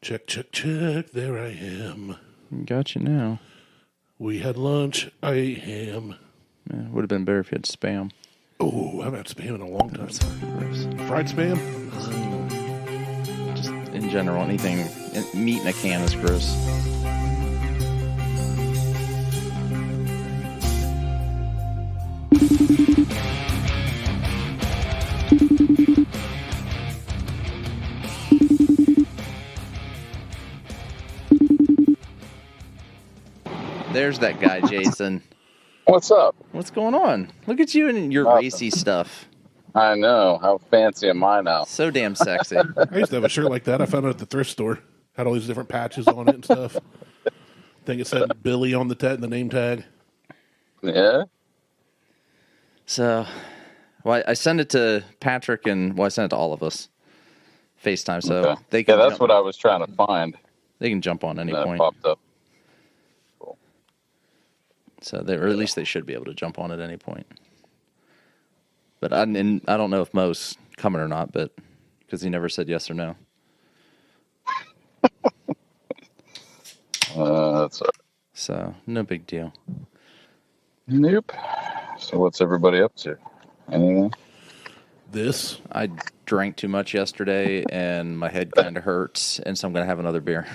Check, check, check. There I am. Got you now. We had lunch. I ate ham. Yeah, would have been better if you had spam. Oh, I haven't had spam in a long time. Fried spam? Just in general, anything, meat in a can is gross. There's that guy, Jason. What's up? What's going on? Look at you and your racy stuff. I know. How fancy am I now? So damn sexy. I used to have a shirt like that. I found it at the thrift store. Had all these different patches on it and stuff. I think it said Billy on the name tag. Yeah? So, well, I sent it to Patrick and, I sent it to all of us. FaceTime, so Okay. they can that's what I was trying to find. They can jump on any And then point. it popped up. So, or at least they should be able to jump on at any point. But I don't know if Mo's coming or not, but because he never said yes or no. That's all right. So, no big deal. Nope. So what's everybody up to? Anything? This. I drank too much yesterday, and my head kind of hurts, and so I'm going to have another beer.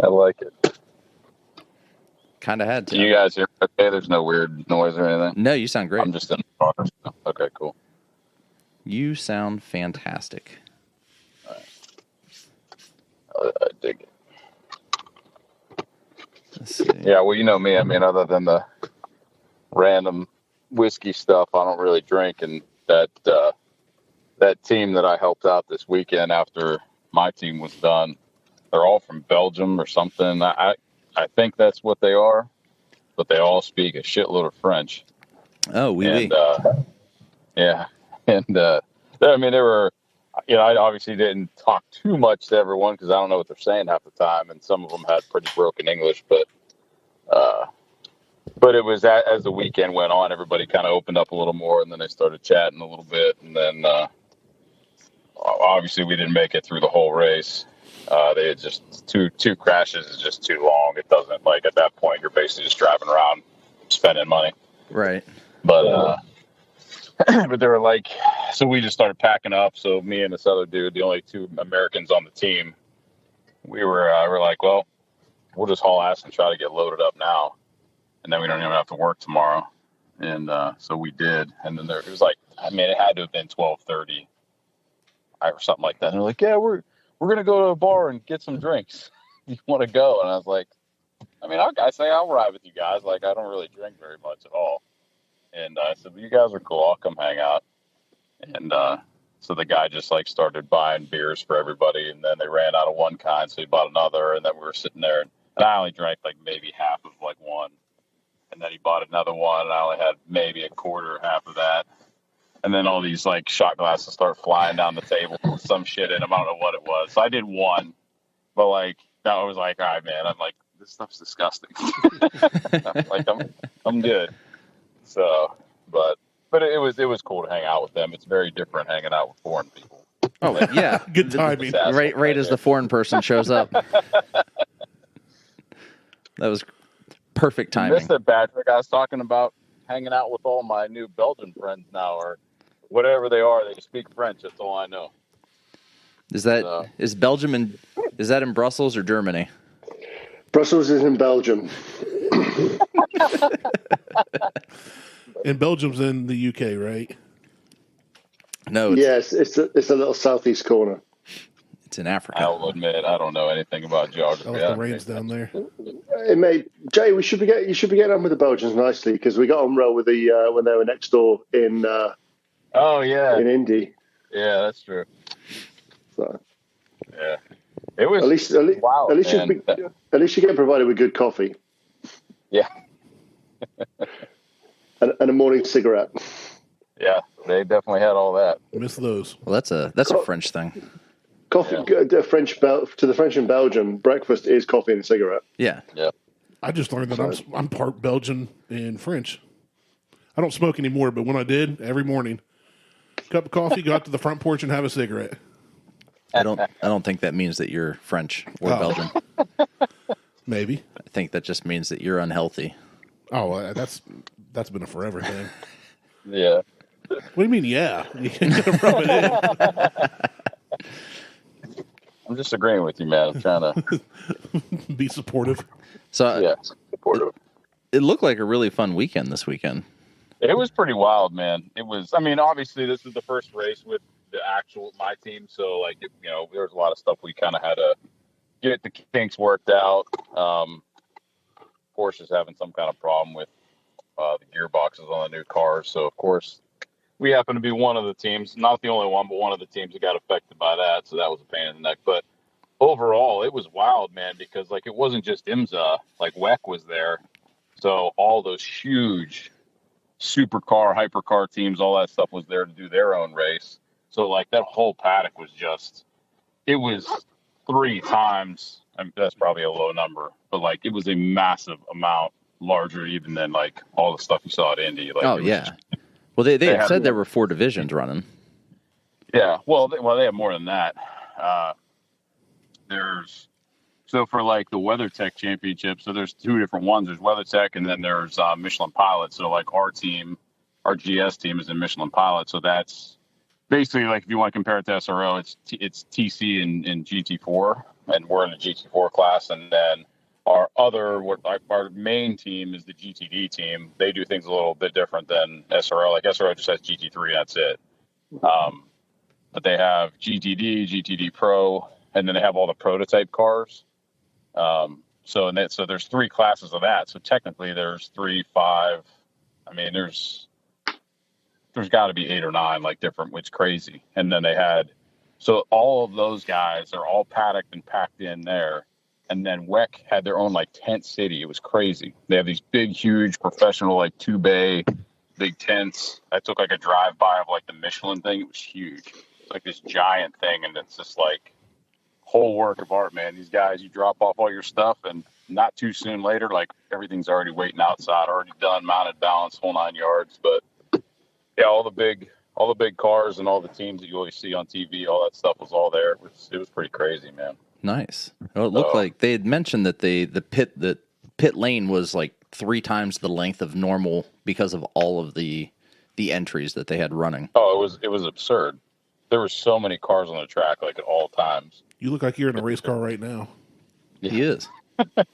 I like it. Kind of had to. You guys hear okay? There's no weird noise or anything? No, you sound great. I'm just in the car. So. Okay, cool. You sound fantastic. I dig it. Let's see. Yeah, well, you know me. I mean, other than the random whiskey stuff, I don't really drink. And that team that I helped out this weekend after my team was done, they're all from Belgium or something. I think that's what they are, but they all speak a shitload of French. Oh, oui. Yeah. And, I mean, they were, I obviously didn't talk too much to everyone because I don't know what they're saying half the time. And some of them had pretty broken English, but it was as the weekend went on, everybody kind of opened up a little more and then they started chatting a little bit. And then, obviously we didn't make it through the whole race. They had just two crashes is just too long. It doesn't, like, at that point, you're basically just driving around spending money. Right. But but they were like, so we just started packing up. So me and this other dude, the only two Americans on the team, we're like, well, we'll just haul ass and try to get loaded up now. And then we don't even have to work tomorrow. And so we did. And then it was like, I mean, it had to have been 12:30 or something like that. And they're like, yeah, we're going to go to a bar and get some drinks. Do you want to go? And I was like, I mean, I say I'll ride with you guys. Like, I don't really drink very much at all. And I said, well, you guys are cool. I'll come hang out. And so the guy just, like, started buying beers for everybody. And then they ran out of one kind, so he bought another. And then we were sitting there. And I only drank, like, maybe half of, like, one. And then he bought another one. And I only had maybe a quarter, half of that. And then all these, like, shot glasses start flying down the table with some shit in them. I don't know what it was. So I did one. But, like, that was like, all right, man. I'm like, this stuff's disgusting. Like, I'm good. So, but it was cool to hang out with them. It's very different hanging out with foreign people. Oh, yeah. Good timing. Right as the foreign person shows up. That was perfect timing. You missed it, Patrick. I was talking about hanging out with all my new Belgian friends now, or whatever they are. They speak French. That's all I know. Is Belgium is that in Brussels or Germany? Brussels is in Belgium. And Belgium's in the UK, right? No. Yes, it's a little southeast corner. It's in Africa. I'll admit I don't know anything about geography. Oh, the rain's down there. Hey, mate, Jay, you should be getting on with the Belgians nicely because we got on well with the when they were next door in. In Indy. Yeah, that's true. So. Yeah, it was at least you get provided with good coffee. Yeah. and a morning cigarette. Yeah, they definitely had all that. Miss those. Well, that's a French thing. Coffee, to the French in Belgium, breakfast is coffee and a cigarette. Yeah. Yeah. I just learned that I'm part Belgian and French. I don't smoke anymore, but when I did, every morning, cup of coffee, go out to the front porch and have a cigarette. I don't think that means that you're French or Belgian. Maybe. I think that just means that you're unhealthy. Oh, that's been a forever thing. Yeah. What do you mean? Yeah, you can't rub it I'm just agreeing with you, man. I'm trying to be supportive. So supportive. It looked like a really fun weekend this weekend. It was pretty wild, man. It was. I mean, obviously, this is the first race with my team, so like, there was a lot of stuff we kind of had to get the kinks worked out. Porsche is having some kind of problem with the gearboxes on the new cars, so of course we happen to be one of the teams, not the only one, but one of the teams that got affected by that. So that was a pain in the neck. But overall, it was wild, man, because like it wasn't just IMSA, like WEC was there, so all those huge supercar, hypercar teams, all that stuff was there to do their own race. So like that whole paddock was it was 3 times. I mean, that's probably a low number, but like it was a massive amount larger even than like all the stuff you saw at Indy. Like, oh yeah. Well, they had said there were 4 divisions running. Yeah. Well, they have more than that. So for like the WeatherTech Championship, so there's 2 different ones. There's WeatherTech and then there's Michelin Pilot. So like our GS team is in Michelin Pilot. So that's basically like if you want to compare it to SRO, it's TC and GT4, and we're in the GT4 class. And then our main team is the GTD team. They do things a little bit different than SRO. Like SRO just has GT3, that's it. But they have GTD, GTD Pro, and then they have all the prototype cars. So there's 3 classes of that. So technically there's 3, 5. I mean, there's got to be 8 or 9, like different, which is crazy. And then so all of those guys are all paddocked and packed in there. And then WEC had their own like tent city. It was crazy. They have these big, huge professional, like 2-bay big tents. I took like a drive-by of like the Michelin thing. It was huge. It's like this giant thing. And it's just like whole work of art, man. These guys, you drop off all your stuff and not too soon later, like everything's already waiting outside, already done, mounted, balanced, whole 9 yards. But yeah, all the big cars and all the teams that you always see on TV, all that stuff was all there. It was pretty crazy, man. Nice. Well, it looked like they had mentioned that the pit lane was like 3 times the length of normal because of all of the entries that they had running. Oh, it was absurd. There were so many cars on the track, like at all times. You look like you're in a race car right now. Yeah. He is. I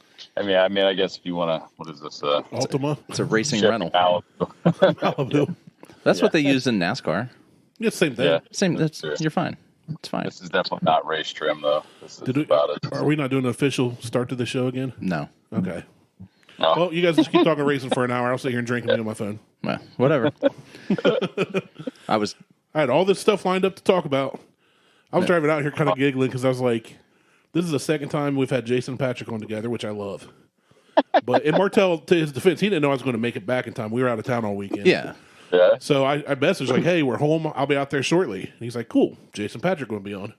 mean, I guess if you want to, what is this? Altima? It's a racing Chevy rental. Malibu. That's what they use in NASCAR. Yeah, same thing. Yeah. You're fine. It's fine. This is definitely not race trim, though. This is about it. Are we not doing an official start to the show again? No. Okay. No. Well, you guys just keep talking racing for an hour. I'll sit here and drink and be on my phone. Well, whatever. I had all this stuff lined up to talk about. I was driving out here kind of giggling because I was like, this is the second time we've had Jason and Patrick on together, which I love. But in Martelle, to his defense, he didn't know I was going to make it back in time. We were out of town all weekend. Yeah. So I messaged like, hey, we're home. I'll be out there shortly. And he's like, cool. Jason and Patrick going to be on.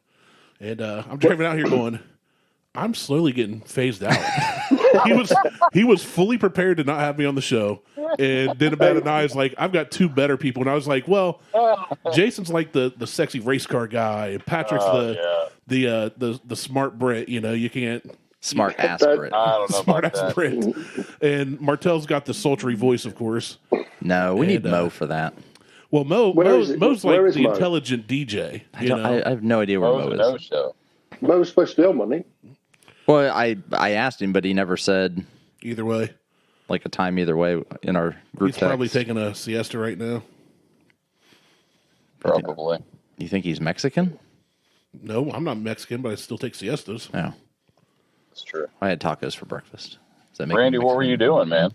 And I'm driving out here going, I'm slowly getting phased out. he was fully prepared to not have me on the show. And then about an eye is like, I've got 2 better people. And I was like, well, Jason's like the sexy race car guy, and Patrick's the smart Brit. You can't smart ass Brit. I don't know smart about ass that. Brit. And Martelle's got the sultry voice, of course. No, we need Mo for that. Well, Mo's like the intelligent DJ. I have no idea where Mo is. No show. Mo's supposed to be on, wasn't he? Well, I asked him, but he never said Either way. Like a time either way in our group He's probably text. taking a siesta right now. Probably. You think he's Mexican? No, I'm not Mexican, but I still take siestas. No. That's true. I had tacos for breakfast. Does that make Randy, me what were you doing, man?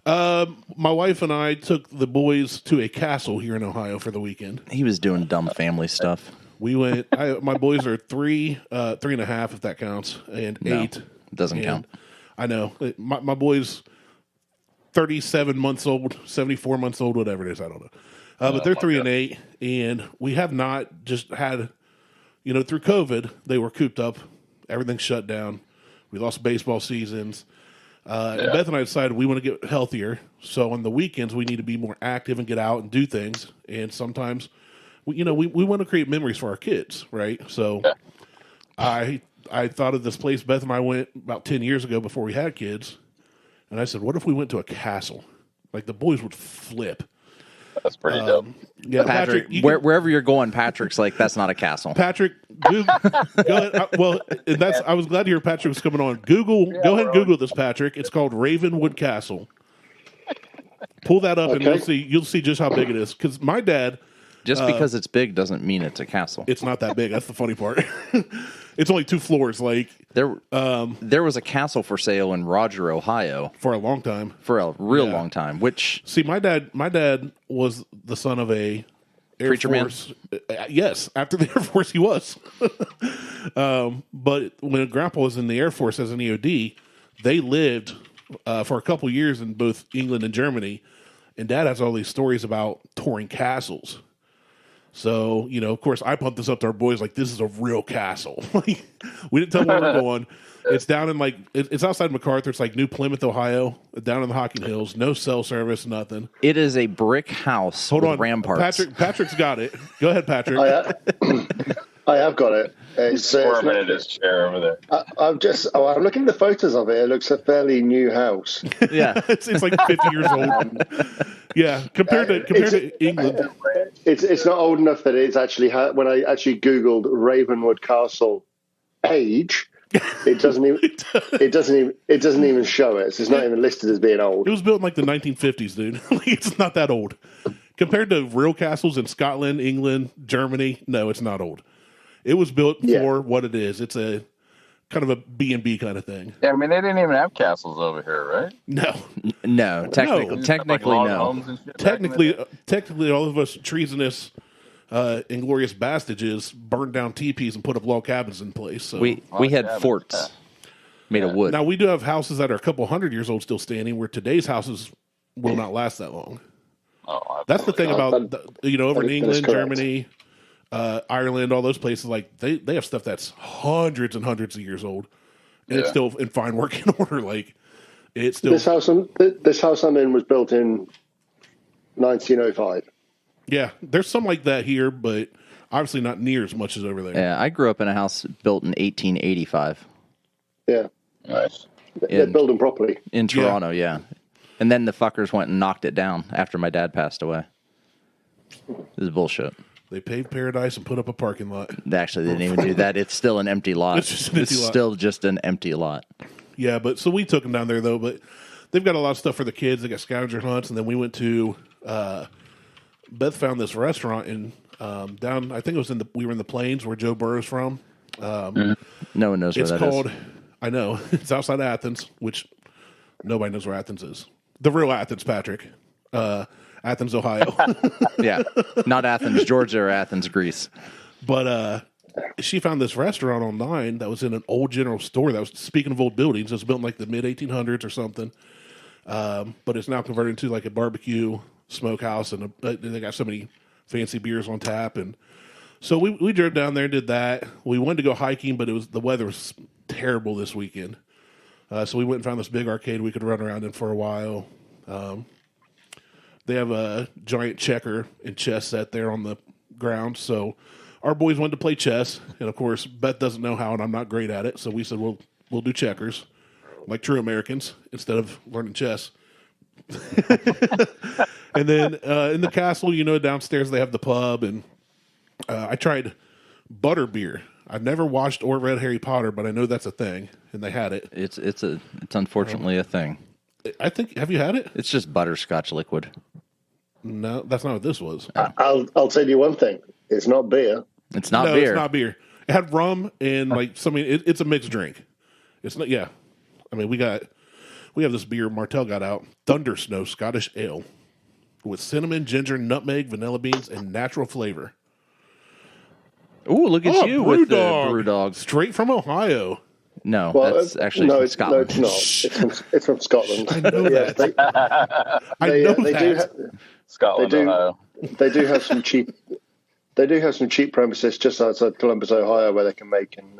My wife and I took the boys to a castle here in Ohio for the weekend. He was doing dumb family stuff. We went. My boys are 3, 3.5, if that counts, and 8. It doesn't count. I know. My boys, 37 months old, 74 months old, whatever it is. I don't know. But they're 3 and 8, and we have not just had, through COVID, they were cooped up. Everything shut down. We lost baseball seasons. And Beth and I decided we want to get healthier. So on the weekends, we need to be more active and get out and do things. And sometimes, we want to create memories for our kids, right? So I thought of this place. Beth and I went about 10 years ago before we had kids, and I said, "What if we went to a castle? Like the boys would flip." That's pretty dope. Yeah, Patrick, wherever you're going, Patrick's like, that's not a castle. Patrick, go ahead. I was glad to hear Patrick was coming on. Go ahead and Google this, Patrick. It's called Ravenwood Castle. Pull that up and you'll see just how big it is. Because my dad, just because it's big doesn't mean it's a castle. it's not that big. That's the funny part. It's only 2 floors. Like There was a castle for sale in Roger, Ohio, for a long time. for a real long time. Which See, my dad was the son of a Air Preacher man? Force. Yes, after the Air Force, he was. But when Grandpa was in the Air Force as an EOD, they lived for a couple years in both England and Germany. And Dad has all these stories about touring castles. So, of course, I pumped this up to our boys like, this is a real castle. We didn't tell them where we're going. It's down in it's outside MacArthur. It's like New Plymouth, Ohio, down in the Hocking Hills. No cell service, nothing. it is a brick house Hold with on. ramparts. Patrick's got it. Go ahead, Patrick. I have got it. It's Foreman in his chair over there. I'm looking at the photos of it. It looks a fairly new house. Yeah. it's like 50 years old. Yeah, compared to England. It's not old enough that it's actually when I actually Googled Ravenwood Castle age, it doesn't even show it. So it's not even listed as being old. It was built in like the 1950s, dude. It's not that old. Compared to real castles in Scotland, England, Germany, no, it's not old. It was built for what it is. It's a kind of a B&B kind of thing. Yeah, I mean, they didn't even have castles over here, right? No, technically no. Technically, all of us treasonous, inglorious bastages burned down teepees and put up log cabins in place. So We had forts made of wood. now we do have houses that are a couple hundred years old still standing, where today's houses will not last that long. Oh, That's the thing about over in England, correct. Germany, Ireland, all those places. Like they have stuff that's hundreds and hundreds of years old, and it's still in fine working order. Like it's still This house I'm in was built in 1905. Yeah, there's some like that here, but obviously not near as much as over there. Yeah, I grew up in a house built in 1885 Yeah, nice. they're building properly. in Toronto, yeah. And then the fuckers went and knocked it down after my dad passed away. This is bullshit. They paved paradise and put up a parking lot. Actually, they didn't even do that. It's still an empty lot. It's just an empty lot. Still just an empty lot. Yeah, but so we took them down there though. But they've got a lot of stuff for the kids. They got scavenger hunts, and then we went to. Beth found this restaurant in down. I think it was we were in the Plains where Joe Burrow's from. No one knows where It's that called. is. I know it's outside Athens, which nobody knows where Athens is. The real Athens, Patrick. Athens, Ohio. Yeah, not Athens, Georgia, or Athens, Greece. But she found this restaurant online that was in an old general store that was, speaking of old buildings, it was built in like the mid 1800s or something. But it's now converted into like a barbecue smokehouse, and they got so many fancy beers on tap. And so we drove down there and did that. We wanted to go hiking, but the weather was terrible this weekend. So we went and found this big arcade we could run around in for a while. They have a giant checker and chess set there on the ground. So our boys wanted to play chess. And of course, Beth doesn't know how, and I'm not great at it. So we said, we'll do checkers like true Americans instead of learning chess. And then in the castle, downstairs they have the pub. And I tried butter beer. I've never watched or read Harry Potter, but I know that's a thing. And they had it. It's unfortunately a thing. I think, have you had it? It's just butterscotch liquid. No, that's not what this was. I'll tell you one thing. It's not beer. It's not No, beer. it's not beer. It had rum and it's a mixed drink. It's not. Yeah, I mean we have this beer Martelle got out, Thunder Snow Scottish Ale, with cinnamon, ginger, nutmeg, vanilla beans, and natural flavor. Ooh, look at you with the brew dog. Straight from Ohio. No, Well, that's actually from Scotland. No, it's not. It's from Scotland. I know that. Scotland, Ohio. They do have some cheap. They do have some cheap premises just outside Columbus, Ohio, where they can make and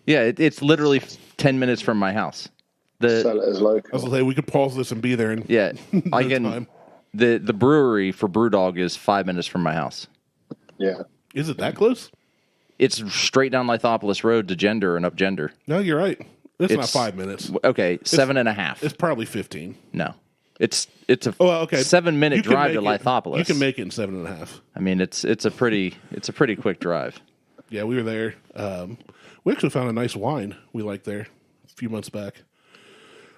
Yeah, it's literally 10 minutes from my house. sell it as local. I was gonna say we could pause this and be there. Yeah, no again, time. the brewery for Brewdog is 5 minutes from my house. Yeah. Is it that close? It's straight down Lithopolis Road to Gender and up Gender. No, you're right. It's not 5 minutes. Okay, 7.5. It's probably 15. No. It's a 7-minute drive to Lithopolis. You can make it in 7.5. I mean, it's a pretty quick drive. Yeah, we were there. We actually found a nice wine we liked there a few months back.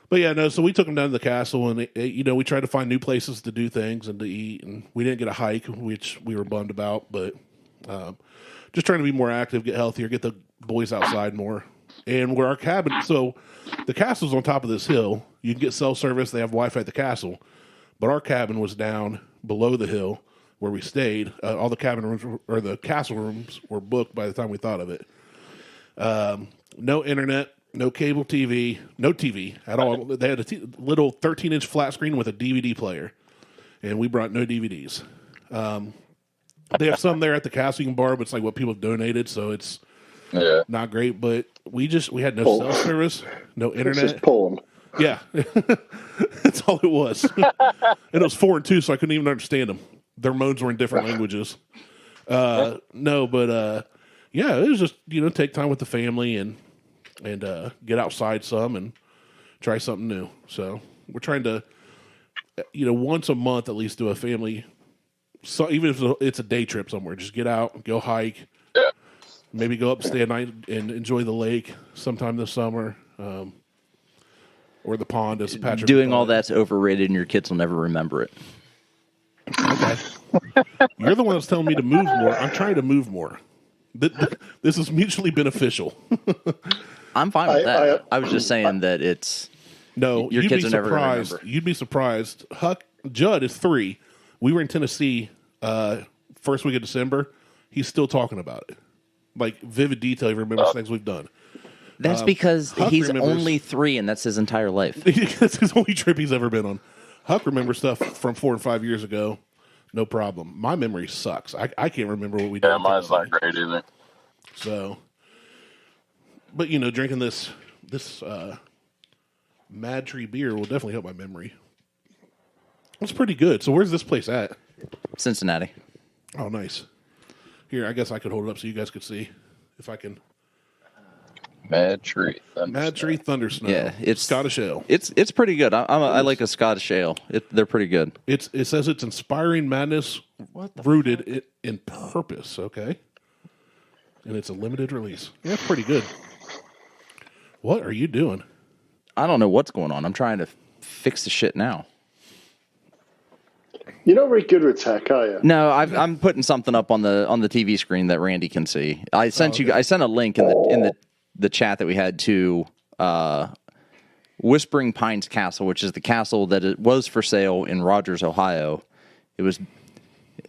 But yeah, no. So we took them down to the castle, and we tried to find new places to do things and to eat, and we didn't get a hike, which we were bummed about. But just trying to be more active, get healthier, get the boys outside more. And where our cabin, so the castle's on top of this hill. You can get cell service. They have Wi-Fi at the castle, but our cabin was down below the hill where we stayed. All the cabin rooms or the castle rooms were booked by the time we thought of it. No internet, no cable TV, no TV at all. They had a little 13-inch flat screen with a DVD player, and we brought no DVDs. They have some there at the castle you can borrow, but it's like what people have donated, so it's not great. But we had no cell service, no internet. It's just porn. Yeah, that's all it was. And it was 4 and 2, so I couldn't even understand them. Their modes were in different languages. Yeah, it was just take time with the family and get outside some and try something new. So we're trying to once a month at least do a family. So even if it's a day trip somewhere, just get out, go hike, maybe go up, stay a night, and enjoy the lake sometime this summer. Or the pond, as Patrick. Doing all that's overrated, and your kids will never remember it. Okay. You're the one that's telling me to move more. I'm trying to move more. This is mutually beneficial. I'm fine with that. I was just saying that it's... No, your kids will never remember. You'd be surprised. Judd is 3. We were in Tennessee first week of December. He's still talking about it. Like, vivid detail. He remembers things we've done. That's because he's only 3, and that's his entire life. That's his only trip he's ever been on. Huck remembers stuff from 4 and 5 years ago. No problem. My memory sucks. I can't remember what we did. Yeah, mine's not great either. So, but drinking this Madtree beer will definitely help my memory. It's pretty good. So where's this place at? Cincinnati. Oh, nice. Here, I guess I could hold it up so you guys could see if I can. Madtree Thunder Snow. Yeah, it's Scottish ale. It's pretty good. I like a Scottish ale. They're pretty good. It says it's inspiring madness rooted in purpose. Okay, and it's a limited release. Yeah, pretty good. What are you doing? I don't know what's going on. I'm trying to fix the shit now. You're not very good with tech, are you? No, I'm putting something up on the TV screen that Randy can see. I sent a link in the chat that we had to Whispering Pines Castle, which is the castle that it was for sale in Rogers, Ohio.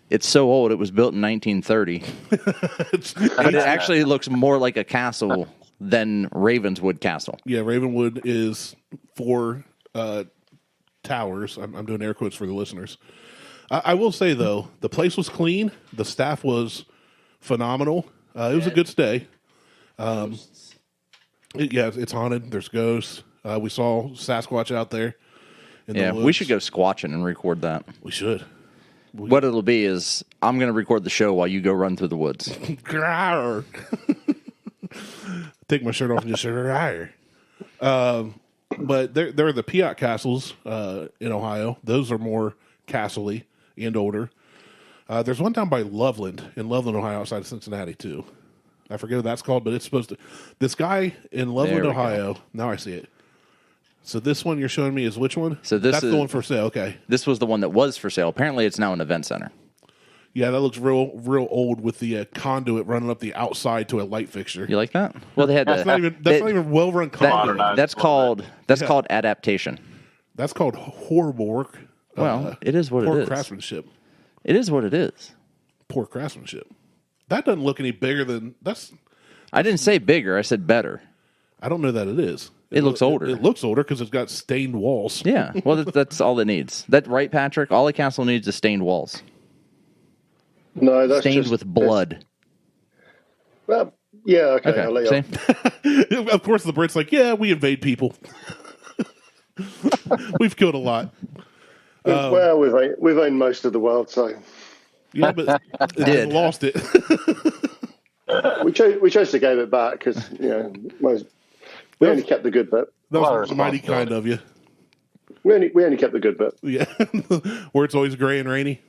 It's so old. It was built in 1930, but it actually looks more like a castle than Ravenswood Castle. Yeah, Ravenwood is 4 towers. I'm doing air quotes for the listeners. I will say though, the place was clean. The staff was phenomenal. It was a good stay. It's haunted. There's ghosts. We saw Sasquatch out there. We should go squatching and record that. We should. What it'll be is I'm going to record the show while you go run through the woods. Take my shirt off and just say, but there are the Piat castles in Ohio. Those are more castle-y and older. There's one down by Loveland, in Loveland, Ohio, outside of Cincinnati, too. I forget what that's called, but it's supposed to... This guy in Loveland, Ohio... Now I see it. So this one you're showing me is which one? So that's the one for sale, okay. This was the one that was for sale. Apparently it's now an event center. Yeah, that looks real old with the conduit running up the outside to a light fixture. You like that? Well, they had that's not even well-run conduit. That's called adaptation. That's called horrible work. Well, it is what it is. Poor craftsmanship. It is what it is. Poor craftsmanship. That doesn't look any bigger than... I didn't say bigger. I said better. I don't know that it is. It looks older. It looks older because it's got stained walls. Yeah, well, that's all it needs. That right, Patrick? All a castle needs is stained walls. No, that's stained with blood. Well, yeah, okay. I'll let you. Of course, the Brits like, yeah, we invade people. We've killed a lot. Well, we've owned most of the world, so yeah, but it lost it. We chose to give it back because we only kept the good bit. That was mighty kind of you. We only kept the good bit. Yeah, where it's always gray and rainy.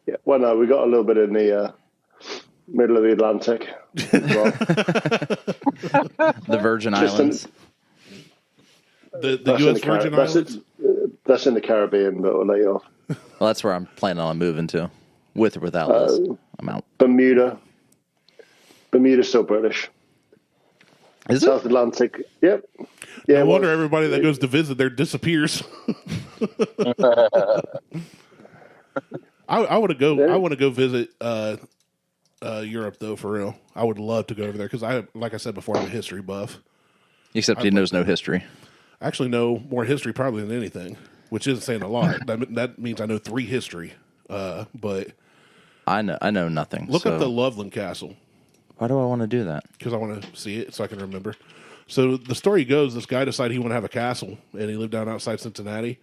Yeah. Well, no, we got a little bit in the middle of the Atlantic as well. The Virgin Islands. The U.S. Virgin Islands. That's in the Caribbean, but we'll lay off. Well, that's where I'm planning on moving to, with or without Liz. I'm out. Bermuda's still British. Is it? South Atlantic. Yep. Yeah. No wonder everybody that goes to visit there disappears. I want to go. I want to go visit Europe though, for real. I would love to go over there because like I said before, I'm a history buff. Except he knows no history. I actually know more history probably than anything, which isn't saying a lot. That means I know 3 history. But I know nothing. Look up the Loveland Castle. Why do I want to do that? Because I want to see it so I can remember. So the story goes, this guy decided he wanted to have a castle, and he lived down outside Cincinnati.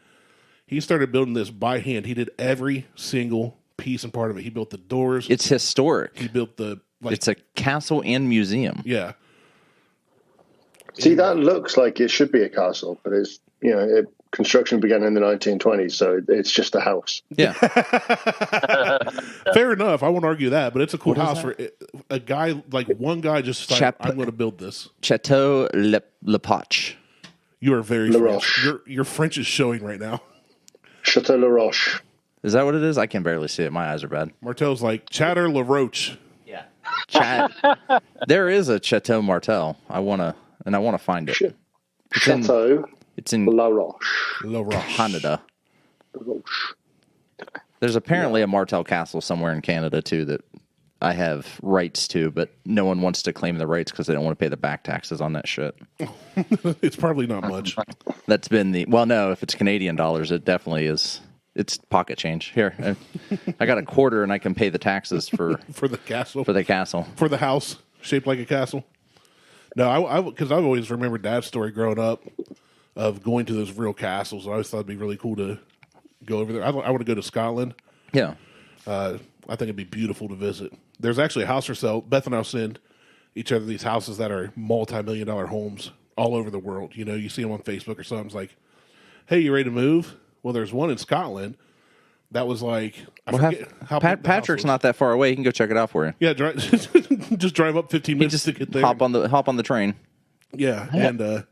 He started building this by hand. He did every single piece and part of it. He built the doors. It's historic. He built it's a castle and museum. Yeah. See, that looks like it should be a castle, but it's construction began in the 1920s, so it's just a house. Yeah. Fair enough. I won't argue that, but it's a cool house for a guy, like one guy just decided, I'm going to build this. Chateau Le Poche. You are very Le French. Roche. Your French is showing right now. Chateau La Roche. Is that what it is? I can barely see it. My eyes are bad. Martel's like, Chatter La Roche. Yeah. There is a Chateau Martelle. I want to find it. Chateau. It's in La Roche. La Roche. Canada. La Roche. There's apparently a Martelle Castle somewhere in Canada, too, that I have rights to, but no one wants to claim the rights because they don't want to pay the back taxes on that shit. It's probably not much. That's been well, no, if it's Canadian dollars, it definitely is. It's pocket change. Here, I got a quarter and I can pay the taxes for the castle. For the castle. For the house shaped like a castle. No, because I've always remembered Dad's story growing up of going to those real castles. I always thought it'd be really cool to go over there. I want to go to Scotland. Yeah. I think it'd be beautiful to visit. There's actually a house for sale. Beth and I will send each other these houses that are multi-million-dollar homes all over the world. You see them on Facebook or something. It's like, hey, you ready to move? Well, there's one in Scotland that was like, Patrick's not that far away. He can go check it out for you. Yeah, just drive up 15 minutes to get there. Hop on the train. Yeah, and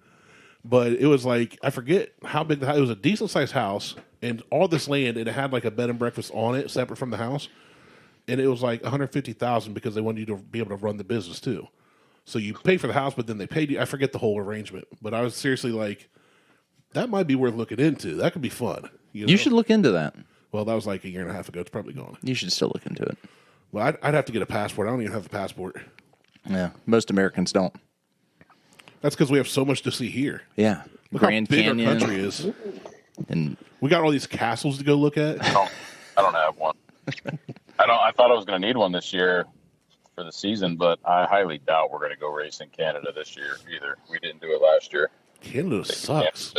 but it was like, I forget how big the house. It was a decent sized house, and all this land, and it had like a bed and breakfast on it, separate from the house, and it was like $150,000 because they wanted you to be able to run the business too. So you pay for the house, but then they paid you. I forget the whole arrangement, but I was seriously like, that might be worth looking into. That could be fun. You should look into that. Well, that was like a year and a half ago. It's probably gone. You should still look into it. Well, I'd have to get a passport. I don't even have a passport. Yeah, most Americans don't. That's because we have so much to see here. Yeah, Look Grand how big Canyon our country is, and we got all these castles to go look at. I don't have one. I thought I was going to need one this year for the season, but I highly doubt we're going to go race in Canada this year either. We didn't do it last year. Canada sucks.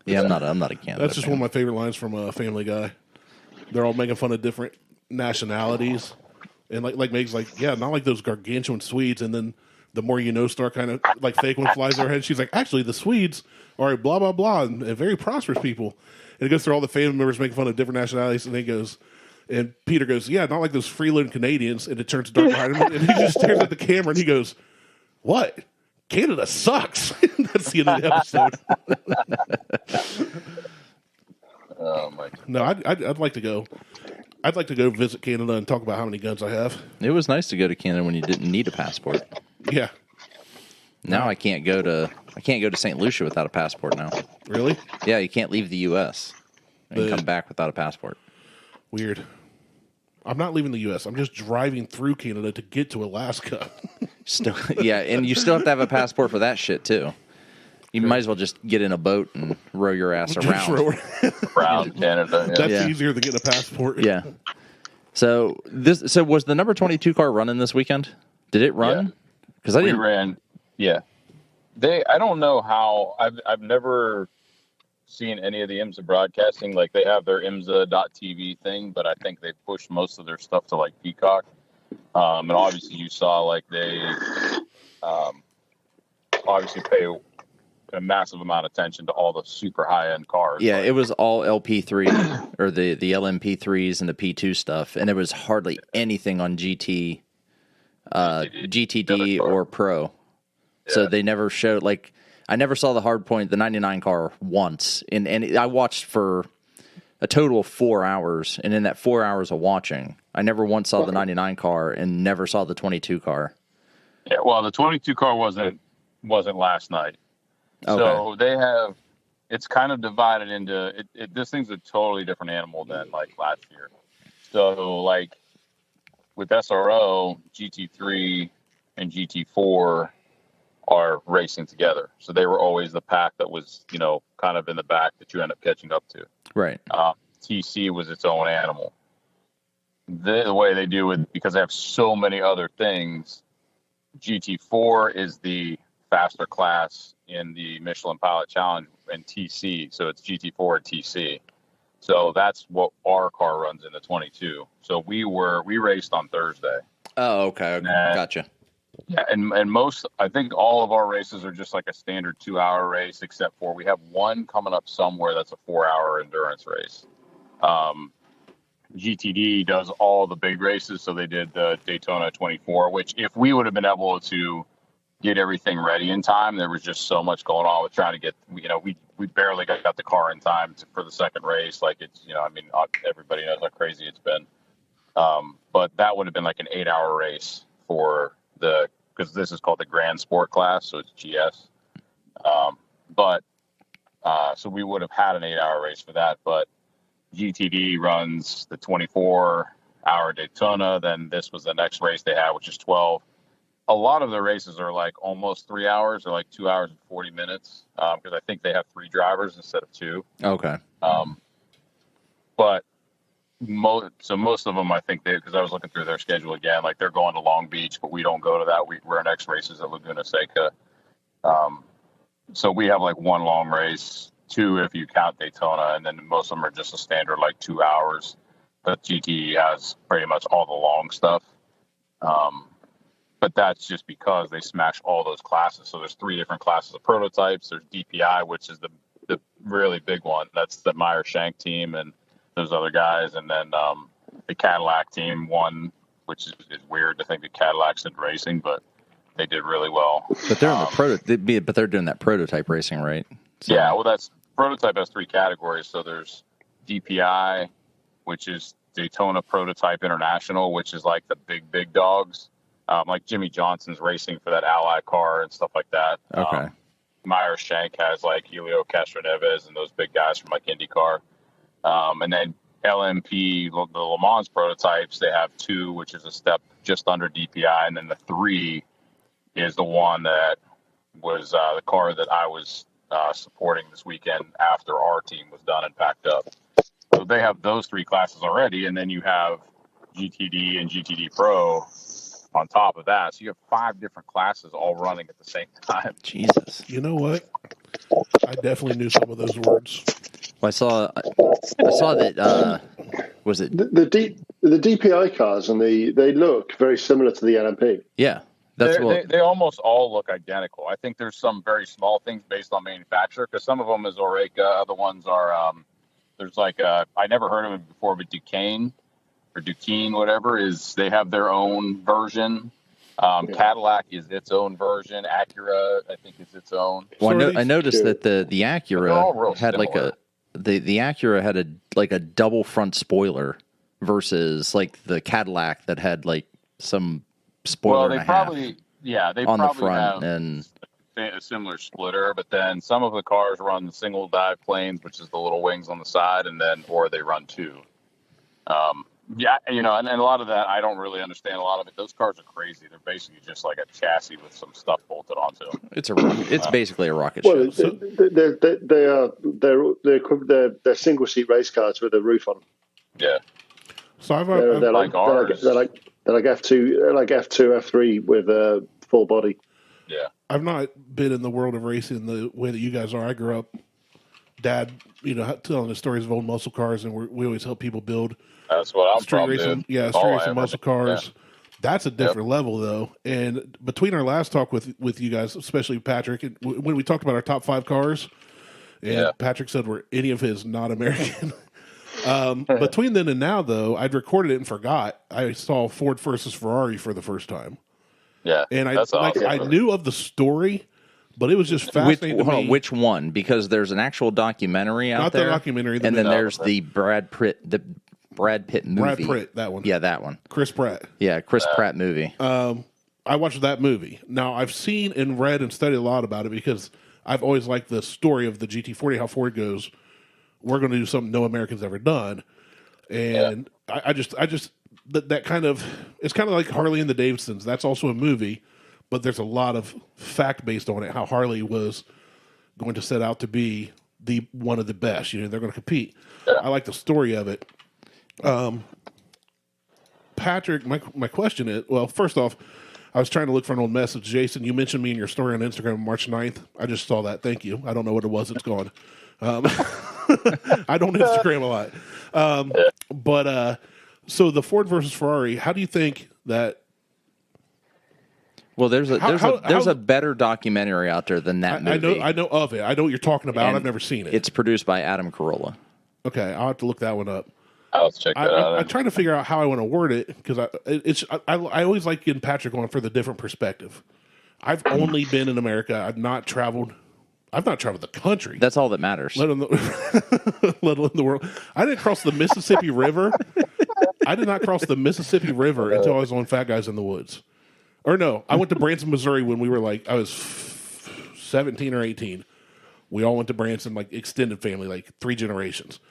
Yeah, I'm not a Canada. That's just one of my favorite lines from Family Guy. They're all making fun of different nationalities, and like Meg's like, yeah, not like those gargantuan Swedes, and then the more you know star kind of like fake one flies over her head. She's like, actually, the Swedes are a blah blah blah and very prosperous people. And it goes through all the family members making fun of different nationalities, and then he goes, and Peter goes, yeah, not like those freeloading Canadians. And it turns dark behind him, and he just stares at the camera and he goes, what? Canada sucks. That's the end of the episode. Oh my! No, I'd like to go. I'd like to go visit Canada and talk about how many guns I have. It was nice to go to Canada when you didn't need a passport. Yeah. Now I can't go to St. Lucia without a passport now. Really? Yeah, you can't leave the U.S. and come back without a passport. Weird. I'm not leaving the U.S. I'm just driving through Canada to get to Alaska. Still, yeah, and you still have to have a passport for that shit too. You might as well just get in a boat and row your ass around. Around Canada. Yeah. That's easier than getting a passport. Yeah. So was the number 22 car running this weekend? Did it run? Because We ran. Yeah. I don't know how. I've never seen any of the IMSA broadcasting. Like they have their IMSA.tv thing, but I think they pushed most of their stuff to like Peacock. And obviously you saw like they obviously pay a massive amount of attention to all the super high-end cars. Yeah, it was all LP3 or the LMP3s and the P2 stuff, and there was hardly anything on GTD or Pro. Yeah. So they never showed, like, I never saw the hard point, the 99 car once, and I watched for a total of 4 hours, and in that 4 hours of watching, I never once saw the 99 car and never saw the 22 car. Yeah, well, the 22 car wasn't last night. Okay. So they have, it's kind of divided into, this thing's a totally different animal than like last year. So like with SRO, GT3 and GT4 are racing together. So they were always the pack that was, you know, kind of in the back that you end up catching up to. Right. TC was its own animal. The way they do it, because they have so many other things, GT4 is the faster class in the Michelin Pilot Challenge and TC. So it's GT4 and TC. So that's what our car runs in the 22. So we raced on Thursday. Oh, okay. Gotcha. Yeah, and I think all of our races are just like a standard 2-hour race, except for we have one coming up somewhere that's a 4-hour endurance race. GTD does all the big races, so they did the Daytona 24, which if we would have been able to get everything ready in time, there was just so much going on with trying to get, you know, we barely got the car in time for the second race. Like it's, you know, I mean, everybody knows how crazy it's been. But that would have been like an 8-hour race because this is called the Grand Sport class, so it's GS. So we would have had an 8-hour race for that, but GTD runs the 24-hour Daytona. Then this was the next race they had, which is 12. A lot of the races are like almost 3 hours or like 2 hours and 40 minutes because I think they have 3 drivers instead of 2. Okay. But most of them, I think because I was looking through their schedule again, like they're going to Long Beach, but we don't go to that. We're next races at Laguna Seca. So we have like one long race, 2 if you count Daytona, and then most of them are just a standard like 2 hours. But GT has pretty much all the long stuff. But that's just because they smash all those classes. So there's 3 different classes of prototypes. There's DPI, which is the really big one. That's the Meyer Shank team and those other guys. And then the Cadillac team won, which is weird to think that Cadillac's in racing, but they did really well. But they're in but they're doing that prototype racing, right? So. Yeah, well, that's prototype has 3 categories. So there's DPI, which is Daytona Prototype International, which is like the big dogs. Like Jimmy Johnson's racing for that Ally car and stuff like that. Okay. Meyer Shank has like Helio Castroneves and those big guys from like IndyCar. And then LMP, the Le Mans prototypes, they have 2, which is a step just under DPI. And then the 3 is the one that was the car that I was supporting this weekend after our team was done and packed up. So they have those 3 classes already. And then you have GTD and GTD Pro on top of that. So you have 5 different classes all running at the same time. Jesus. You know what? I definitely knew some of those words. Well, I saw that, was it? The DPI cars, and they look very similar to the LMP. Yeah. They almost all look identical. I think there's some very small things based on manufacturer, because some of them is Oreca, other ones are, there's like, I never heard of it before, but Duquesne, whatever, they have their own version. Cadillac is its own version. Acura, I think, is its own. Well, I noticed that the Acura had similar. the Acura had a double front spoiler versus like the Cadillac that had like some spoiler they and a half probably on the have front and a similar splitter, but then some of the cars run the single dive planes, which is the little wings on the side, or they run 2. Yeah, you know, and a lot of that, I don't really understand a lot of it. Those cars are crazy. They're basically just like a chassis with some stuff bolted onto them. It's basically a rocket ship. Well, they're single seat race cars with a roof on them. Yeah. So they're like ours. They're like F2, F3 with a full body. Yeah. I've not been in the world of racing the way that you guys are. I grew up, Dad, telling the stories of old muscle cars, and we always help people build. That's what I'm street from, racing. dude. Yeah, street racing muscle cars. That's a different level, though. And between our last talk with you guys, especially Patrick, when we talked about our top 5 cars, and Patrick said were any of his not American. Between then and now, though, I'd recorded it and forgot. I saw Ford versus Ferrari for the first time. Yeah, and that's awesome. I knew of the story, but it was just fascinating to me. Which one? Because there's an actual documentary out there. Not the documentary. And then there's the Brad Pitt movie. Brad Pitt, that one. Yeah, that one. Chris Pratt. Yeah, Chris Pratt movie. I watched that movie. Now, I've seen and read and studied a lot about it because I've always liked the story of the GT40, how Ford goes, we're going to do something no American's ever done. And I just that kind of, it's kind of like Harley and the Davidsons. That's also a movie, but there's a lot of fact based on it, how Harley was going to set out to be one of the best. You know, they're going to compete. I like the story of it. Patrick, my question is, well, first off, I was trying to look for an old message. Jason, you mentioned me in your story on Instagram March 9th. I just saw that. Thank you. I don't know what it was. It's gone. I don't Instagram a lot. But so the Ford versus Ferrari, how do you think that? Well, there's a better documentary out there than that movie. I know of it. I know what you're talking about. And I've never seen it. It's produced by Adam Carolla. Okay, I'll have to look that one up. I'll check that out. I'm trying to figure out how I want to word it because I always like getting Patrick on for the different perspective. I've only been in America. I've not traveled the country. That's all that matters. Let alone the world. I didn't cross the Mississippi River. I did not cross the Mississippi River until I was on Fat Guys in the Woods. Or no, I went to Branson, Missouri when we were I was 17 or 18. We all went to Branson, like extended family, like 3 generations.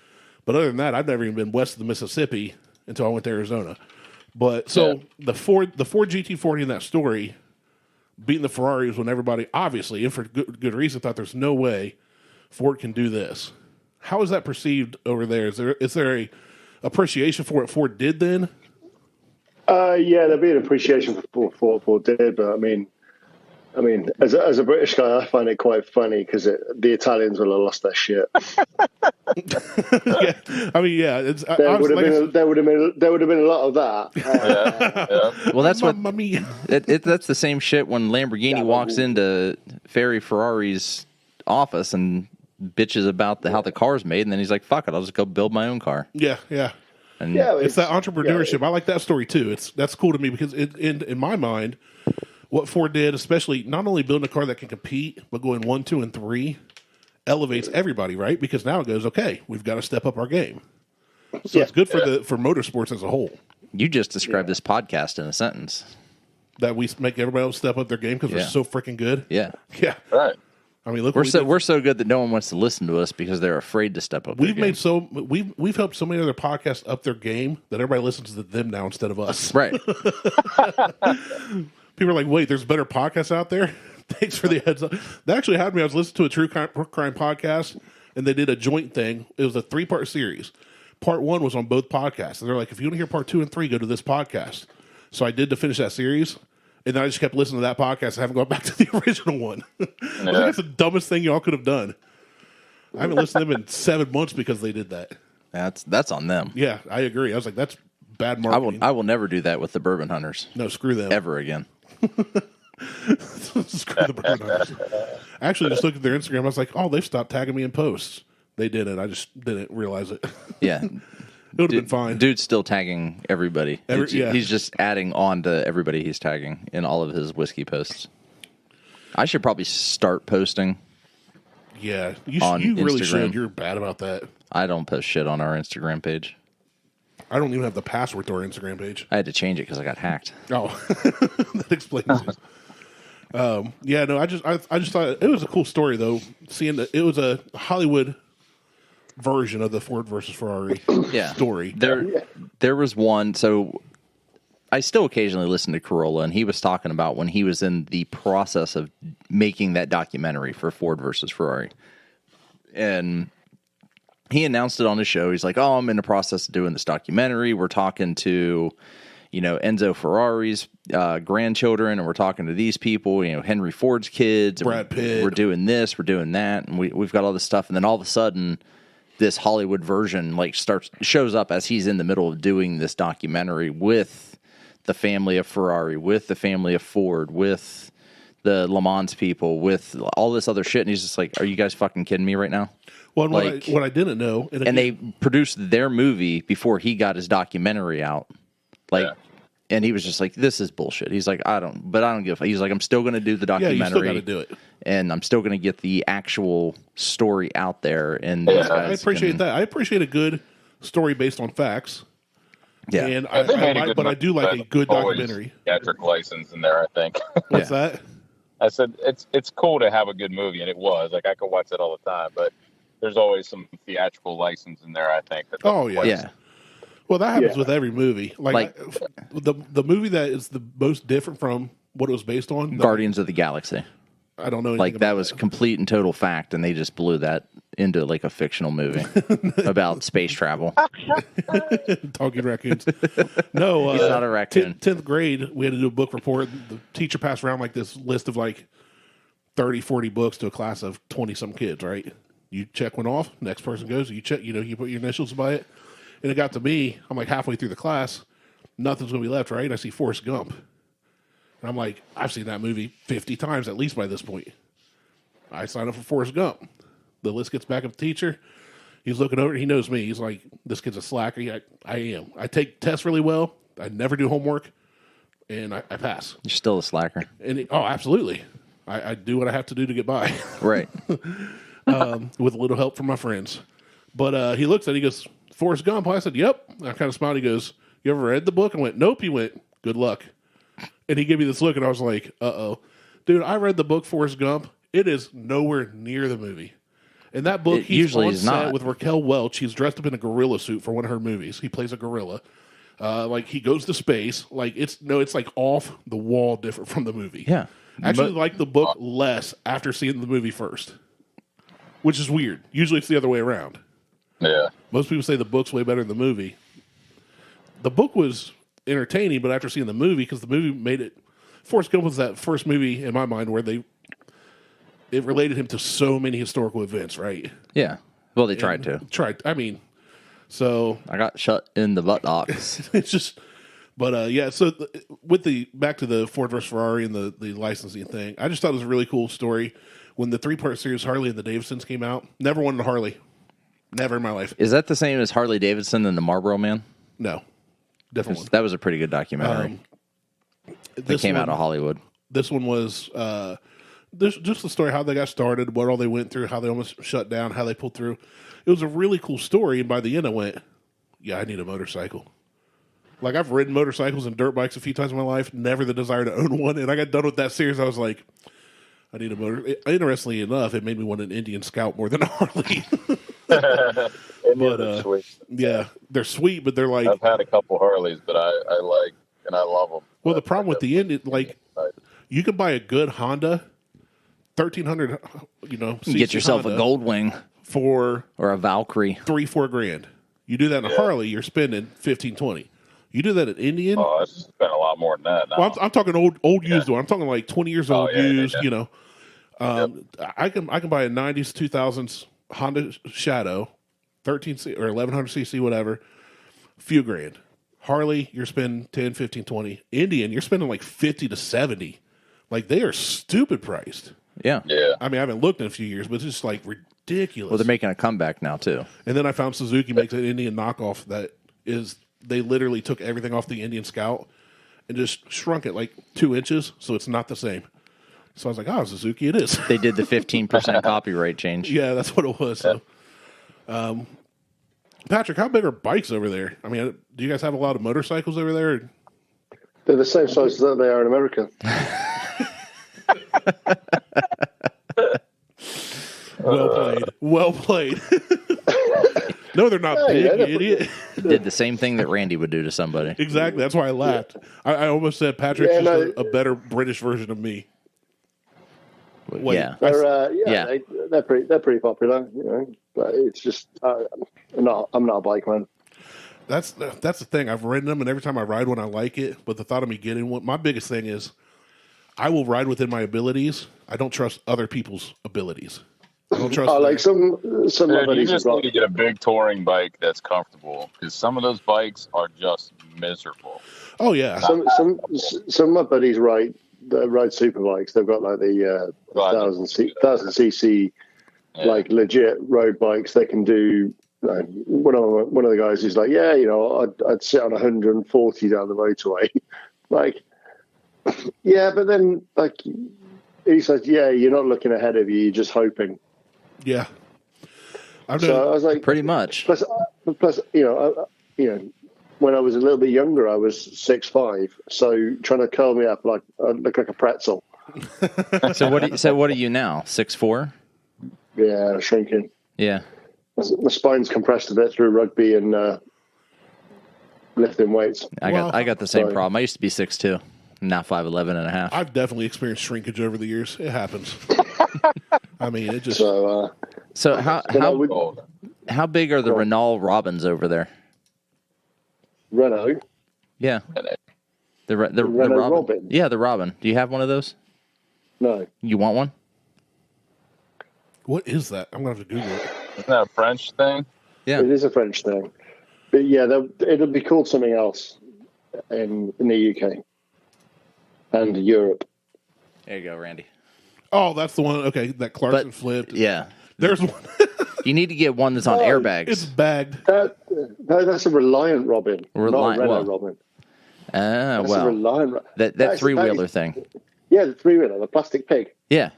But other than that, I've never even been west of the Mississippi until I went to Arizona. But so the Ford GT40 in that story beating the Ferrari was when everybody, obviously, and for good reason, thought there's no way Ford can do this. How is that perceived over there? Is there a appreciation for what Ford did then? Yeah, there'd be an appreciation for what Ford did, but I mean, as a British guy, I find it quite funny because the Italians would have lost their shit. There would have been a lot of that. Well, that's that's the same shit when Lamborghini walks into Ferrari's office and bitches about how the car's made, and then he's like, "Fuck it, I'll just go build my own car." Yeah. And it's that entrepreneurship. I like that story too. That's cool to me because in my mind, what Ford did, especially not only building a car that can compete, but going 1, 2, and 3, elevates everybody, right? Because now it goes, okay, we've got to step up our game. So it's good for motorsports as a whole. You just described this podcast in a sentence. That we make everybody else step up their game because we're so freaking good. Yeah. Right. I mean, look, we're so good that no one wants to listen to us because they're afraid to step up. We've helped so many other podcasts up their game that everybody listens to them now instead of us. Right. People are like, wait, there's better podcasts out there? Thanks for the heads up. That actually happened to me. I was listening to a true crime podcast, and they did a joint thing. It was a 3-part series. Part 1 was on both podcasts. And they're like, if you want to hear part 2 and 3, go to this podcast. So I did to finish that series, and then I just kept listening to that podcast. I haven't gone back to the original one. I think that's the dumbest thing y'all could have done. I haven't listened to them in 7 months because they did that. That's on them. Yeah, I agree. I was like, that's bad marketing. I will never do that with the Bourbon Hunters. No, screw them. Ever again. Screw the Bourbon Hunters. I actually just looked at their Instagram. I was like, oh, they've stopped tagging me in posts. They didn't. I just didn't realize it. Yeah. It would have been fine. Dude's still tagging everybody. He's just adding on to everybody he's tagging in all of his whiskey posts. I should probably start posting. Yeah, you Instagram. Really should. You're bad about that. I don't post shit on our Instagram page. I don't even have the password to our Instagram page. I had to change it because I got hacked. Oh, that explains it. I just thought it was a cool story though. Seeing that it was a Hollywood version of the Ford versus Ferrari story. There was one. So I still occasionally listen to Carolla, and he was talking about when he was in the process of making that documentary for Ford versus Ferrari, and he announced it on his show. He's like, "Oh, I'm in the process of doing this documentary. We're talking to, Enzo Ferrari's grandchildren, and we're talking to these people, Henry Ford's kids. Brad Pitt. We're doing this, we're doing that, and we've got all this stuff." And then all of a sudden, this Hollywood version shows up as he's in the middle of doing this documentary with the family of Ferrari, with the family of Ford, with the Le Mans people, with all this other shit. And he's just like, are you guys fucking kidding me right now? Well, what I didn't know... And they produced their movie before he got his documentary out. And he was just like, this is bullshit. He's like, I don't give a... He's like, I'm still going to do the documentary. Yeah, you still got to do it. And I'm still going to get the actual story out there. And I appreciate that. I appreciate a good story based on facts. Yeah. And I do like a good documentary. Theatric license in there, I think. What's that? I said, it's cool to have a good movie, and it was. Like, I could watch it all the time, but there's always some theatrical license in there, I think. Yeah. Well, that happens with every movie. Like the movie that is the most different from what it was based on, Guardians of the Galaxy. I don't know anything like about that was complete and total fact, and they just blew that into like a fictional movie about space travel. Talking raccoons. No, he's not a raccoon. 10th grade, we had to do a book report. The teacher passed around like this list of like 30, 40 books to a class of 20-some kids, right? You check one off, next person goes, you check, you put your initials by it. And it got to me, I'm like halfway through the class, nothing's going to be left, right? And I see Forrest Gump. And I'm like, I've seen that movie 50 times at least by this point. I sign up for Forrest Gump. The list gets back up to the teacher. He's looking over, he knows me. He's like, this kid's a slacker. I am. I take tests really well. I never do homework. And I pass. You're still a slacker. And absolutely. I do what I have to do to get by. Right. With a little help from my friends. But he looks at it, he goes, Forrest Gump? I said, yep. I kind of smiled. He goes, you ever read the book? I went, nope. He went, good luck. And he gave me this look, and I was like, uh-oh. Dude, I read the book Forrest Gump. It is nowhere near the movie. In that book, he's on set with Raquel Welch. He's dressed up in a gorilla suit for one of her movies. He plays a gorilla. Like, he goes to space. Like, it's like off the wall different from the movie. Yeah. I actually like the book less after seeing the movie first, which is weird. Usually it's the other way around. Yeah. Most people say the book's way better than the movie. The book was entertaining, but after seeing the movie, because the movie made it... Forrest Gump was that first movie, in my mind, where it related him to so many historical events, right? Yeah. Well, they tried to. So... I got shut in the buttocks. It's just... But, yeah, so back to the Ford versus Ferrari and the licensing thing, I just thought it was a really cool story. When the 3-part series Harley and the Davidsons came out, never wanted a Harley. Never in my life. Is that the same as Harley Davidson and the Marlboro Man? No. Different one. That was a pretty good documentary. That came out of Hollywood. This one was just the story, how they got started, what all they went through, how they almost shut down, how they pulled through. It was a really cool story, and by the end I went, yeah, I need a motorcycle. Like, I've ridden motorcycles and dirt bikes a few times in my life, never the desire to own one, and I got done with that series, I was like, I need a motor. Interestingly enough, it made me want an Indian Scout more than a Harley. But sweet. Yeah, they're sweet, but they're like... I've had a couple Harleys, but I like, and I love them. Well, the problem with the Indian, like, you can buy a good Honda, 1,300, you get yourself Honda a Goldwing or a Valkyrie, $3,000-$4,000. You do that in a Harley, you're spending $15,000-$20,000. You do that at Indian. Oh, I spent a lot more than that. Now. Well, I'm talking old used one. I'm talking like 20 years old used. Yeah. I can buy a 90s 2000s Honda Shadow, 13C or 1100 cc, whatever, few grand. Harley, you're spending 10, 15, 20. Indian, you're spending like 50 to 70. Like, they are stupid priced. Yeah. I mean, I haven't looked in a few years, but it's just like ridiculous. Well, they're making a comeback now too. And then I found Suzuki makes an Indian knockoff that is, they literally took everything off the Indian Scout and just shrunk it like 2 inches, so it's not the same. So I was like, oh, Suzuki, it is. They did the 15% copyright change. Yeah, that's what it was. So, Patrick, how big are bikes over there? I mean, do you guys have a lot of motorcycles over there? They're the same size that they are in America. Well played. No, they're not big, you idiot. Did the same thing that Randy would do to somebody. Exactly. That's why I laughed. I almost said Patrick's a better British version of me. Wait, yeah. They're pretty popular, But it's just I'm not a bike man. That's the thing. I've ridden them, and every time I ride one, I like it. But the thought of me getting one, my biggest thing is, I will ride within my abilities. I don't trust other people's abilities. I don't trust. Like some Dude, of my you buddies have just need got. to get a big touring bike that's comfortable because some of those bikes are just miserable. Oh yeah. Some of my buddies ride super bikes. They've got like the 1000 cc like legit road bikes. They can do. One of the guys is like, yeah, I'd sit on 140 down the motorway. Like, yeah, but then like he says, yeah, you're not looking ahead of you. You're just hoping. Yeah. So I was like, pretty much. Plus, when I was a little bit younger, I was 6'5", so trying to curl me up like I look like a pretzel. So what are you now? 6'4"? Yeah, shrinking. Yeah. My spine's compressed a bit through rugby and lifting weights. I got the same problem. I used to be 6'2", now 5'11 and a half. I've definitely experienced shrinkage over the years. It happens. I mean, it just. So how big are the Renault Robins over there? Renault. Yeah. The Renault Robin. Yeah, the Robin. Do you have one of those? No. You want one? What is that? I'm gonna have to Google it. Isn't that a French thing? Yeah, It is a French thing. But yeah, it'll be called something else in the UK and Europe. There you go, Randy. Oh, that's the one. Okay, that Clarkson flipped. Yeah, There's one. you need to get one that's on airbags. It's bagged. That's a Reliant Robin, not a Renault well. Robin. That's a Reliant. that three-wheeler thing. Yeah, the three-wheeler, the plastic pig. Yeah.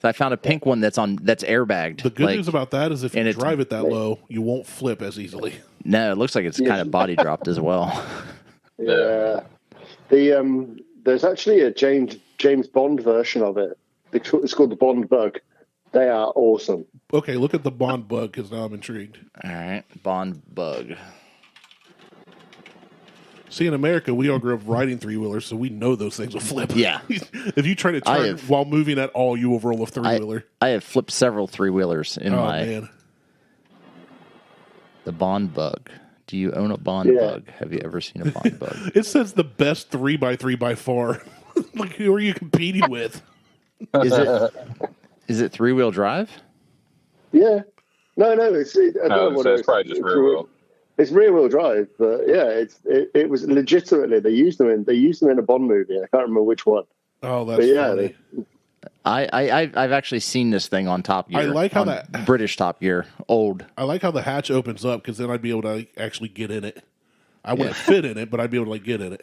So I found a pink one that's airbagged. The good news about that is if you drive it that Right. low, you won't flip as easily. No, it looks like it's kind of body dropped as well. Yeah. There's actually a James Bond version of it. It's called the Bond Bug. They are awesome. Okay, look at the Bond Bug because now I'm intrigued. All right, Bond Bug. See, in America, we all grew up riding three-wheelers, so we know those things will flip. Yeah. If you try to turn while moving at all, you will roll a three-wheeler. I have flipped several three-wheelers in man. The Bond Bug. Do you own a Bond Bug? Have you ever seen a Bond Bug? It says the best 3x3 by far. Like, who are you competing with? Is it three-wheel drive? Yeah. No, it's probably just rear wheel. It's rear wheel drive, but yeah, it was legitimately they used them in a Bond movie. I can't remember which one. Oh, that's funny. I've actually seen this thing on Top Gear. I like how British Top Gear, old. I like how the hatch opens up because then I'd be able to actually get in it. I wouldn't fit in it, but I'd be able to get in it.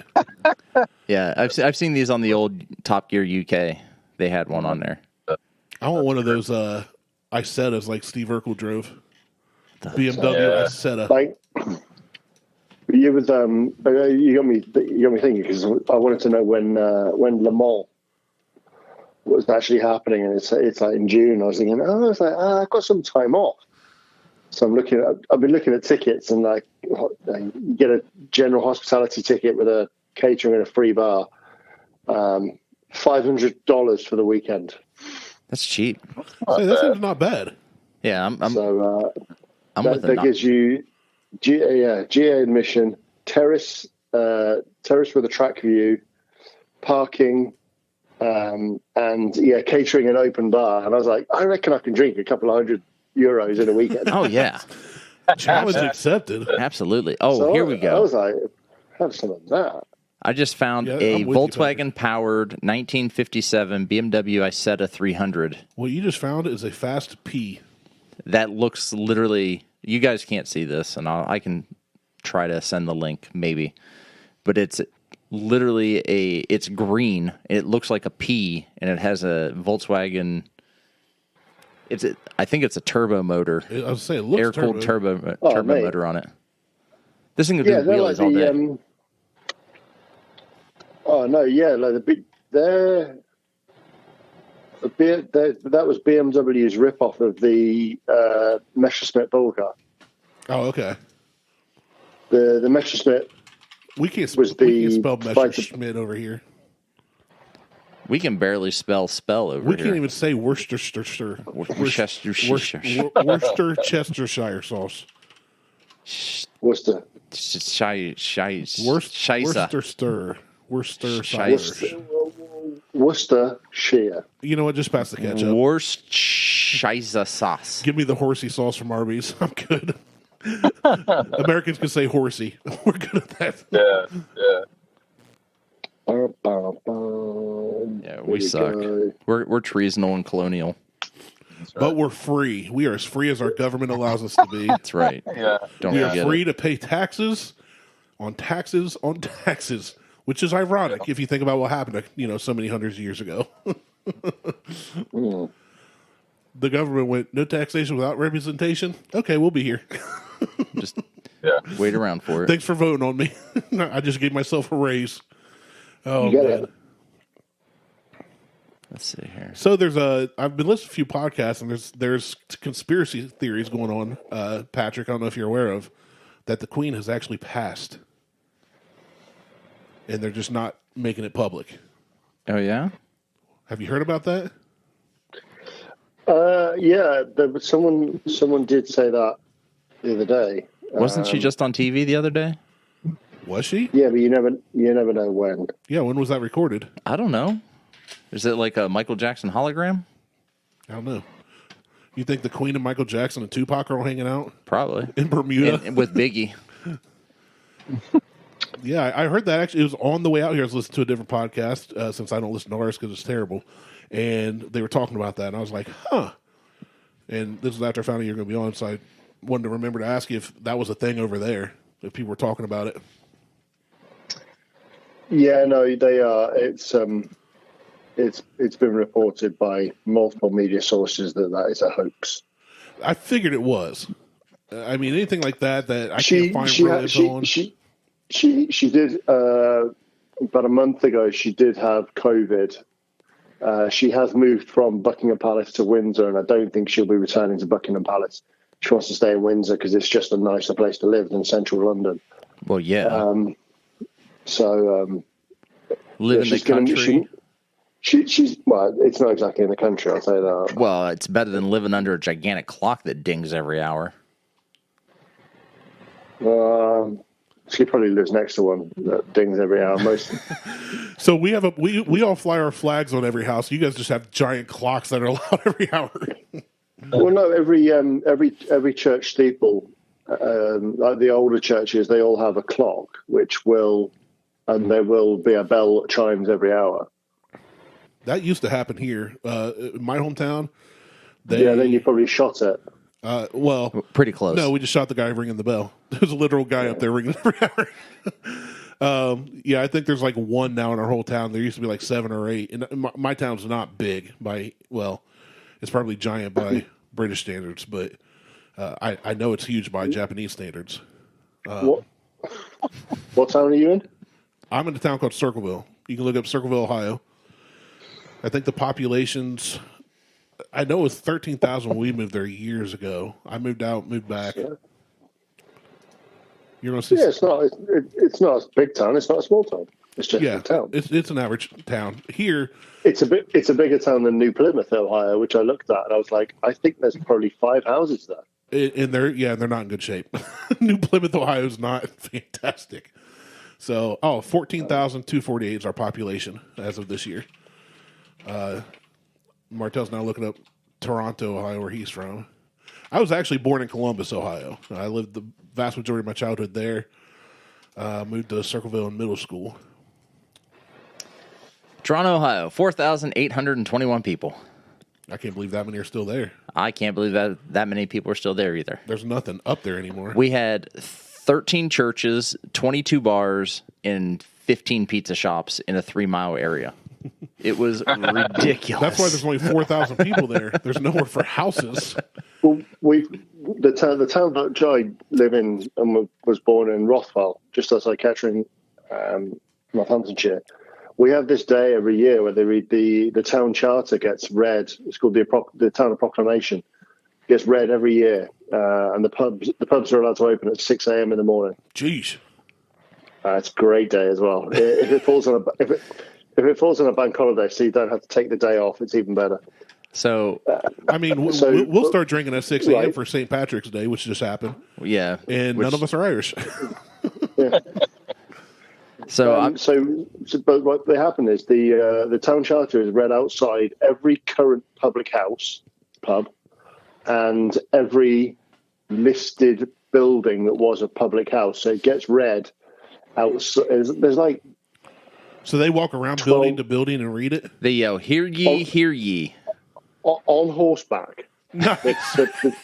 Yeah, I've seen these on the old Top Gear UK. They had one on there. I want one of those Isettas like Steve Urkel drove. BMW Isetta. Like it was you got me thinking because I wanted to know when Le Mans was actually happening, and it's like in June. I was thinking, I've got some time off, so I've been looking at tickets, and like you get a general hospitality ticket with a catering and a free bar, $500 for the weekend. That's cheap. That seems not bad. Yeah, I'm that gives you GA admission, terrace with a track view, parking, and catering and open bar. And I was like, I reckon I can drink a couple of €100 in a weekend. Oh yeah, challenge accepted. Absolutely. Oh, here we go. I was like, have some of that. I just found a Volkswagen-powered 1957 BMW Isetta 300. What you just found is a Fast P. That looks literally... You guys can't see this, and I can try to send the link, maybe. But it's literally it's green. It looks like a P, and it has a Volkswagen... I think it's a turbo motor. I was saying, it looks air-cooled turbo motor on it. This thing could do wheelies all day. Oh no! Yeah, like that was BMW's rip-off of the Messerschmitt bull car. Oh, okay. The Messerschmitt. We can't spell Messerschmitt over here. We can barely spell over here. We can't even say Worcestershire sauce. Worcester. Worcestershire. Worcestershire. You know what? Just pass the ketchup. Worcestershire. Shiza sauce. Give me the horsey sauce from Arby's. I'm good. Americans can say horsey. We're good at that. Yeah. Yeah, we suck. We're treasonal and colonial. That's right. But we're free. We are as free as our government allows us to be. That's right. Yeah. Don't We are forget free it. to pay taxes on taxes on taxes, which is ironic if you think about what happened, so many hundreds of years ago. The government went, no taxation without representation? Okay, we'll be here. Just Yeah. wait around for it. Thanks for voting on me. I just gave myself a raise. Oh, You get man. it. Let's see here. So I've been listening to a few podcasts, and there's conspiracy theories going on, Patrick, I don't know if you're aware of, that the Queen has actually passed. And they're just not making it public. Oh, yeah? Have you heard about that? Yeah, someone did say that the other day. Wasn't she just on TV the other day? Was she? Yeah, but you never know when. Yeah, when was that recorded? I don't know. Is it like a Michael Jackson hologram? I don't know. You think the Queen and Michael Jackson and Tupac are all hanging out Probably. in Bermuda? And with Biggie. Yeah, I heard that actually. It was on the way out here. I was listening to a different podcast since I don't listen to ours because it's terrible. And they were talking about that. And I was like, huh. And this was after I found out you were going to be on. So I wanted to remember to ask you if that was a thing over there, if people were talking about it. Yeah, no, they are. It's been reported by multiple media sources that is a hoax. I figured it was. I mean, anything like that I can't find real info on. She did about a month ago. She did have COVID. She has moved from Buckingham Palace to Windsor, and I don't think she'll be returning to Buckingham Palace. She wants to stay in Windsor because it's just a nicer place to live than central London. Well, yeah. Live in the country. She's well, it's not exactly in the country, I'll say that. Well, it's better than living under a gigantic clock that dings every hour. She probably lives next to one that dings every hour. So we have we all fly our flags on every house. You guys just have giant clocks that are loud every hour. Well, no, every church steeple, like the older churches, they all have a clock and there will be a bell that chimes every hour. That used to happen here in my hometown. Then you probably shot it. Well, pretty close. No, we just shot the guy ringing the bell. There's a literal guy up there ringing every hour. Yeah, I think there's like one now in our whole town. There used to be like 7 or 8. And my town's not big it's probably giant by British standards, but I know it's huge by Japanese standards. What town are you in? I'm in a town called Circleville. You can look up Circleville, Ohio. I think the population's, I know it was 13,000 when we moved there years ago. I moved out, moved back. Yeah. You're going to see. Yeah, it's not a big town. It's not a small town. It's just a town. It's an average town here. It's a bigger town than New Plymouth, Ohio, which I looked at and I was like, I think there's probably 5 houses there. And they're not in good shape. New Plymouth, Ohio is not fantastic. So, 14,248 is our population as of this year. Martelle's now looking up Toronto, Ohio, where he's from. I was actually born in Columbus, Ohio. I lived the vast majority of my childhood there. Moved to Circleville in middle school. Toronto, Ohio, 4,821 people. I can't believe that many are still there. I can't believe that many people are still there either. There's nothing up there anymore. We had 13 churches, 22 bars, and 15 pizza shops in a 3-mile area. It was ridiculous. That's why there's only 4,000 people there. There's nowhere for houses. Well, the town that I live in and was born in, Rothwell, just outside Kettering, Northamptonshire. We have this day every year where they read the town charter gets read. It's called the Town of Proclamation. It gets read every year, and the pubs are allowed to open at 6 a.m. in the morning. Jeez, it's a great day as well. If it falls on a bank holiday, so you don't have to take the day off, it's even better. So, I mean, we'll start drinking at 6 a.m. for St. Patrick's Day, which just happened. Yeah, and none of us are Irish. Yeah. So but what they happen is the town charter is read outside every current public house, pub, and every listed building that was a public house. So it gets read out. There's like. So they walk around building to building and read it? They yell, "Hear ye, hear ye." On horseback. The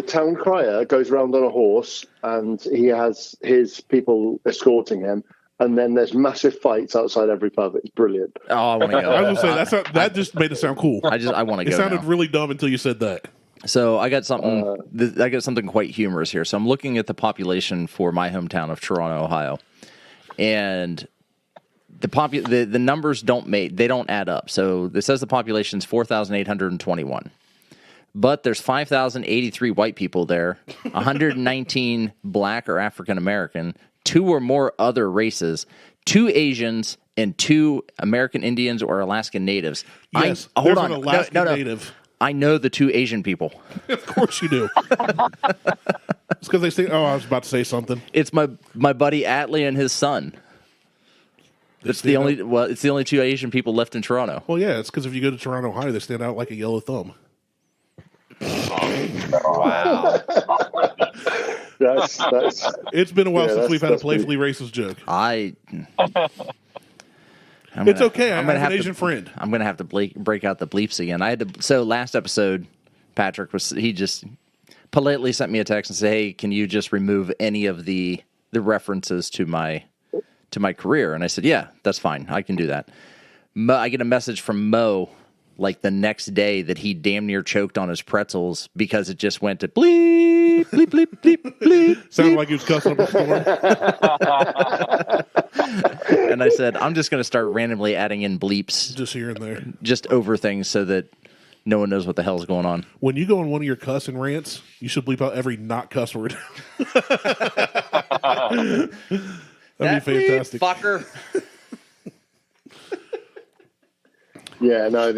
town crier goes around on a horse, and he has his people escorting him. And then there's massive fights outside every pub. It's brilliant. Oh, I want to go. I was going to say, that just made it sound cool. I want to go. It sounded really dumb until you said that. So I got something. I got something quite humorous here. So I'm looking at the population for my hometown of Toronto, Ohio, and the numbers don't add up. So it says the population is 4,821, but there's 5,083 white people there, 119 black or African American, 2 or more other races, 2 Asians, and 2 American Indians or Alaskan natives. Yes, hold on, an Alaskan native. I know the 2 Asian people. Of course you do. It's because they say, I was about to say something. It's my buddy Atlee and his son. It's the only 2 Asian people left in Toronto. Well, yeah, it's because if you go to Toronto, Ohio, they stand out like a yellow thumb. Wow. That's It's been a while since we've had a playfully racist joke. It's okay. I'm an Asian friend. I'm going to have to break out the bleeps again. So last episode, Patrick he just politely sent me a text and said, "Hey, can you just remove any of the references to my career?" And I said, "Yeah, that's fine. I can do that." I get a message from Mo like the next day that he damn near choked on his pretzels because it just went to bleep, bleep, bleep, bleep, bleep. Sounded like he was cussing up a storm. And I said, I'm just going to start randomly adding in bleeps. Just here and there. Just over things so that no one knows what the hell's going on. When you go on one of your cussing rants, you should bleep out every not cuss word. That'd be fantastic. Fucker. Yeah, no,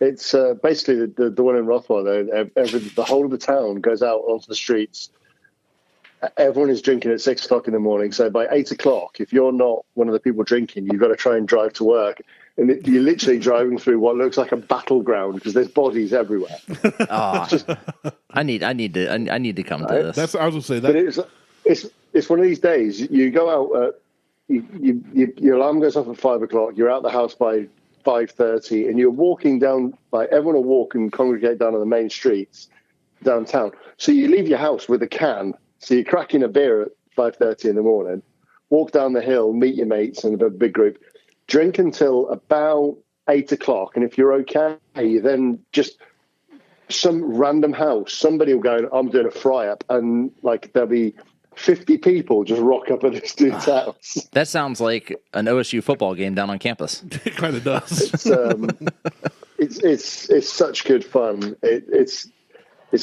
it's basically the one in Rothwell. The whole of the town goes out onto the streets. Everyone is drinking at 6 o'clock in the morning. So by 8 o'clock, if you're not one of the people drinking, you've got to try and drive to work. And you're literally driving through what looks like a battleground because there's bodies everywhere. I need to come to this. I was going to say that. But it's one of these days. You go out. Your alarm goes off at 5 o'clock. You're out the house by 5:30, and you're walking down. Like everyone will walk and congregate down on the main streets downtown. So you leave your house with a can. So you're cracking a beer at 5:30 in the morning. Walk down the hill, meet your mates in a big group. Drink until about 8 o'clock, and if you're okay, then just some random house. Somebody will go, "I'm doing a fry up," and like there'll be 50 people just rock up at this dude's house. That sounds like an OSU football game down on campus. It kind of does. It's such good fun. It's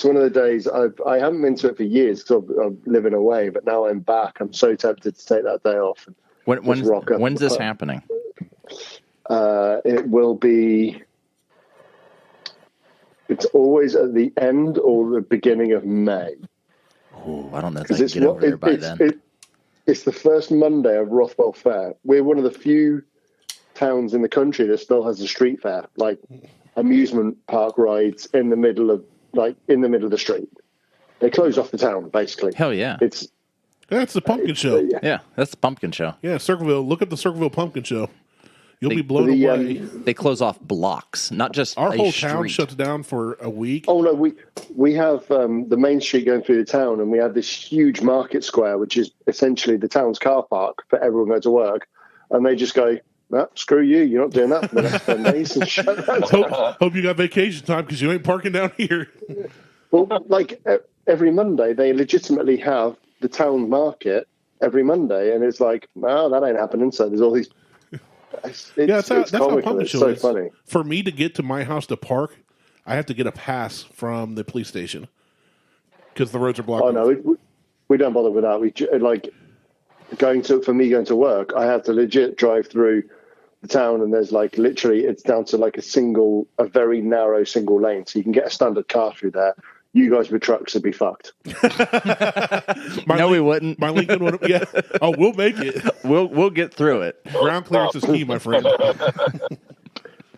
one of the days I haven't been to it for years because I'm living away, but now I'm back. I'm so tempted to take that day off. When's this happening? It will be. It's always at the end or the beginning of May. Ooh, I don't know if I can get over there by then. It's the first Monday of Rothwell Fair. We're one of the few towns in the country that still has a street fair, like amusement park rides in the middle of the street. They close off the town, basically. Hell yeah. That's the pumpkin show. Yeah, that's the pumpkin show. Yeah, Circleville. Look at the Circleville pumpkin show. You'll be blown away. They close off blocks, not just our whole street. town shuts down for a week. Oh no, we have the main street going through the town, and we have this huge market square, which is essentially the town's car park for everyone going to work, and they just go, screw you, you're not doing that for the next 10 days. And shut that hope you got vacation time because you ain't parking down here. Well, like every Monday, they legitimately have the town market every Monday, and it's like, no, that ain't happening. So there's all these. That's how pumpkin show is. Funny. For me to get to my house to park, I have to get a pass from the police station because the roads are blocked. Oh no, we don't bother with that. We like going to work. I have to legit drive through the town, and there's like literally it's down to like a very narrow single lane, so you can get a standard car through there. You guys with trucks would be fucked. We wouldn't. My Lincoln would. Yeah. Oh, we'll make it. We'll get through it. Ground clearance is key, my friend.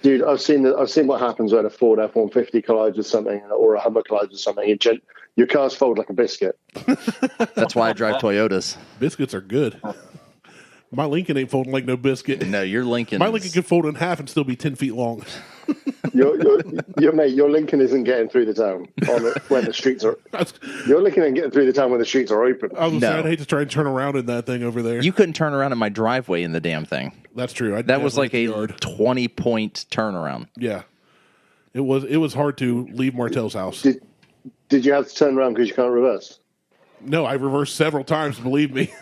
Dude, I've seen what happens when a Ford F-150 collides with something, or a Hummer collides with something. Your cars fold like a biscuit. That's why I drive Toyotas. Biscuits are good. My Lincoln ain't folding like no biscuit. No, your Lincoln. My Lincoln can fold in half and still be 10 feet long. Your Lincoln isn't getting through the town when the streets are. Your Lincoln ain't getting through the town when the streets are open. I was saying, I'd hate to try and turn around in that thing over there. You couldn't turn around in my driveway in the damn thing. That's true. That was like a 20-point turnaround. Yeah, it was hard to leave Martelle's house. Did you have to turn around because you can't reverse? No, I reversed several times. Believe me.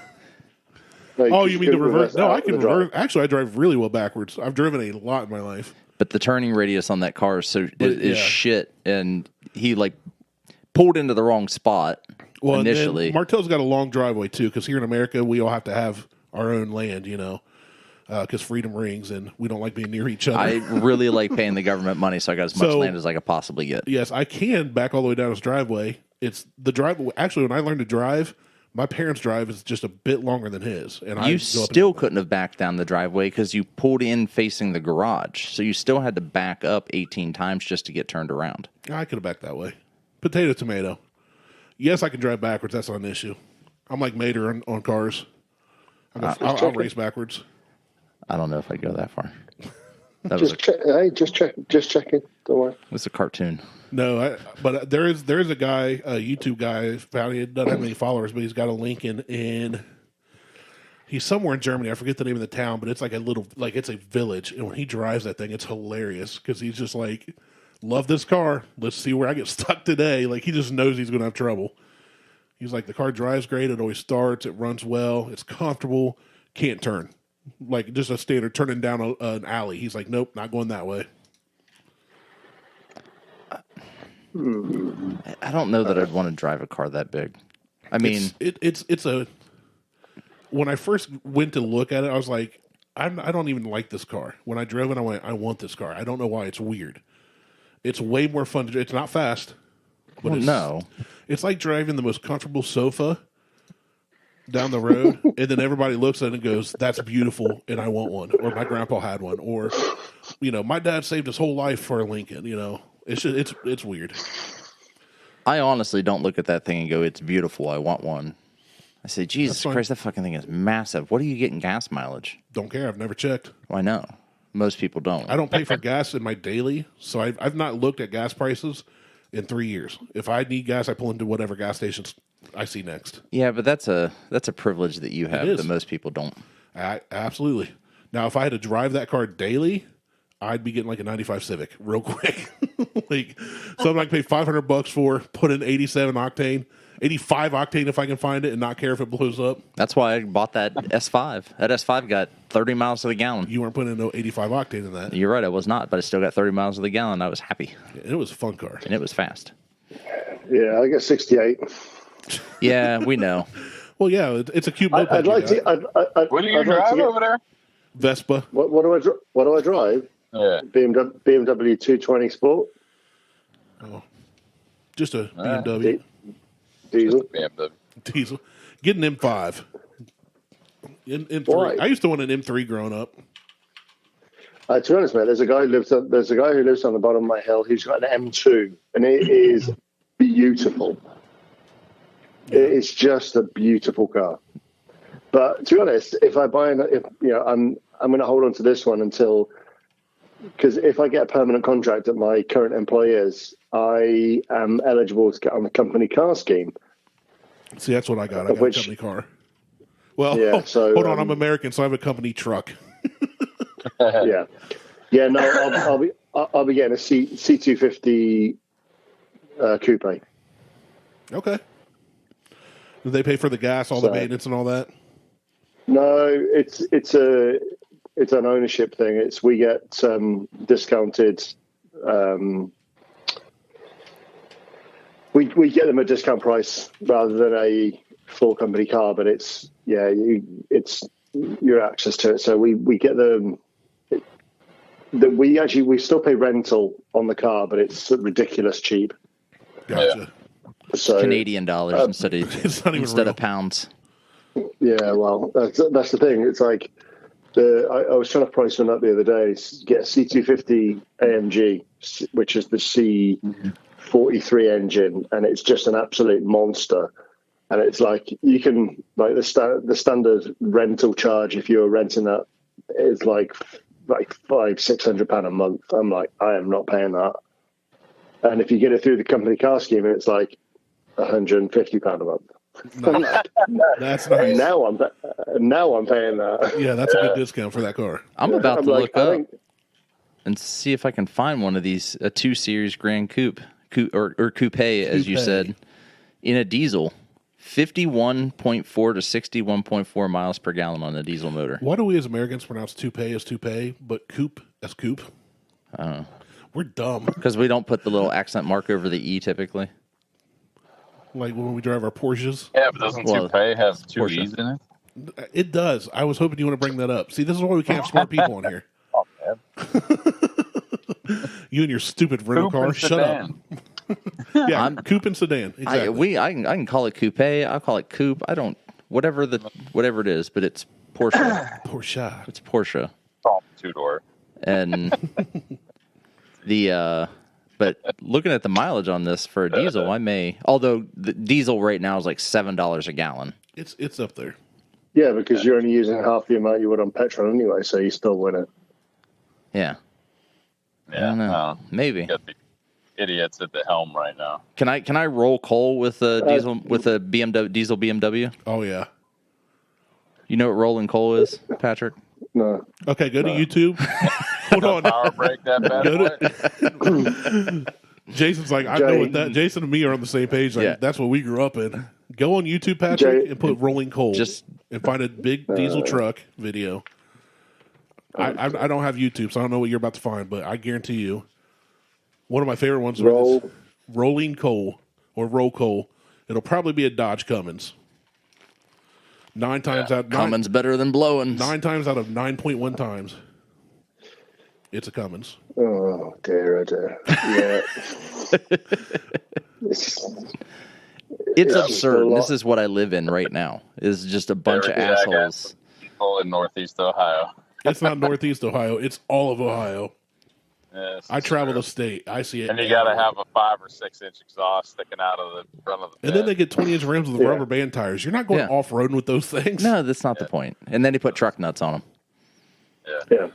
No, you mean to reverse? No, I can reverse. Actually, I drive really well backwards. I've driven a lot in my life. But the turning radius on that car is shit, and he like pulled into the wrong spot initially. Martelle's got a long driveway too, because here in America we all have to have our own land, because freedom rings, and we don't like being near each other. I really like paying the government money, so I got as much land as I could possibly get. Yes, I can back all the way down his driveway. It's the driveway. Actually, when I learned to drive, my parents' drive is just a bit longer than his, and you still couldn't have backed down the driveway because you pulled in facing the garage, so you still had to back up 18 times just to get turned around. I could have backed that way. Potato, tomato. Yes, I can drive backwards. That's not an issue. I'm like Mater on cars. I'll race backwards. I don't know if I'd go that far. Just checking. Don't worry. It's a cartoon. No, but there is a guy, a YouTube guy, found he doesn't have many followers, but he's got a Lincoln, and he's somewhere in Germany. I forget the name of the town, but it's like it's a village, and when he drives that thing, it's hilarious because he's just like, love this car. Let's see where I get stuck today. Like, he just knows he's going to have trouble. He's like, the car drives great. It always starts. It runs well. It's comfortable. Can't turn. Like, just a standard turning down an alley. He's like, nope, not going that way. I don't know that I'd want to drive a car that big. I mean, it's a. When I first went to look at it, I was like, I don't even like this car. When I drove it, I went, I want this car. I don't know why. It's weird. It's way more fun. It's not fast. But it's like driving the most comfortable sofa down the road, and then everybody looks at it and goes, "That's beautiful, and I want one." Or my grandpa had one, or my dad saved his whole life for a Lincoln. It's just, it's weird. I honestly don't look at that thing and go, "It's beautiful. I want one." I say, "Jesus Christ, that fucking thing is massive. What are you getting gas mileage?" Don't care. I've never checked. Well, I know. Most people don't. I don't pay for gas in my daily, so I've not looked at gas prices in 3 years. If I need gas, I pull into whatever gas stations I see next. Yeah, but that's a privilege that you have that most people don't. Absolutely. Now, if I had to drive that car daily, I'd be getting like a 95 Civic real quick. Something I can pay $500 for, put in 87 octane, 85 octane if I can find it, and not care if it blows up. That's why I bought that S5. That S5 got 30 miles to the gallon. You weren't putting in no 85 octane in that. You're right, I was not, but I still got 30 miles to the gallon. I was happy. Yeah, it was a fun car. And it was fast. Yeah, I got 68. Yeah, we know. Well, yeah, it's a cute moped. I'd like to. What do you drive over there? Vespa. What do I drive? Yeah. BMW 220 Sport. Oh, just a BMW. Diesel. BMW. Diesel. Get an M5. M3. Why? I used to want an M3 growing up. To be honest, mate, there's a guy who lives on the bottom of my hill. He's got an M2, and it is beautiful. Yeah. It's just a beautiful car. But to be honest, if I buy I'm going to hold on to this one because if I get a permanent contract at my current employers, I am eligible to get on the company car scheme. See, that's what I got. I got a company car. Well, yeah, hold on. I'm American, so I have a company truck. Yeah. No, I'll be getting a C250 coupe. Okay. Do they pay for the gas, the maintenance, and all that? No, it's an ownership thing. We get discounted. We get them a discount price rather than a full company car, but it's your access to it. So we get them. We still pay rental on the car, but it's ridiculous cheap. Gotcha. Yeah. So, Canadian dollars instead of pounds. Yeah, well, that's the thing. It's like I was trying to price one up the other day. Get a C250 AMG, which is the C43 engine, and it's just an absolute monster. And it's like you can the standard rental charge if you're renting that is like £500-600 a month. I'm like, I am not paying that. And if you get it through the company car scheme, it's like £150 a month. Nice. That's nice. Now I'm paying that. Yeah, that's a good discount for that car. I'm about to look up and see if I can find one of these, a 2 Series Grand Coupe or Coupe, as you said, in a diesel. 51.4 to 61.4 miles per gallon on a diesel motor. Why do we as Americans pronounce toupee as toupee, but coupe as coupe? I don't know. We're dumb. Because we don't put the little accent mark over the E typically. Like when we drive our Porsches. Yeah, but doesn't toupee have 2 Porsche. E's in it? It does. I was hoping you want to bring that up. See, this is why we can't have smart people on here. Oh, man. You and your stupid rental car. Shut up. Yeah, coupe and sedan. Exactly. I can call it coupe. I'll call it coupe. I don't whatever it is, but it's Porsche. Porsche. It's Porsche. Oh, 2-door. And but looking at the mileage on this for a diesel, although the diesel right now is like $7 a gallon. It's up there. Yeah, because you're only using half the amount you would on petrol anyway, so you still win it. Yeah. Yeah, I don't know. Maybe. You got the idiots at the helm right now. Can I roll coal with a diesel diesel BMW? Oh yeah. You know what rolling coal is, Patrick? No. Okay, go to YouTube. Hold on. Power break that bad boy. Jason's like, I know what that. Jason and me are on the same page. Like, Yeah. That's what we grew up in. Go on YouTube, Patrick, and put rolling coal. And find a big diesel truck video. I don't have YouTube, so I don't know what you're about to find, but I guarantee you, one of my favorite ones is rolling coal or roll coal. It'll probably be a Dodge Cummins. 9 times out. Cummins better than blowing. 9 times out of 9.1 times, it's a Cummins. Oh dear, oh dear. Yeah. It's absurd. This is what I live in right now. Is just a bunch of assholes. People in Northeast Ohio. It's not Northeast Ohio. It's all of Ohio. Yes, I travel the state. I see it. And you got to have a 5 or 6 inch exhaust sticking out of the front of the bed. And then they get 20-inch rims with rubber band tires. You're not going off-roading with those things. No, that's not the point. And then he put truck nuts on them. Yeah.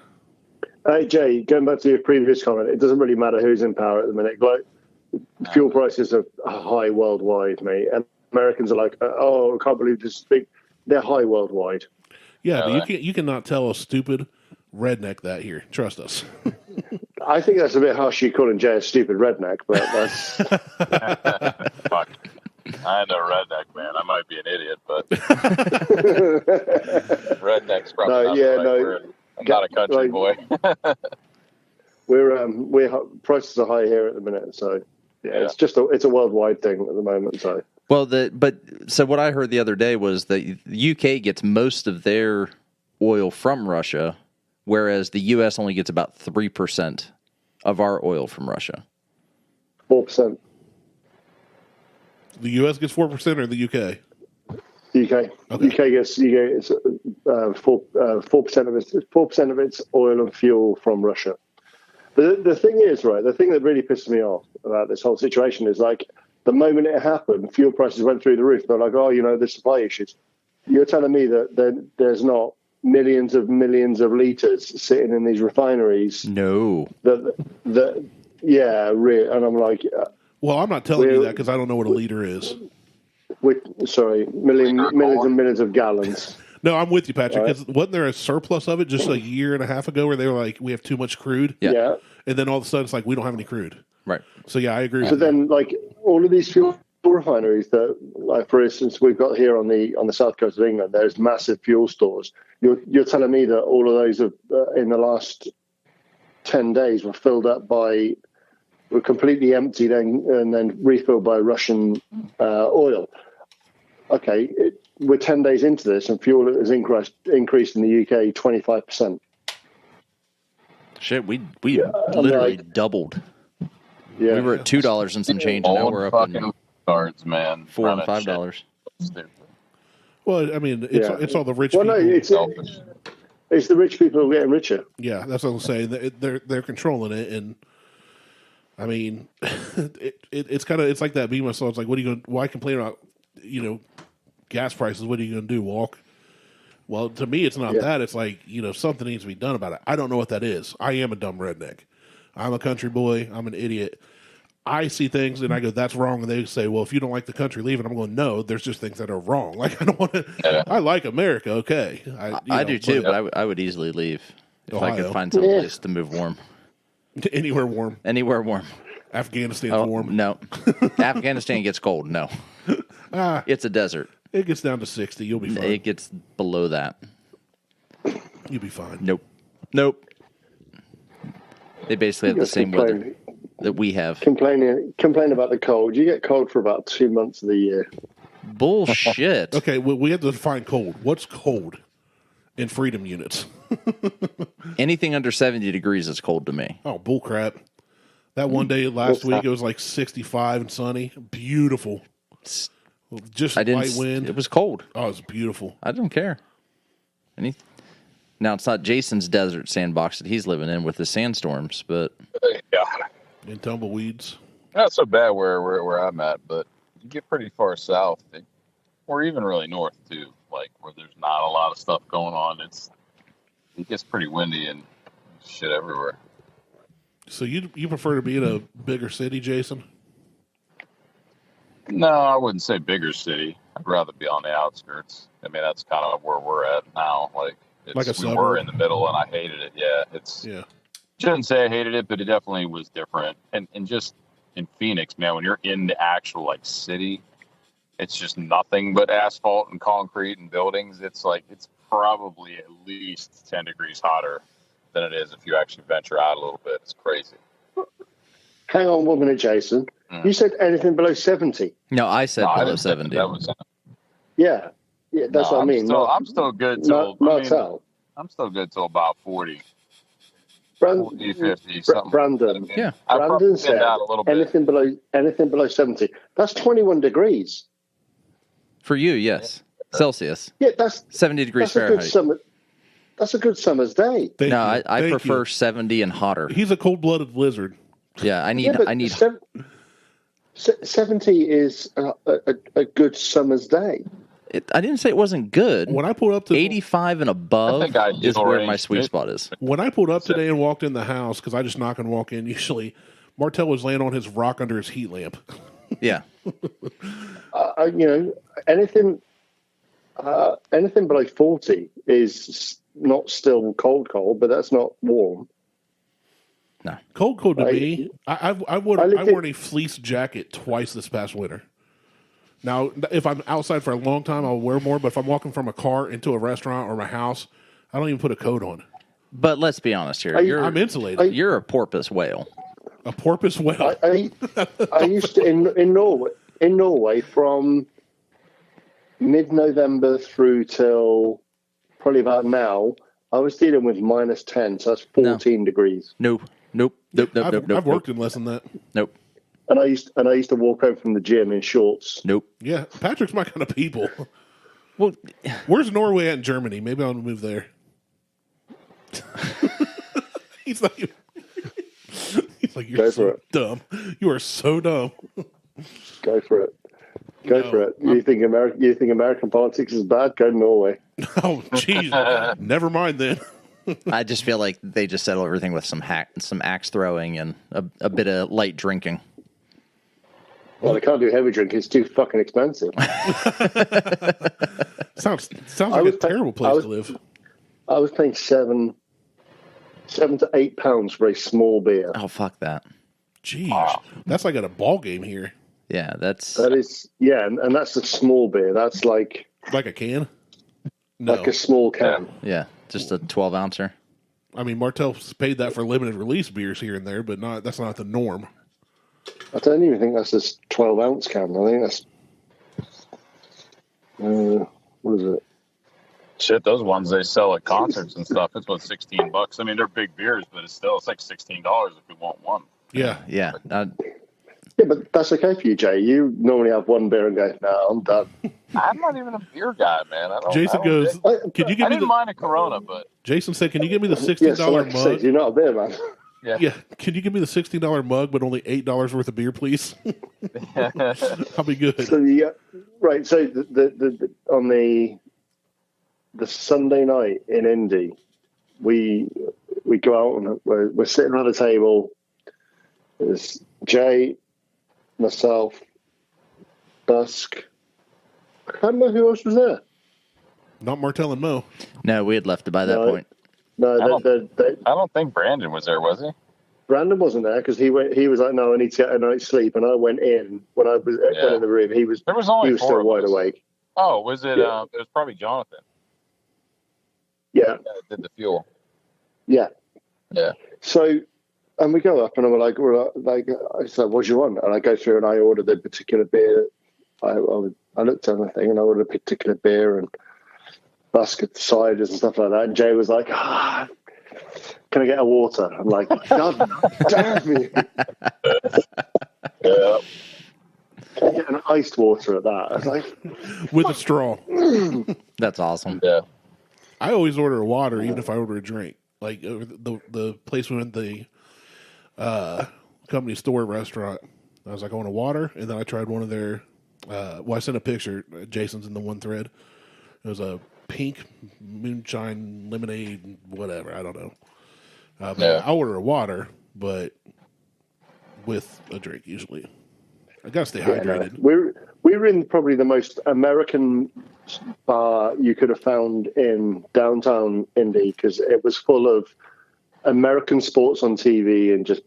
Hey, Jay, going back to your previous comment, it doesn't really matter who's in power at the minute. Like, fuel prices are high worldwide, mate. And Americans are like, oh, I can't believe this is big. They're high worldwide. Yeah, but you cannot tell a stupid redneck that here. Trust us. I think that's a bit harsh you calling Jay a stupid redneck, but that's... Fuck. I know redneck, man. I might be an idiot, but redneck's probably not the right word. I'm not a country boy. we're prices are high here at the minute, so it's a worldwide thing at the moment. So so what I heard the other day was that the UK gets most of their oil from Russia, whereas the US only gets about 3% of our oil from Russia. 4%. The US gets 4% or the UK? UK. Okay. UK gets 4% of its oil and fuel from Russia. The thing is, right, the thing that really pisses me off about this whole situation is, like, the moment it happened, fuel prices went through the roof. They're like, oh, the supply issues. You're telling me that there's not millions of liters sitting in these refineries? No. Really. And I'm like... well, I'm not telling you that because I don't know what a liter is. Millions and millions of gallons. No, I'm with you, Patrick, because wasn't there a surplus of it just like a year and a half ago where they were like, we have too much crude? Yeah. And then all of a sudden it's like, we don't have any crude. Right. So, yeah, I agree. So then, like, all of these fuel refineries that, like, for instance, we've got here on the south coast of England, there's massive fuel stores. You're telling me that all of those have, in the last 10 days were filled up were completely emptied and then refilled by Russian oil. Okay, we're 10 days into this, and fuel has increased in the UK 25%. Shit, we literally doubled. Yeah, we were at $2 and some change, and now we're up in cards, man. $4 and $5. Well, I mean, it's all the rich well, people. No, it's selfish. It's the rich people who are getting richer. Yeah, that's what I'm saying. They're controlling it, and I mean, it's kind of it's like that. Me myself, it's like, what are you going? Why complain about gas prices? What are you going to do? Walk? Well, to me, it's not that. It's like something needs to be done about it. I don't know what that is. I am a dumb redneck. I'm a country boy. I'm an idiot. I see things and I go, that's wrong. And they say, well, if you don't like the country, leave it. I'm going, no, there's just things that are wrong. Like, I don't want to, I like America. Okay. I do too, but I would easily leave if Ohio. I could find some place to move warm. Anywhere warm. Anywhere warm. Afghanistan's warm. No. Afghanistan gets cold. No. It's a desert. It gets down to 60. You'll be fine. It gets below that. You'll be fine. Nope. They basically have the same weather that we have. Complain about the cold. You get cold for about 2 months of the year. Bullshit. Okay, well, we have to define cold. What's cold in freedom units? Anything under 70 degrees is cold to me. Oh, bullcrap. That one day last week, it was like 65 and sunny. Beautiful. Just light wind. It was cold. Oh, it was beautiful. I don't care. Now, it's not Jason's desert sandbox that he's living in with the sandstorms, but... Yeah. And tumbleweeds. Not so bad where I'm at, but you get pretty far south, or even really north, too, like where there's not a lot of stuff going on. It gets pretty windy and shit everywhere. So you prefer to be in a bigger city, Jason? No, I wouldn't say bigger city. I'd rather be on the outskirts. I mean, that's kind of where we're at now. Like we were in the middle, and I hated it. Yeah, shouldn't say I hated it, but it definitely was different. And just in Phoenix, man, when you're in the actual city, it's just nothing but asphalt and concrete and buildings. It's probably at least 10 degrees hotter than it is if you actually venture out a little bit. It's crazy. Hang on 1 minute, Jason. You said anything below 70. No, I said below 70. Yeah, that's what I mean. I'm still good till Martelle. I'm still good till about 40. 40, 50, something. Brandon. Yeah. Brandon said a little bit. anything below 70. That's 21 degrees. For you, yes. Celsius. Yeah, that's 70 degrees Fahrenheit. That's a good summer's day. I prefer 70 and hotter. He's a cold-blooded lizard. Yeah, I need 70 is a good summer's day. I didn't say it wasn't good. When I pulled up to 85 and above is where my sweet spot is. When I pulled up today and walked in the house, because I just knock and walk in usually, Martelle was laying on his rock under his heat lamp. Yeah. Anything below 40 is not still cold, but that's not warm. No. Cold to me. I wore a fleece jacket twice this past winter. Now, if I'm outside for a long time, I'll wear more. But if I'm walking from a car into a restaurant or my house, I don't even put a coat on. But let's be honest here. I'm insulated. You're a porpoise whale. A porpoise whale. I used to in Norway from mid-November through till probably about now. I was dealing with -10, so that's 14 degrees. Nope. I've worked in less than that. Nope. And I used to walk home from the gym in shorts. Nope. Yeah, Patrick's my kind of people. Well, where's Norway at in Germany? Maybe I'll move there. He's like, you're so dumb. You are so dumb. Go for it. For it. You think American politics is bad? Go to Norway. Oh, jeez. Never mind then. I just feel like they just settle everything with some axe throwing and a bit of light drinking. Well, they can't do heavy drinking. It's too fucking expensive. Sounds like a terrible place to live. I was paying $7 to £8 for a small beer. Oh, fuck that. Jeez. That's like at a ball game here. Yeah, and that's a small beer. That's like a can? No. Like a small can. Yeah, just a 12-ouncer. I mean, Martelle's paid that for limited release beers here and there, but that's not the norm. I don't even think that's a 12-ounce can. I think that's what is it? Shit, those ones they sell at concerts and stuff. It's about $16. I mean, they're big beers, but it's like $16 if you want one. Yeah. Yeah. Yeah, Yeah, but that's okay for you, Jay. You normally have one beer and go, no, I'm done. I'm not even a beer guy, man. Jason goes, "Can you give me I didn't mind a Corona, but Jason said, "Can you give me the Yeah, so $16 like I mug?" said, you're not a beer man. Yeah, can you give me the $16 mug, but only $8 worth of beer, please? I'll be good. So right. So the on the Sunday night in Indy, we go out and we're sitting around a table. There's Jay, myself, Dusk. I can't remember who else was there. Not Martelle and Mo. No, we had left it by that point. No, I don't think Brandon was there, was he? Brandon wasn't there because he was like, no, I need to get a night's sleep, and I went in when I went in the room. He was still wide awake. Oh, was it? Yeah. It was probably Jonathan. Yeah, That did the fuel. yeah. Yeah. So, and we go up, and we're like, I said, "What do you want?" And I go through, and I ordered a particular beer. I looked at the thing, and I ordered a particular beer and basket ciders and stuff like that. And Jay was like, "Can I get a water?" I'm like, "God damn you!" Yeah. Can I get an iced water at that? I was like, with a straw. That's awesome. Yeah. I always order a water, even if I order a drink. Like the place we went, the company store restaurant. I was like, I want a water, and then I tried one of their. I sent a picture. Jason's in the one thread. It was a pink moonshine lemonade, whatever. I don't know. I order a water, but with a drink usually. I gotta stay hydrated. No. We were in probably the most American bar you could have found in downtown Indy because it was full of American sports on TV and just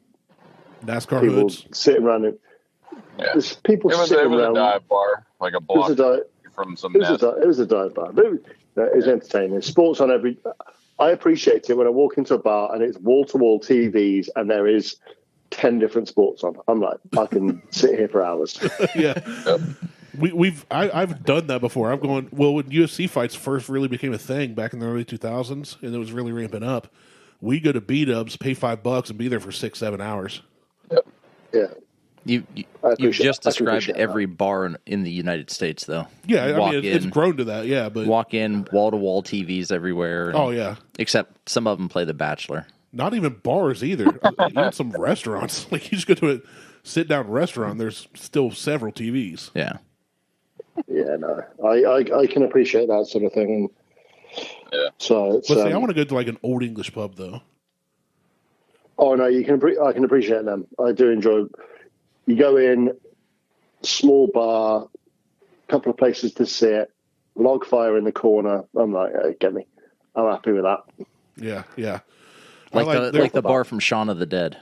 NASCAR people hoods sitting around it. Yeah. There's people It was sitting around. a dive bar, like a block from some. It was a dive bar. But it was entertaining. Sports on every. I appreciate it when I walk into a bar and it's wall-to-wall TVs and there is 10 different sports on. I'm like, I can sit here for hours. Yeah. Yep. I've done that before. I've gone, well, when UFC fights first really became a thing back in the early 2000s and it was really ramping up, we go to B-dubs, pay $5 and be there for 6-7 hours. Yep. Yeah. You've just described every bar in the United States, though. Yeah, I mean, it's grown to that, yeah. But walk in, wall-to-wall TVs everywhere. Oh, yeah. Except some of them play The Bachelor. Not even bars either. Even some restaurants. Like, you just go to a sit-down restaurant, there's still several TVs. Yeah. Yeah, no. I can appreciate that sort of thing. Yeah. So it's, I want to go to, like, an old English pub, though. Oh, no, I can appreciate them. I do enjoy. You go in, small bar, couple of places to sit, log fire in the corner. I'm like, hey, get me. I'm happy with that. Yeah, yeah. Like the bar from Shaun of the Dead.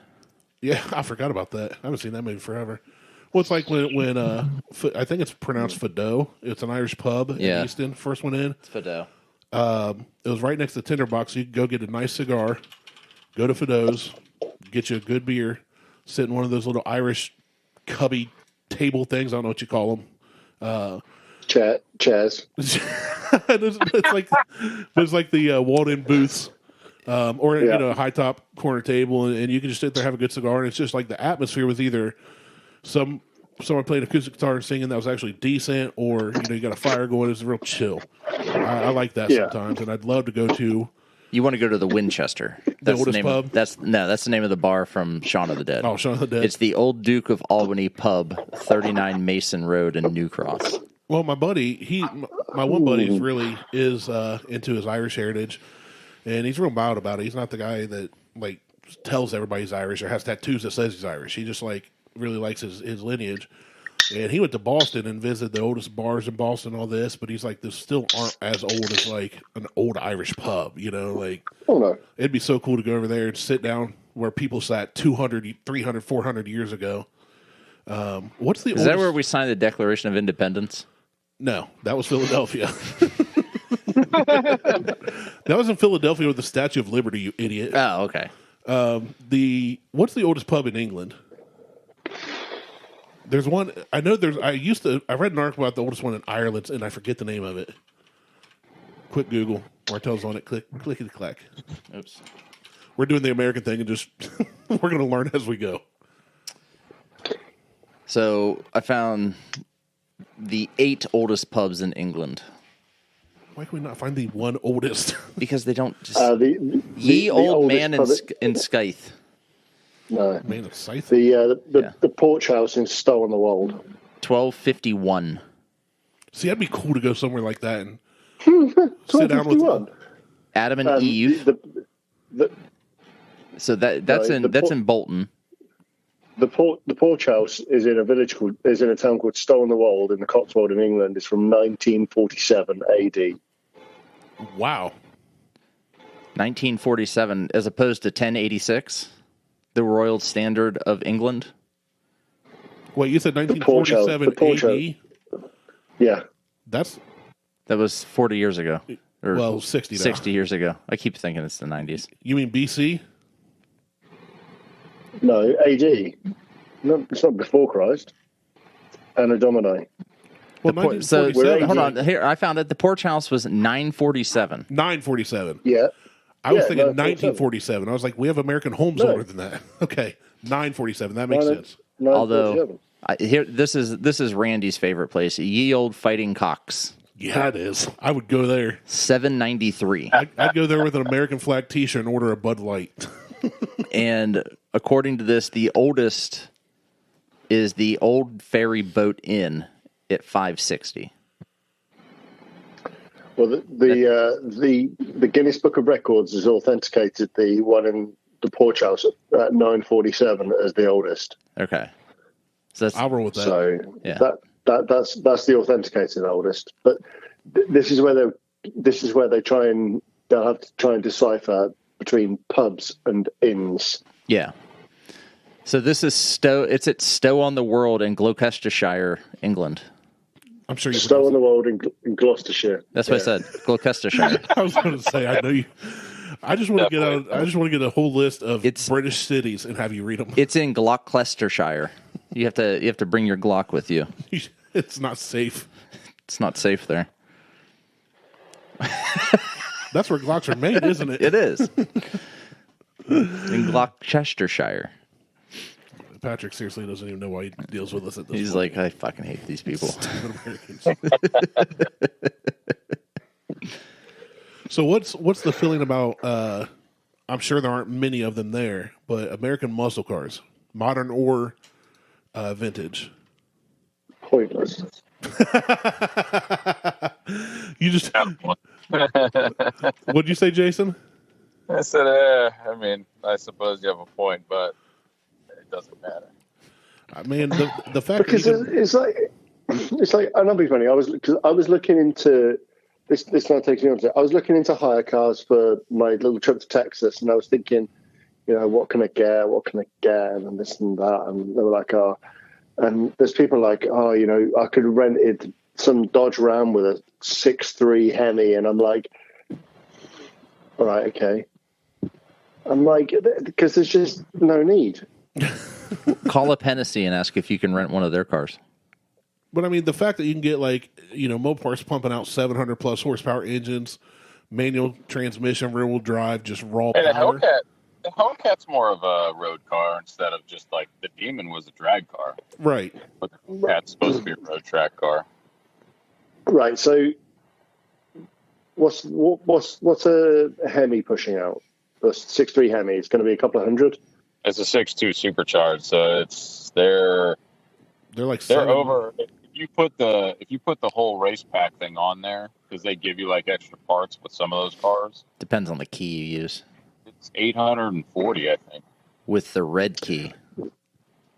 Yeah, I forgot about that. I haven't seen that movie forever. Well, it's like when I think it's pronounced Fado. It's an Irish pub in Easton. First one in. It's Fado. It was right next to Tinderbox. You could go get a nice cigar, go to Fado's, get you a good beer, sit in one of those little Irish cubby table things. I don't know what you call them. Chairs. it's like the walled-in booths, or a high top corner table, and you can just sit there, have a good cigar, and it's just like the atmosphere was either someone playing acoustic guitar and singing that was actually decent, or you got a fire going. It's real chill. I like that sometimes, and I'd love to go to. You want to go to the Winchester. The oldest pub? That's the name of the bar from Shaun of the Dead. Oh, Shaun of the Dead. It's the Old Duke of Albany pub, 39 Mason Road in New Cross. Well, my buddy, my one buddy really is into his Irish heritage, and he's real mild about it. He's not the guy that like tells everybody he's Irish or has tattoos that says he's Irish. He just like really likes his lineage. And he went to Boston and visited the oldest bars in Boston, all this, but he's like, this still aren't as old as like an old Irish pub, like, oh, no. It'd be so cool to go over there and sit down where people sat 200, 300, 400 years ago. What's the Is that where we signed the Declaration of Independence? No, that was Philadelphia. That was in Philadelphia with the Statue of Liberty, you idiot. Oh, okay. What's the oldest pub in England? There's one. I know. I read an article about the oldest one in Ireland, and I forget the name of it. Quick Google. Martel's on it. Clickety clack. Oops. We're doing the American thing, and just we're going to learn as we go. So I found the 8 oldest pubs in England. Why can we not find the one oldest? Because they don't just... the old oldest man pub in Scythe. No. Man of Scythe? The porch house in Stow on the Wold. 1251. See, that'd be cool to go somewhere like that and sit down with 1251. Adam and Eve. So that's in Bolton. The porch house is in a town called Stow on the Wold in the Cotswold in England. It's from 1947 AD. Wow. 1947 as opposed to 1086, the royal standard of England. Wait, you said 1947 AD? Yeah. That was 40 years ago. Or 60 now. 60 years ago. I keep thinking it's the 90s. You mean BC? No, AD. No, it's not before Christ. Anno Domini. Well, hold on. Here, I found it. The porch house was 947. 947. Yeah. I was thinking 1947. I was like, we have American homes older than that. Okay, 947. That makes sense. Although, this is Randy's favorite place. Ye Old Fighting Cocks. Yeah, it is. I would go there. 793. I'd go there with an American flag T-shirt and order a Bud Light. And according to this, the oldest is the Old Ferry Boat Inn at 560. Well, the Guinness Book of Records has authenticated the one in the porch house at 947 as the oldest. Okay, so I'll roll with that. So yeah. That's the authenticated oldest. But this is where they they'll have to try and decipher between pubs and inns. Yeah. So this is Stow. It's at Stow on the Wold in Gloucestershire, England. I'm sure you Stow on the Wold in Gloucestershire. That's what I said. Gloucestershire. I was going to say, I know you. I just want to get a whole list of British cities and have you read them. It's in Gloucestershire. You have to bring your Glock with you. It's not safe. It's not safe there. That's where Glocks are made, isn't it? It is. In Gloucestershire. Patrick seriously doesn't even know why he deals with us at this He's point. like, I fucking hate these people. So what's the feeling about, I'm sure there aren't many of them there, but American muscle cars, modern or vintage? Pointless. You just... What'd you say, Jason? I said, I suppose you have a point, but it doesn't matter. I mean, the fact because that it's like I'm not being funny. I was looking into this. Now taking you on to it. I was looking into hire cars for my little trip to Texas, and I was thinking, what can I get? What can I get? And this and that, and they were like, oh, and there's people like, oh, I could have rented some Dodge Ram with a 6.3 Hemi, and I'm like, all right, okay. I'm like, because there's just no need. Call up Hennessy and ask if you can rent one of their cars. But I mean, the fact that you can get Mopar's pumping out 700 plus horsepower engines, manual transmission, rear wheel drive, just raw power. The Hellcat's more of a road car instead of just like the Demon was a drag car. Right. But the Hellcat's supposed to be a road track car. Right. So, what's a Hemi pushing out? The 6.3 Hemi. It's going to be a couple of hundred. It's a 6.2 supercharged, so they're like over. If you put the whole race pack thing on there, because they give you like extra parts with some of those cars. Depends on the key you use. It's 840, I think, with the red key.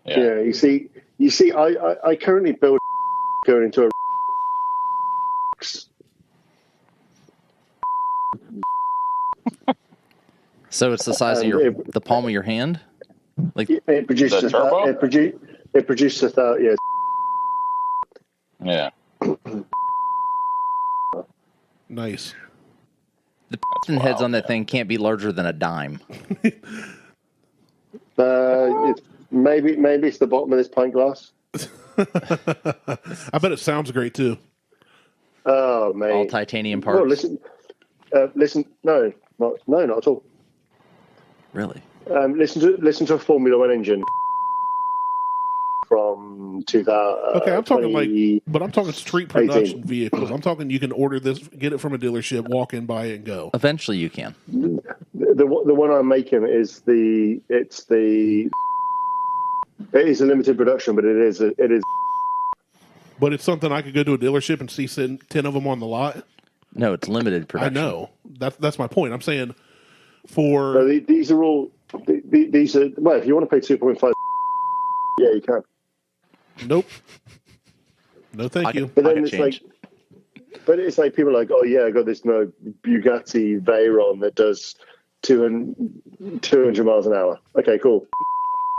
Yeah. You see, I currently build going into a. So it's the size of the palm of your hand. Like it produces the turbo? It produces yeah. Yeah. Nice. The piston heads on that thing can't be larger than a dime. Maybe it's the bottom of this pint glass. I bet it sounds great too. Oh man! All titanium parts. No, listen. No, not at all. Really? Listen to a Formula One engine. from 2000. Okay, I'm talking but I'm talking street production 18. vehicles. I'm talking you can order this, get it from a dealership, walk in, buy it, and go. Eventually, you can. The one I'm making is it is a limited production, but it is. But it's something I could go to a dealership and see 10 of them on the lot. No, it's limited production. I know. That's my point. I'm saying these are all these are, well, if you want to pay 2.5, yeah, you can. Nope. No, thank you. But then it's like people are like, oh yeah, I got this Bugatti Veyron that does 200 miles an hour. Okay, cool.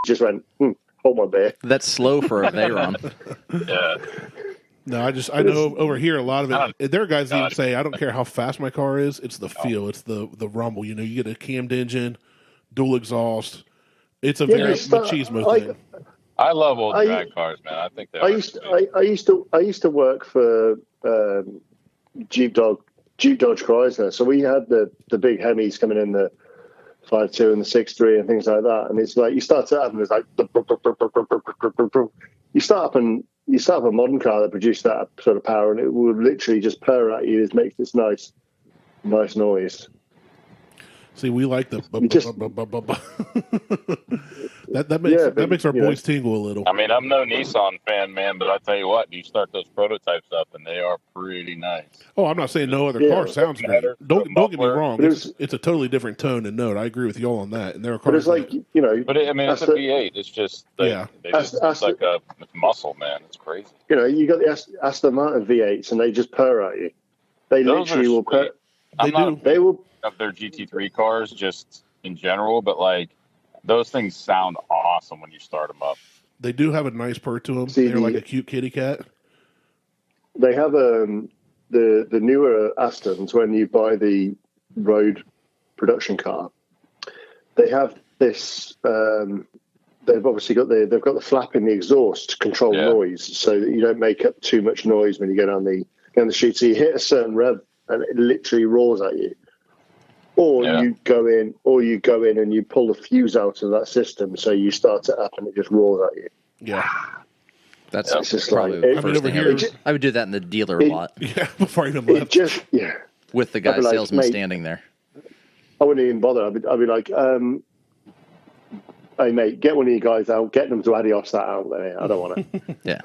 Just went, hold my beer. That's slow for a Veyron. Yeah. No, I know over here a lot of it. There are guys that even say, I don't care how fast my car is. It's the feel. It's the rumble. You know, you get a cammed engine, dual exhaust. It's a very machismo thing. I love old drag cars, man. I think I used to work for Jeep Dodge Chrysler. So we had the big Hemis coming in, the 5.2 and the 6.3 and things like that. And it's like you start it up and it's like you start up a modern car that produces that sort of power, and it will literally just purr at you. It makes this nice noise. See, we like the that makes our boys tingle a little. I mean, I'm no Nissan fan, man, but I tell you what, you start those prototypes up, and they are pretty nice. Oh, I'm not saying no other car sounds great. Don't get me wrong. It's a totally different tone and note. I agree with y'all on that. And there are cars, but it's like But it's a V8. It's just it's like a muscle, man. It's crazy. You got the Aston Martin V8s, and they just purr at you. They literally will purr. They will. Of their GT3 cars, just in general, but like those things sound awesome when you start them up. They do have a nice purr to them. They're like a cute kitty cat. They have the newer Astons. When you buy the road production car, they have this. They've obviously got the flap in the exhaust to control noise, so that you don't make up too much noise when you get on the street. So you hit a certain rev, and it literally roars at you. Or you go in and you pull the fuse out of that system, so you start it up and it just roars at you. Yeah, that's just probably like the first thing I would do that in the dealer lot. Yeah, before I even left. With the guy salesman standing there. I wouldn't even bother. I'd be like, hey mate, get one of you guys out, get them to adios that out there. I don't want it. Yeah.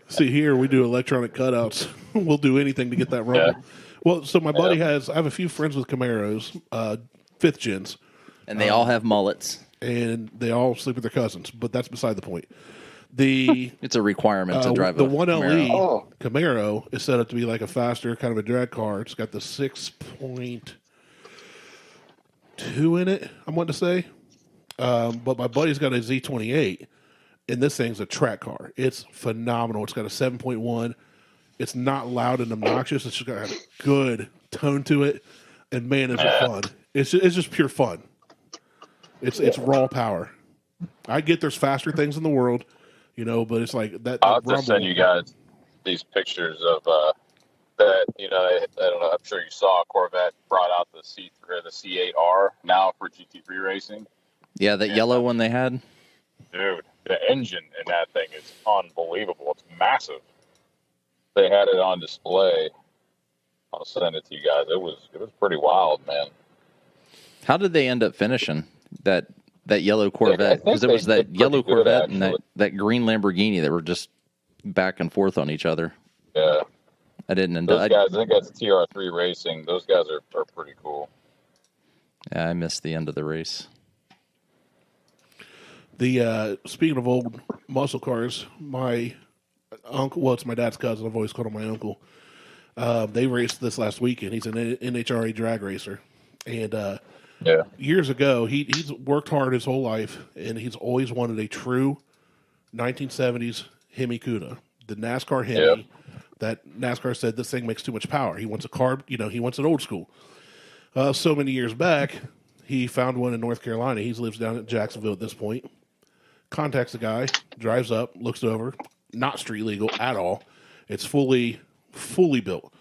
See, here we do electronic cutouts. We'll do anything to get that rumble. Yeah. Well, so my buddy I have a few friends with Camaros, 5th gens. And they all have mullets. And they all sleep with their cousins, but that's beside the point. It's a requirement to drive the 1LE Camaro is set up to be like a faster kind of a drag car. It's got the 6.2 in it, I'm wanting to say. But my buddy's got a Z28, and this thing's a track car. It's phenomenal. It's got a 7.1. It's not loud and obnoxious. It's just got a good tone to it, and man, is it fun! It's just pure fun. It's raw power. I get there's faster things in the world, but it's like that. I'll just send you guys these pictures of that. I don't know. I'm sure you saw Corvette brought out the C3, the C8R now for GT3 racing. Yeah, that yellow one they had. Dude, the engine in that thing is unbelievable. It's massive. They had it on display. I'll send it to you guys. It was pretty wild, man. How did they end up finishing that yellow Corvette? Because it was that yellow Corvette and that green Lamborghini that were just back and forth on each other. Yeah. I didn't end up. Those guys, I think that's TR3 Racing. Those guys are pretty cool. Yeah, I missed the end of the race. Speaking of old muscle cars, my uncle, well, it's my dad's cousin. I've always called him my uncle. They raced this last weekend. He's an NHRA drag racer. And years ago, he's worked hard his whole life, and he's always wanted a true 1970s Hemi Cuda, the NASCAR Hemi. That NASCAR said this thing makes too much power. He wants a carb, he wants it old school. So many years back, he found one in North Carolina. He lives down in Jacksonville at this point. Contacts the guy, drives up, looks over. Not street legal at all. It's fully built.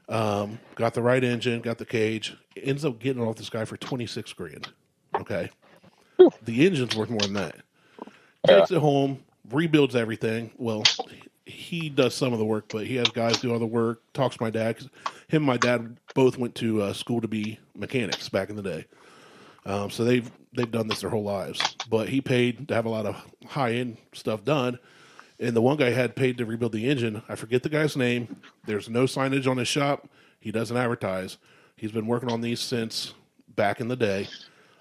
Got the right engine, got the cage. Ends up getting it off this guy for $26,000. Okay, the engine's worth more than that. Takes it home, rebuilds everything. Well, he does some of the work, but he has guys do all the work. Talks to my dad, 'cause him and my dad both went to school to be mechanics back in the day. So they've done this their whole lives. But he paid to have a lot of high end stuff done. And the one guy had paid to rebuild the engine. I forget the guy's name. There's no signage on his shop. He doesn't advertise. He's been working on these since back in the day.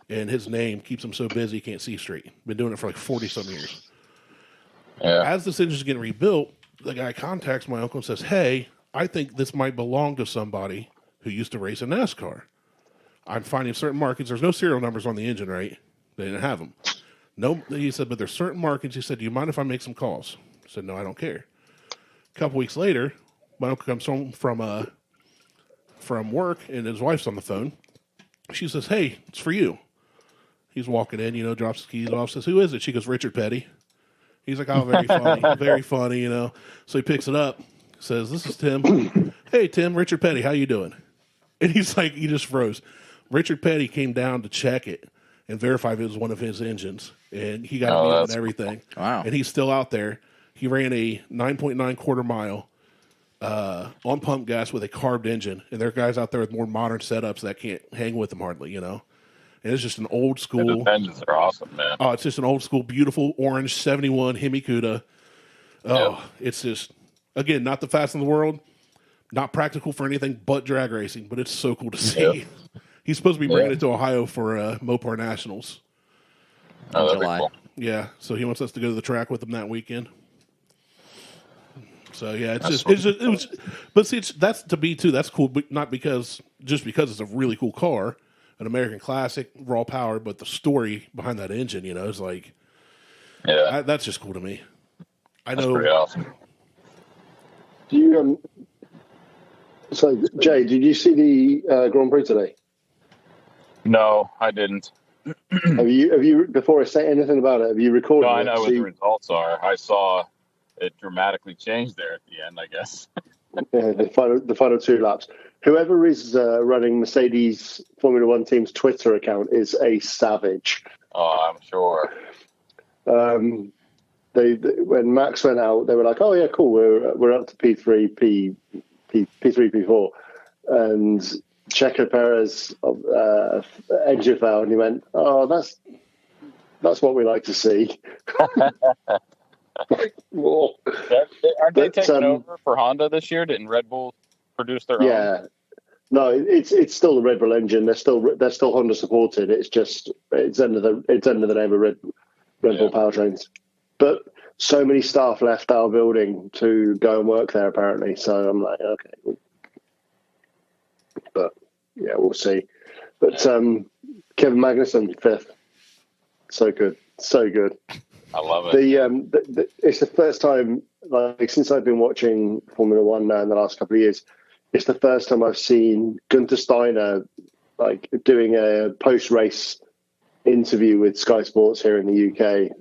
And his name keeps him so busy he can't see straight. Been doing it for like 40-some years. Yeah. As this engine's getting rebuilt, the guy contacts my uncle and says, hey, I think this might belong to somebody who used to race in NASCAR. I'm finding certain markings. There's no serial numbers on the engine, right? They didn't have them. No, he said, but there's certain markings. He said, do you mind if I make some calls? I said, no, I don't care. A couple weeks later, my uncle comes home from work, and his wife's on the phone. She says, hey, it's for you. He's walking in, drops his keys off, says, who is it? She goes, Richard Petty. He's like, oh, very funny, very funny, So he picks it up, says, this is Tim. Hey, Tim, Richard Petty, how you doing? And he's like, he just froze. Richard Petty came down to check it and verify if it was one of his engines. And he got a meal and everything. Wow. And he's still out there. He ran a 9.9 quarter mile on pump gas with a carved engine. And there are guys out there with more modern setups that can't hang with them hardly, And it's just an old school. The engines are awesome, man. Oh, it's just an old school, beautiful orange 71 Hemi Cuda. Oh, It's just, again, not the fastest in the world. Not practical for anything but drag racing, but it's so cool to see. Yeah. He's supposed to be bringing it to Ohio for Mopar Nationals. Oh, that'd be July. cool. Yeah, so he wants us to go to the track with him that weekend. So yeah, but see, that's to be too. That's cool, but not because it's a really cool car, an American classic, raw power, but the story behind that engine, is like, that's just cool to me. That's pretty awesome. Do you So Jay, did you see the Grand Prix today? No, I didn't. Have you? Before I say anything about it, have you recorded? No, I know what the results are. I saw it dramatically change there at the end, I guess. Yeah, the final 2 laps. Whoever is running Mercedes Formula One team's Twitter account is a savage. Oh, I'm sure. When Max went out, they were like, "Oh yeah, cool. We're up to P3, P4," and Checo Perez engine failed, and he went, "Oh, that's what we like to see." Aren't they taking over for Honda this year? Didn't Red Bull produce their own? Yeah. No, it's still the Red Bull engine. They're still Honda supported. It's under the name of Red Bull Powertrains. But so many staff left our building to go and work there apparently. So I'm like, okay. But yeah, we'll see. But Kevin Magnussen 5th. So good. I love it. It's the first time, like, since I've been watching Formula One now in the last couple of years, it's the first time I've seen Gunther Steiner like doing a post-race interview with Sky Sports here in the UK.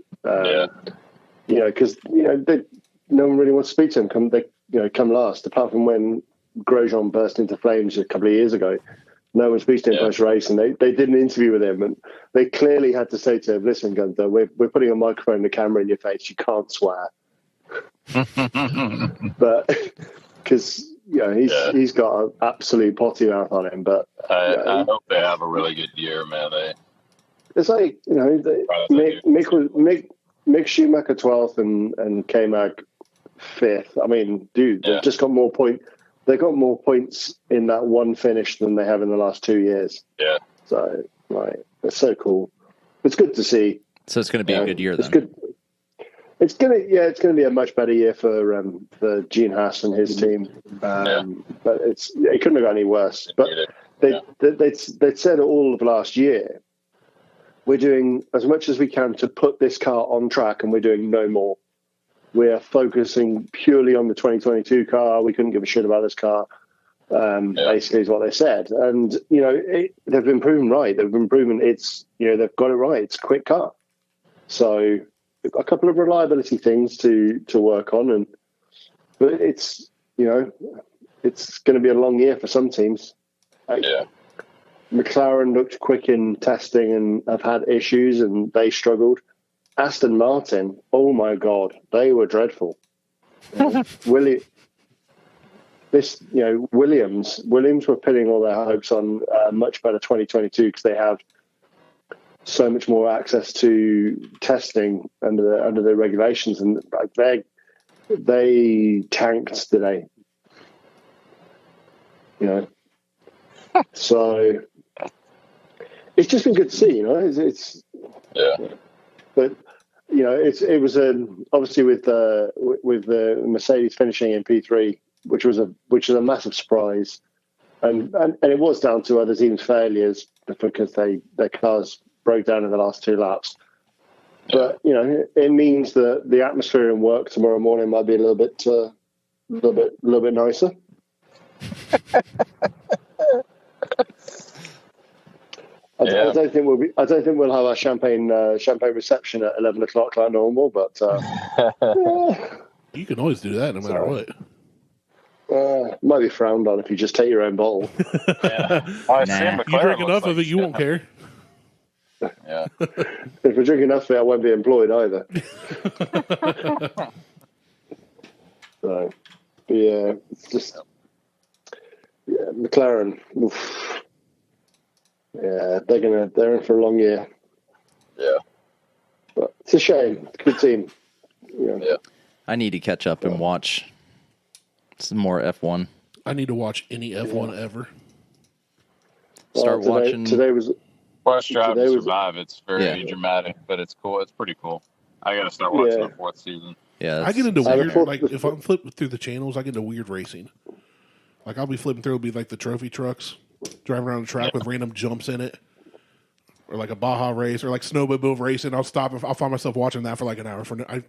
Because no one really wants to speak to him. Come last, apart from when Grosjean burst into flames a couple of years ago. No one speaks to him post-race, and they did an interview with him, and they clearly had to say to him, "Listen, Gunther, we're putting a microphone and a camera in your face. You can't swear." But because he's got an absolute potty mouth on him. But I hope they have a really good year, man. It's like Mick Schumacher 12th and K-Mag 5th. I mean, dude, they've just got more points. They got more points in that one finish than they have in the last 2 years. Yeah. So, it's so cool. It's good to see. So it's going to be a good year then. It's good. It's going to be a much better year for Gene Haas and his team. But it couldn't have got any worse. But they said all of last year, we're doing as much as we can to put this car on track, and we're doing no more. We're focusing purely on the 2022 car. We couldn't give a shit about this car, basically is what they said. And, they've been proven right. They've been proven they've got it right. It's a quick car. So they've got a couple of reliability things to work on. But it's going to be a long year for some teams. McLaren looked quick in testing and have had issues, and they struggled. Aston Martin, oh my God, they were dreadful. Williams were pinning all their hopes on much better 2022 because they have so much more access to testing under the regulations, and like they tanked today. So it's just been good to see. It's but it was obviously with the Mercedes finishing in P3, which was a massive surprise, and it was down to other teams' failures because their cars broke down in the last 2 laps. But it means that the atmosphere in work tomorrow morning might be a little bit nicer. I don't think we'll have our champagne reception at 11 o'clock like normal, but you can always do that no matter what. Might be frowned on if you just take your own bottle. You drink enough of it, you won't care. Yeah. If we drink enough of it, I won't be employed either. So, it's just McLaren. Oof. Yeah, they're in for a long year. Yeah, but it's a shame. It's a good team. Yeah. I need to catch up and watch some more F1. I need to watch any F1 ever. Start watching. Today was. Watch Drive to Survive. It's very dramatic, but it's cool. It's pretty cool. I got to start watching the 4th season. Yeah, I get into weird. Like if I'm flipping through the channels, I get into weird racing. Like I'll be flipping through, it'll be like the trophy trucks driving around the track with random jumps in it, or like a Baja race, or like snowmobile racing. I'll stop. I'll find myself watching that for like an hour. I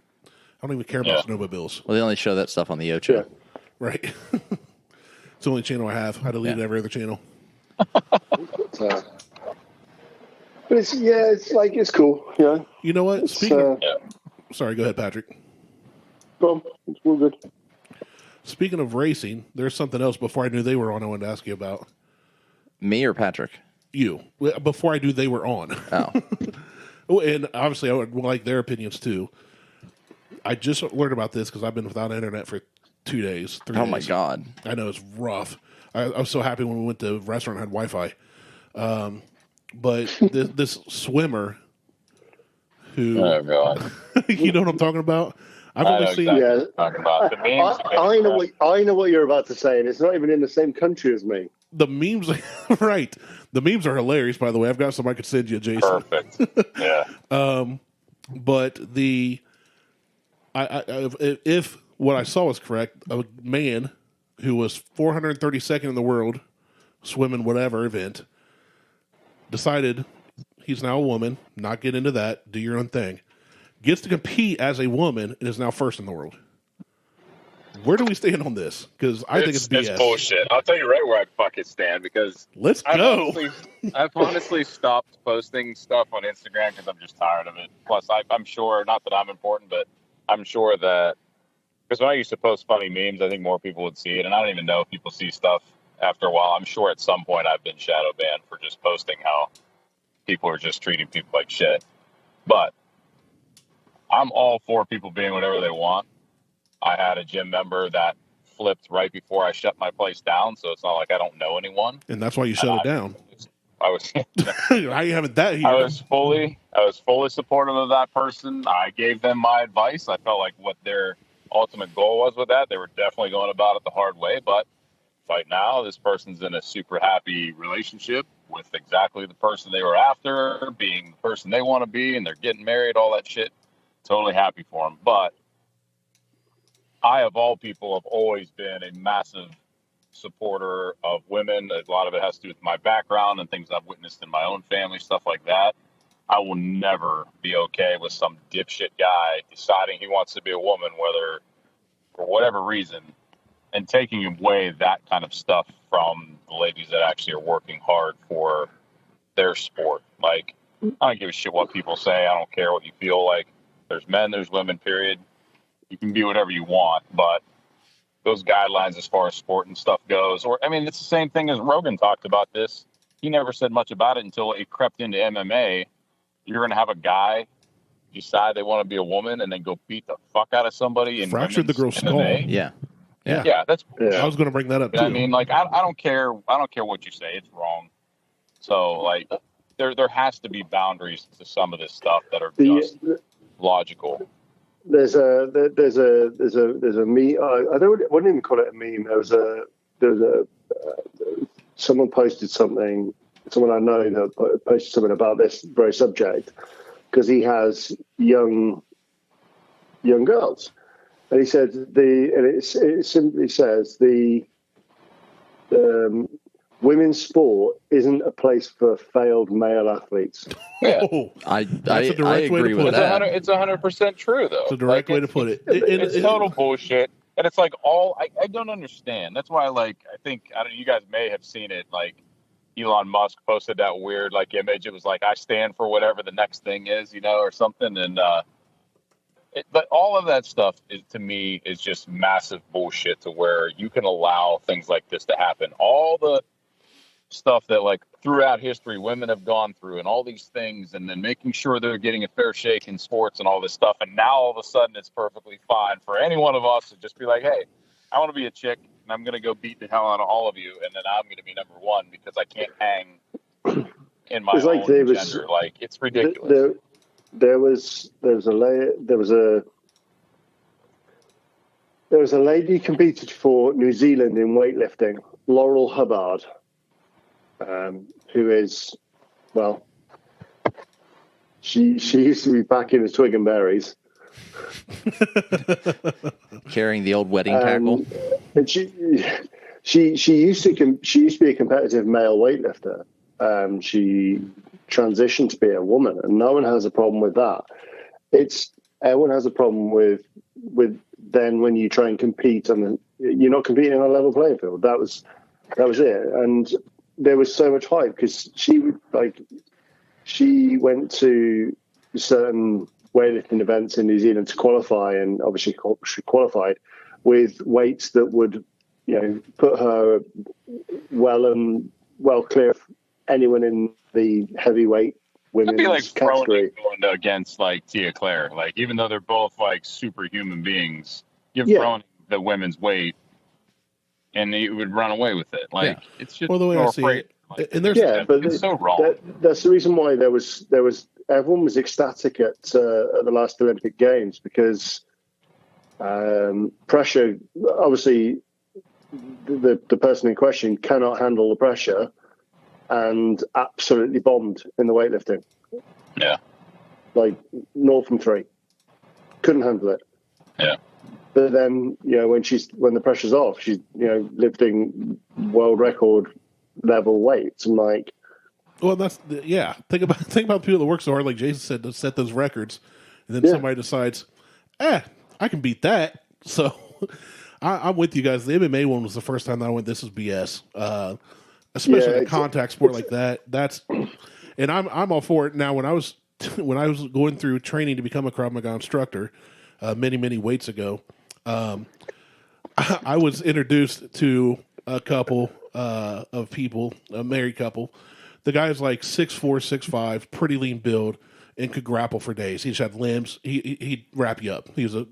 don't even care about snowmobiles. Well, they only show that stuff on the Ocho. Yeah. Right. It's the only channel I have. I deleted every other channel. But it's cool. Yeah. You know what? Speaking. Sorry, go ahead, Patrick. Well, we're good. Speaking of racing, there's something else before I knew they were on I wanted to ask you about. Me or Patrick? You. Before I knew they were on. Oh. And obviously I would like their opinions too. I just learned about this because I've been without internet for 2 days, 3 days. Oh my God. I know, it's rough. I was so happy when we went to a restaurant and had Wi-Fi. But this swimmer who... Oh, God. You know what I'm talking about? I've only seen... Exactly talking about. The memes I know what you're about to say, and it's not even in the same country as me. The memes... Right. The memes are hilarious, by the way. I've got some I could send you, Jason. Perfect. Yeah. But if what I saw was correct, a man who was 432nd in the world swimming whatever event decided he's now a woman, not get into that, do your own thing, gets to compete as a woman, and is now first in the world. Where do we stand on this? Because I think it's BS. It's bullshit. I'll tell you right where I fucking stand, because let's go. I've honestly stopped posting stuff on Instagram because I'm just tired of it. Plus, I'm sure, not that I'm important, but I'm sure that, because when I used to post funny memes, I think more people would see it, and I don't even know if people see stuff after a while. I'm sure at some point I've been shadow banned for just posting how people are just treating people like shit. But I'm all for people being whatever they want. I had a gym member that flipped right before I shut my place down, so it's not like I don't know anyone. And that's why you shut it down. I was how you having that here? I was fully supportive of that person. I gave them my advice. I felt like what their ultimate goal was with that. They were definitely going about it the hard way, but right now this person's in a super happy relationship with exactly the person they were after, being the person they want to be, and they're getting married, all that shit. Totally happy for them. But I, of all people, have always been a massive supporter of women. A lot of it has to do with my background and things I've witnessed in my own family, stuff like that. I will never be okay with some dipshit guy deciding he wants to be a woman, whether for whatever reason, and taking away that kind of stuff from the ladies that actually are working hard for their sport. Like, I don't give a shit what people say. I don't care what you feel like. There's men, there's women, period. You can be whatever you want, but those guidelines as far as sport and stuff goes, it's the same thing as Rogan talked about this. He never said much about it until it crept into MMA. You're going to have a guy decide they want to be a woman and then go beat the fuck out of somebody and fractured the girl's skull. Yeah. Yeah, that's Yeah. I was going to bring that up too. I mean, like, I don't care what you say, it's wrong. So like there has to be boundaries to some of this stuff that are just logical. There's a meme. I wouldn't even call it a meme. There was a someone posted something. Someone I know that posted something about this very subject because he has young girls, and he said it simply says women's sport isn't a place for failed male athletes. Yeah. I direct way agree to with put it. that. It's 100% true, though. It's a direct way to put it. It's total bullshit. And it's like I don't understand. That's why, like, I think, you guys may have seen it, like, Elon Musk posted that weird, like, image. It was like, I stand for whatever the next thing is, or something. And, but all of that stuff, to me, is just massive bullshit to where you can allow things like this to happen. All the stuff that, like, throughout history women have gone through and all these things, and then making sure they're getting a fair shake in sports and all this stuff, and now all of a sudden it's perfectly fine for any one of us to just be like, hey, I want to be a chick and I'm going to go beat the hell out of all of you, and then I'm going to be number one because I can't hang in my own gender. Like, it's ridiculous. There was a lady competed for New Zealand in weightlifting, Laurel Hubbard, who is, well, she used to be back in the Twig and Berries, carrying the old wedding tackle. And she used to be a competitive male weightlifter. She transitioned to be a woman, and no one has a problem with that. Everyone has a problem with then when you try and compete you're not competing on a level playing field. That was it. And there was so much hype because she went to certain weightlifting events in New Zealand to qualify, and obviously she qualified with weights that would, put her well clear of anyone in the heavyweight women's category. It'd be like category. going against like Tia Claire. Like, even though they're both like superhuman beings, you've thrown the women's weight, and you would run away with it. Like, it's just the way I see it. Like, and there's but it's so wrong. That's the reason why there was everyone was ecstatic at the last Olympic Games because pressure. Obviously, the person in question cannot handle the pressure, and absolutely bombed in the weightlifting. Yeah, like 0 from 3, couldn't handle it. Yeah. But then, when the pressure's off, she's, lifting world record level weights. I'm like, well, think about the people that work so hard, like Jason said, to set those records, and then somebody decides, I can beat that. So I'm with you guys. The MMA one was the first time that I went, this is BS. Especially in a contact sport like that. And I'm all for it. Now, when I was going through training to become a Krav Maga instructor many weights ago, I was introduced to a couple of people, a married couple. The guy's like 6'4", 6'5", pretty lean build, and could grapple for days. He just had limbs. He'd wrap you up. He was a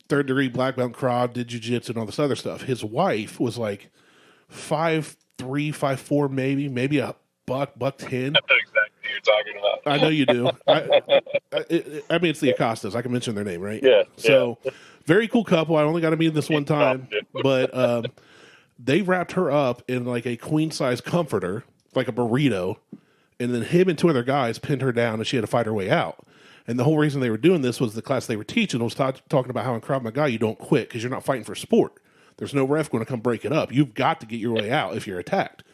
third-degree black belt Krav, did jiu-jitsu and all this other stuff. His wife was like 5'3", 5'4", maybe a buck 10. I know exactly who you're talking about. I know you do. I mean, it's the Acostas. I can mention their name, right? Yeah. So, very cool couple. I only got to meet them this one time, but they wrapped her up in like a queen-size comforter, like a burrito, and then him and 2 other guys pinned her down, and she had to fight her way out. And the whole reason they were doing this was the class they were teaching was talking about how in Krav Maga you don't quit because you're not fighting for sport. There's no ref going to come break it up. You've got to get your way out if you're attacked.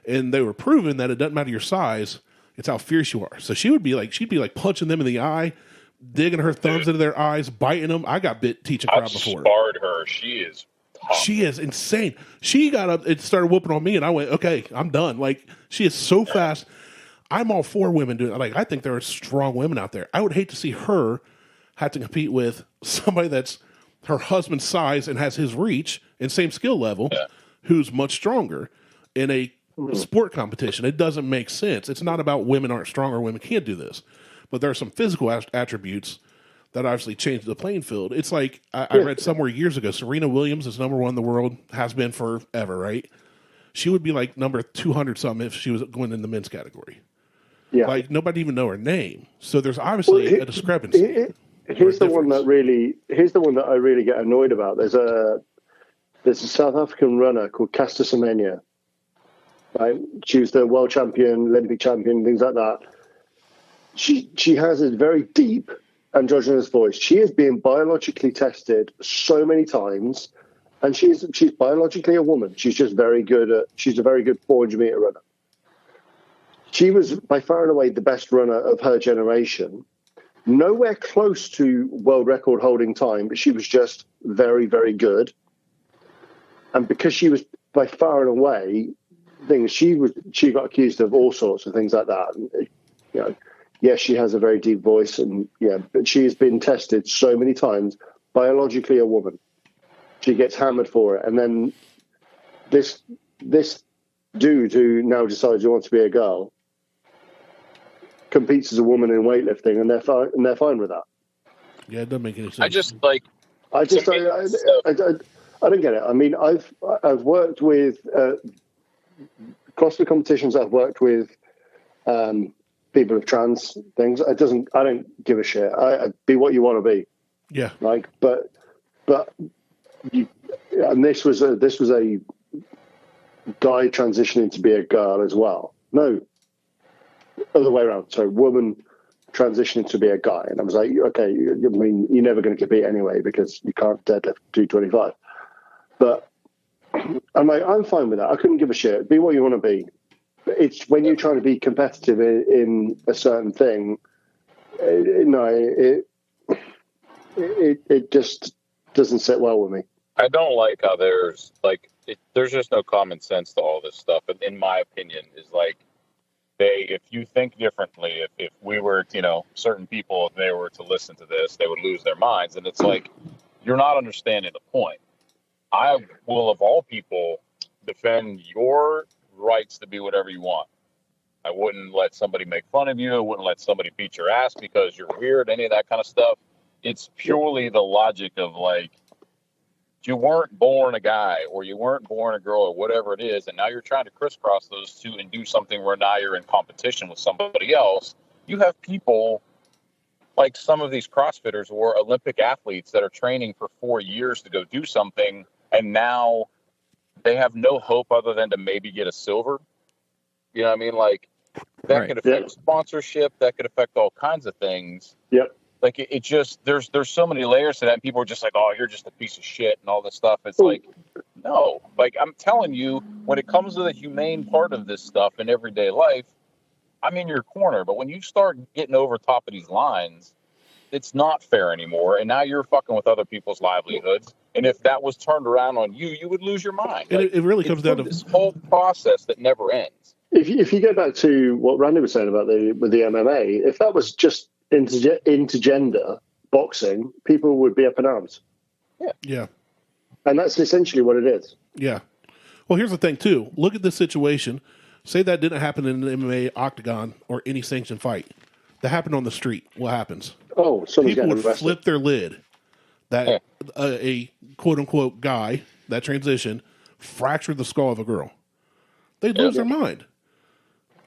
And they were proving that it doesn't matter your size, it's how fierce you are. So she'd be like punching them in the eye, digging her thumbs into their eyes, biting them. I got bit teaching Krav before. I've sparred her. She is tough. She is insane. She got up and started whooping on me, and I went, okay, I'm done. Like, she is so fast. I'm all for women doing it. Like, I think there are strong women out there. I would hate to see her have to compete with somebody that's her husband's size and has his reach and same skill level, who's much stronger in a sport competition. It doesn't make sense. It's not about women aren't strong or women can't do this. but there are some physical attributes that obviously change the playing field. It's like I read somewhere years ago, Serena Williams is number one in the world, has been forever, right? She would be like number 200 something if she was going in the men's category. Yeah. Like nobody even know her name. So there's obviously a discrepancy. Here's the one that I really get annoyed about. There's a South African runner called Caster Semenya. Right? She was the world champion, Olympic champion, things like that. She has a very deep androgynous voice. She is being biologically tested so many times, and she's biologically a woman. She's just she's a very good 400-meter runner. She was by far and away the best runner of her generation. Nowhere close to world record holding time, but she was just very, very good. And because she was by far and away she got accused of all sorts of things like that. Yes, she has a very deep voice, but she has been tested so many times. Biologically, a woman, she gets hammered for it, and then this dude who now decides he wants to be a girl competes as a woman in weightlifting, and they're fine with that. Yeah, it doesn't make any sense. I don't get it. I mean, I've worked with CrossFit competitions. I've worked with people of trans things. I don't give a shit. I be what you want to be. Yeah. Like, but this was a guy transitioning to be a girl as well. No, other way around. So woman transitioning to be a guy, and I was like, okay, I mean, you're never going to compete anyway because you can't deadlift 225. But I'm like, I'm fine with that. I couldn't give a shit. Be what you want to be. It's when you're trying to be competitive in a certain thing. It just doesn't sit well with me. I don't like how there's just no common sense to all this stuff. And in my opinion, is like if you think differently, if we were, certain people, if they were to listen to this, they would lose their minds. And it's like, you're not understanding the point. I will, of all people, defend your rights to be whatever you want. I wouldn't let somebody make fun of you. I wouldn't let somebody beat your ass because you're weird, any of that kind of stuff. It's purely the logic of like, you weren't born a guy or you weren't born a girl or whatever it is, and now you're trying to crisscross those two and do something where now you're in competition with somebody else. You have people like some of these CrossFitters who are Olympic athletes that are training for 4 years to go do something, and now they have no hope other than to maybe get a silver. You know what I mean? Like, that could affect sponsorship. That could affect all kinds of things. Yep. Like, it just, there's so many layers to that. And people are just like, oh, you're just a piece of shit and all this stuff. It's like, no. Like, I'm telling you, when it comes to the humane part of this stuff in everyday life, I'm in your corner. But when you start getting over top of these lines, it's not fair anymore. And now you're fucking with other people's livelihoods. And if that was turned around on you, you would lose your mind. And it really comes down to this whole process that never ends. If you go back to what Randy was saying about the MMA, if that was just intergender boxing, people would be up in arms. Yeah. And that's essentially what it is. Yeah. Well, here's the thing, too. Look at this situation. Say that didn't happen in an MMA octagon or any sanctioned fight. That happened on the street. What happens? Oh, people would flip their lid. That a quote-unquote guy, that transition, fractured the skull of a girl. They'd lose their mind.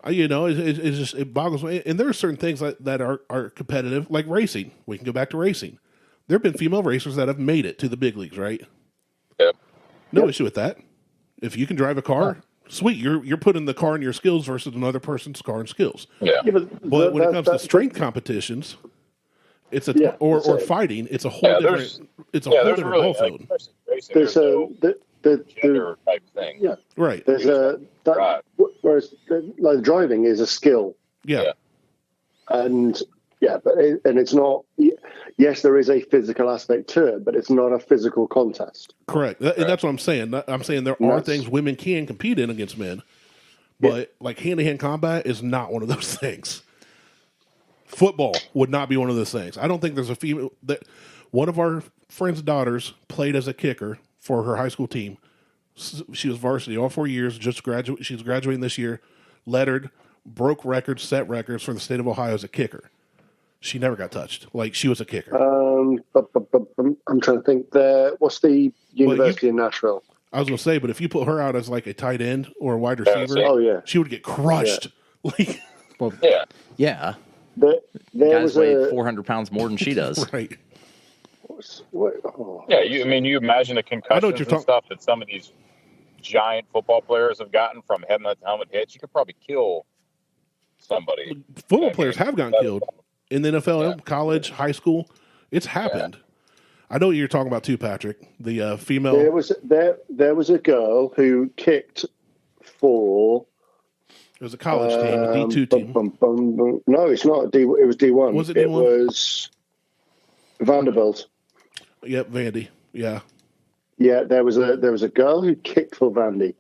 It boggles me. And there are certain things that are competitive, like racing. We can go back to racing. There have been female racers that have made it to the big leagues, right? Yep. No issue with that. If you can drive a car, sweet. You're putting the car in your skills versus another person's car and skills. Yeah. But when it comes to strength competitions, it's or fighting, it's a whole different. It's a whole different ball field. There's the gender type thing. Yeah. Right. There's whereas like driving is a skill. Yeah. And it's not. Yes, there is a physical aspect to it, but it's not a physical contest. Correct. And that's what I'm saying. I'm saying there are things women can compete in against men, but like hand-to-hand combat is not one of those things. Football would not be one of those things. I don't think there's a female that one of our friend's daughters played as a kicker for her high school team. She was varsity all 4 years. She's graduating this year. Lettered, broke records, set records for the state of Ohio as a kicker. She never got touched. Like, she was a kicker. I'm trying to think. What's the University in Nashville? I was going to say, but if you put her out as like a tight end or a wide receiver, she would get crushed. Yeah. Like, well, yeah. There guys weigh 400 pounds more than she does. Right. Yeah, you imagine the concussions and stuff that some of these giant football players have gotten from helmet hits. You could probably kill somebody. Football players have gotten killed in the NFL, college, high school. It's happened. I know what you're talking about too, Patrick. The female. There was a girl who kicked for. It was a college team, a D2 team. No, it's not. It was D1. Was it D1? It was Vanderbilt. Yep, Vandy. Yeah. Yeah, there was a girl who kicked for Vandy.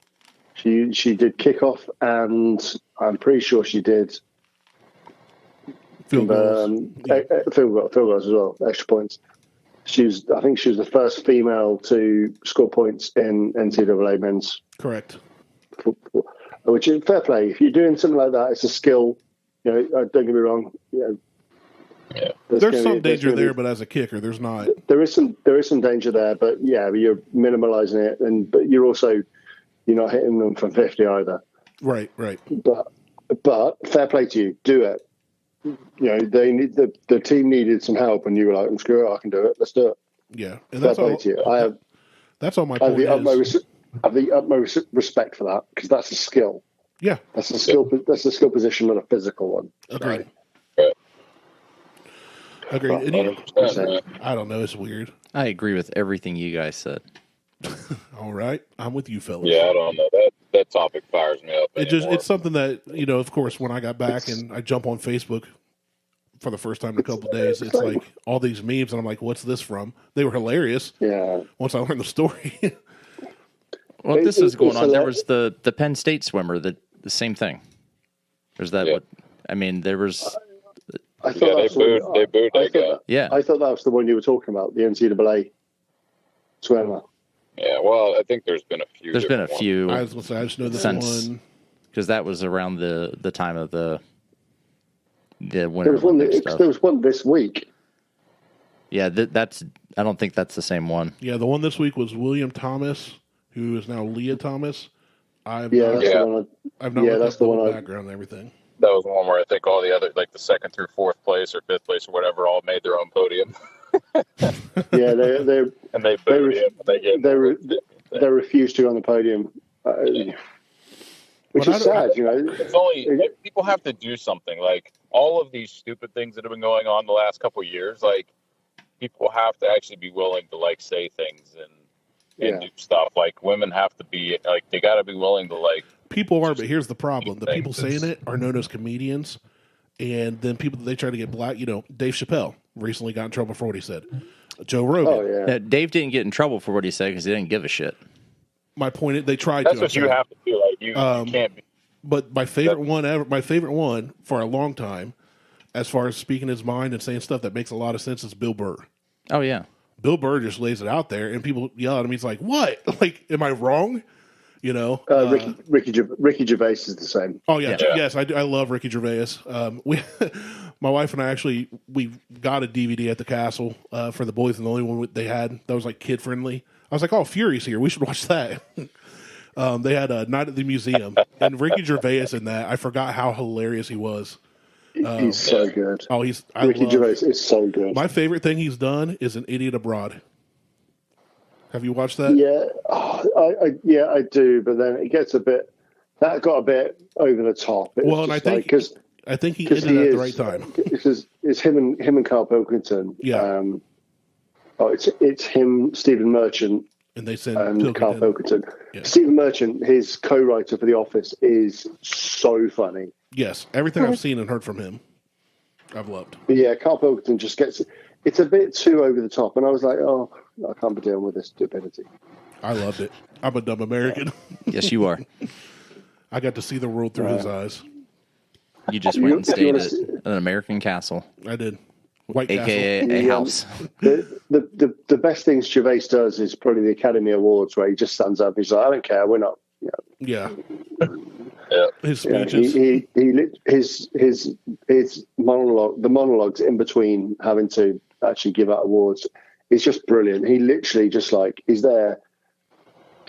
She did kickoff, and I'm pretty sure she did field goals. Field goals as well, extra points. I think she was the first female to score points in NCAA men's. Correct. Football. Which is fair play. If you're doing something like that, it's a skill. Don't get me wrong. There's some danger there, but as a kicker, there's not. There is some danger there, but you're minimalizing it, but you're not hitting them from 50 either. Right. But fair play to you. Do it. They need the team needed some help, and you were like, "Screw it, I can do it. Let's do it." Yeah, and fair play to you. That's all my point is. I have the utmost respect for that because that's a skill. Yeah, that's a skill. That's a skill position, not a physical one. Agreed. Right? Agreed. I don't know. It's weird. I agree with everything you guys said. All right, I'm with you, fellas. Yeah, I don't know. That topic fires me up. It's something that of course, when I got back and I jump on Facebook for the first time in a couple of days, it's like all these memes, and I'm like, "What's this from?" They were hilarious. Yeah. Once I learned the story. Well, this is going on. There was the Penn State swimmer, the same thing. There's that. There was. I thought they booed that guy. Yeah. I thought that was the one you were talking about, the NCAA swimmer. Yeah, well, I think there's been a few. There's been a few. I was going to say, I just know this one. Because that was around the time of the Winter There was one this week. Yeah, that's. I don't think that's the same one. Yeah, the one this week was William Thomas, who is now Leah Thomas. That's the one. I've not looked up the background and everything. That was one where I think all the other, like the second through fourth place or fifth place or whatever, all made their own podium. Yeah, they refused to go on the podium, which is sad. It's only people have to do something. Like all of these stupid things that have been going on the last couple of years. Like people have to actually be willing to say things and do stuff. Like women have to be they got to be willing to People are, but here's the problem: the people saying it are known as comedians, and then people they try to get black. Dave Chappelle recently got in trouble for what he said. Joe Rogan. Oh yeah. Dave didn't get in trouble for what he said because he didn't give a shit. My point is, they tried. That's what you have to do. You can't be. But my favorite one for a long time, as far as speaking his mind and saying stuff that makes a lot of sense, is Bill Burr. Oh yeah. Bill Burr just lays it out there, and people yell at him. He's like, "What? Am I wrong?" Ricky Gervais is the same. Oh yeah. Yes, I love Ricky Gervais. My wife and I we got a DVD at the castle for the boys, and the only one they had that was kid friendly. I was like, "Oh, Fury's here. We should watch that." They had a Night at the Museum, and Ricky Gervais in that. I forgot how hilarious he was. He's so good. Oh, Ricky Gervais is so good. My favorite thing he's done is An Idiot Abroad. Have you watched that? Yeah, I do, but then it gets that got a bit over the top. And I think he ended at the right time. It's him and Carl Pilkington. Yeah. It's him, Stephen Merchant, and they send Carl Pilkington. Yeah. Stephen Merchant, his co-writer for The Office, is so funny. Yes, everything I've seen and heard from him, I've loved. But yeah, Carl Pilkington just it's a bit too over the top, and I was like, oh, I can't be dealing with this stupidity. I loved it. I'm a dumb American. Yes, you are. I got to see the world through his eyes. You just went and stayed at an American castle. I did. White AKA Castle. a house. The best thing Gervais does is probably the Academy Awards, where he just stands up. He's like, I don't care. We're not. Yeah. Yeah. His Yeah, speeches. his monologue, the monologues in between having to actually give out awards, is just brilliant. He literally just like he's there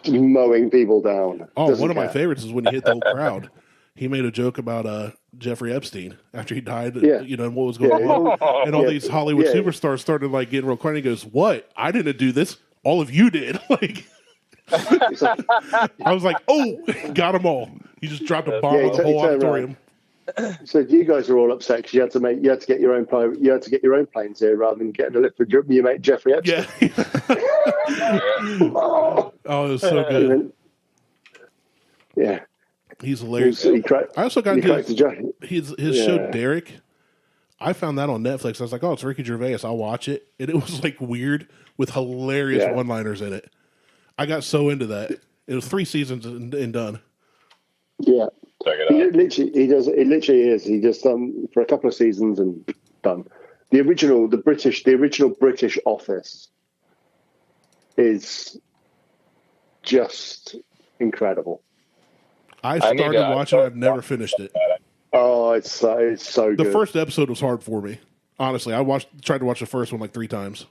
mowing people down. Oh, Doesn't one of my care. favorites is when he hit the whole crowd. He made a joke about Jeffrey Epstein after he died, Yeah. you know, and what was going Yeah, on. And all yeah, these Hollywood yeah. superstars started like getting real quiet. And he goes, "What? I didn't do this. All of you did." Like, It's like, I was like, "Oh, got them all." He just dropped a bomb Yeah, on the whole he turned auditorium. so you guys are all upset because you had to get your own planes here rather than getting a lift for your mate Jeffrey Epstein. Yeah. Oh, it was so good. Yeah, He's hilarious. He cracked- I also got he cracked the joke. his Yeah. show Derek. I found that on Netflix. I was like, "Oh, it's Ricky Gervais. I'll watch it." And it was like weird with hilarious Yeah. one-liners in it. I got so into that. It was 3 seasons and done. Yeah, Check it out. he does. It literally is. He just for a couple of seasons and done. The original British Office is just incredible. I I need started to- watching. I've never finished it. Oh, it's so The good. first episode was hard for me. Honestly, I tried to watch the first one like 3 times.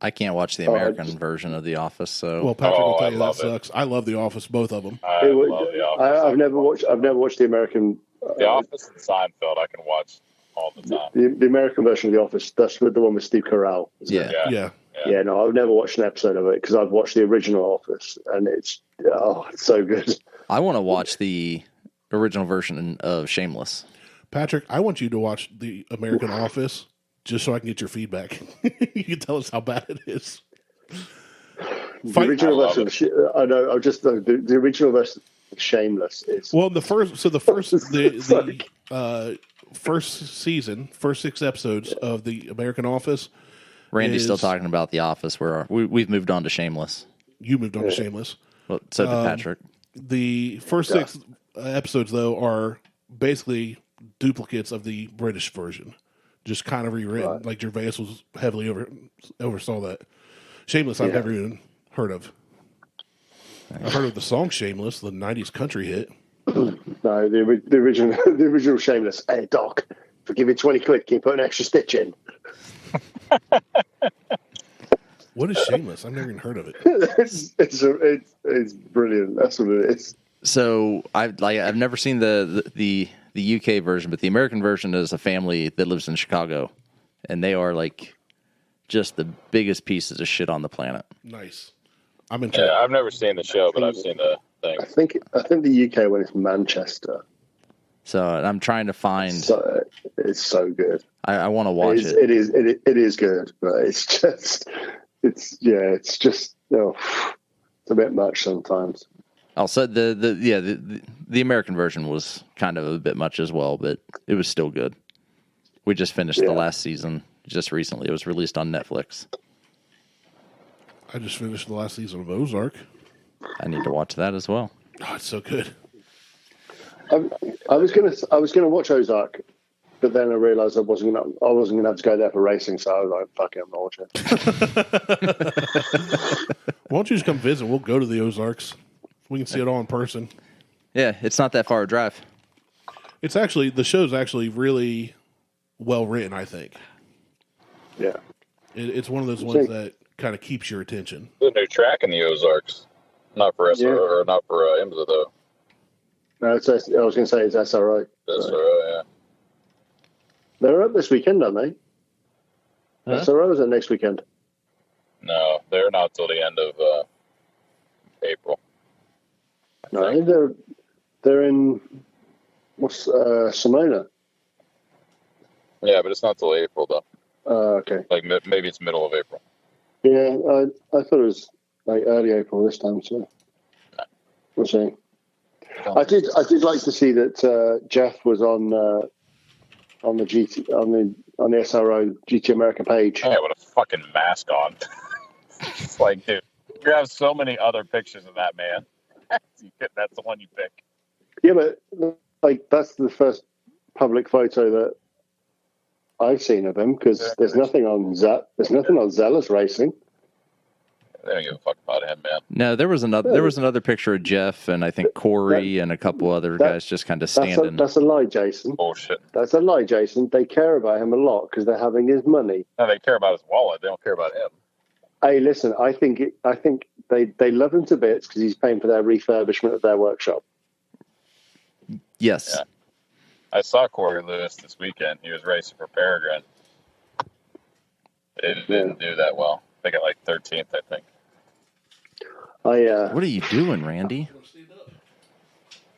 I can't watch the American version of The Office, so Well, Patrick will I tell you that love it. sucks. I love The Office, both of them. I love The Office. I've never watched the American. The Office and Seinfeld I can watch all the time. The American version of The Office. That's the one with Steve Carell. isn't it? yeah. Yeah. Yeah, no, I've never watched an episode of it because I've watched the original Office, and it's so good. I want to watch the original version of Shameless. Patrick, I want you to watch the American Office just so I can get your feedback. You can tell us how bad it is. The original I love version. I know. I just the original version of Shameless is. Well, the first season, first 6 episodes of the American Office. Randy's still is- talking about The Office. We've moved on to Shameless. You moved on to Shameless. Well, so did Patrick. The first 6 episodes, though, are basically duplicates of the British version, just kind of rewritten. Right. Like Gervais was heavily oversaw that. Shameless, I've never even heard of. I've heard of the song "Shameless," the '90s country hit. No, the original Shameless. Hey, Doc, if I give you 20 quid, can you put an extra stitch in? What is Shameless? I've never even heard of it. it's brilliant. That's what it is. So I've never seen the UK version, but the American version is a family that lives in Chicago, and they are like just the biggest pieces of shit on the planet. Nice. I'm into Yeah, I've never seen the show, but I've seen the thing. I think the UK one is Manchester. So I'm trying to find. So it's so good. I want to watch it. It is good, but it's just it's a bit much sometimes. Also, the American version was kind of a bit much as well, but it was still good. We just finished the last season just recently. It was released on Netflix. I just finished the last season of Ozark. I need to watch that as well. Oh, it's so good. I was gonna watch Ozark, but then I realised I wasn't gonna have to go there for racing, so I was like, "Fuck it, I'm not watching it." Why don't you just come visit? We'll go to the Ozarks. We can see it all in person. Yeah, it's not that far a drive. It's actually the show's actually really well written. I think Yeah, it's one of those ones that kind of keeps your attention. There's a new track in the Ozarks. Not for SRO, or not for IMSA, though. no, I was going to say it's SRO. That's yeah. They're up this weekend, aren't they? Huh? SRO is it next weekend? No, they're not till the end of April. No, I think they're in Simona. Yeah, but it's not till April, though. Okay. Like maybe it's middle of April. Yeah, I thought it was like early April this time, so we'll see. I did like to see that Jeff was on the GT on the SRO GT America page. Yeah, with a fucking mask on. It's like, dude, you have so many other pictures of that man. That's the one you pick. Yeah, but like that's the first public photo that I've seen of him because there's nothing on Zealous Racing. They don't give a fuck about him, man. No, there was another picture of Jeff and I think Corey and a couple other guys just kind of standing. That's a lie, Jason. Bullshit. That's a lie, Jason. They care about him a lot because they're having his money. No, they care about his wallet. They don't care about him. Hey, listen, I think they love him to bits because he's paying for their refurbishment of their workshop. Yes. Yeah. I saw Corey Lewis this weekend. He was racing for Peregrine. It didn't do that well. They got like 13th, I think. What are you doing, Randy?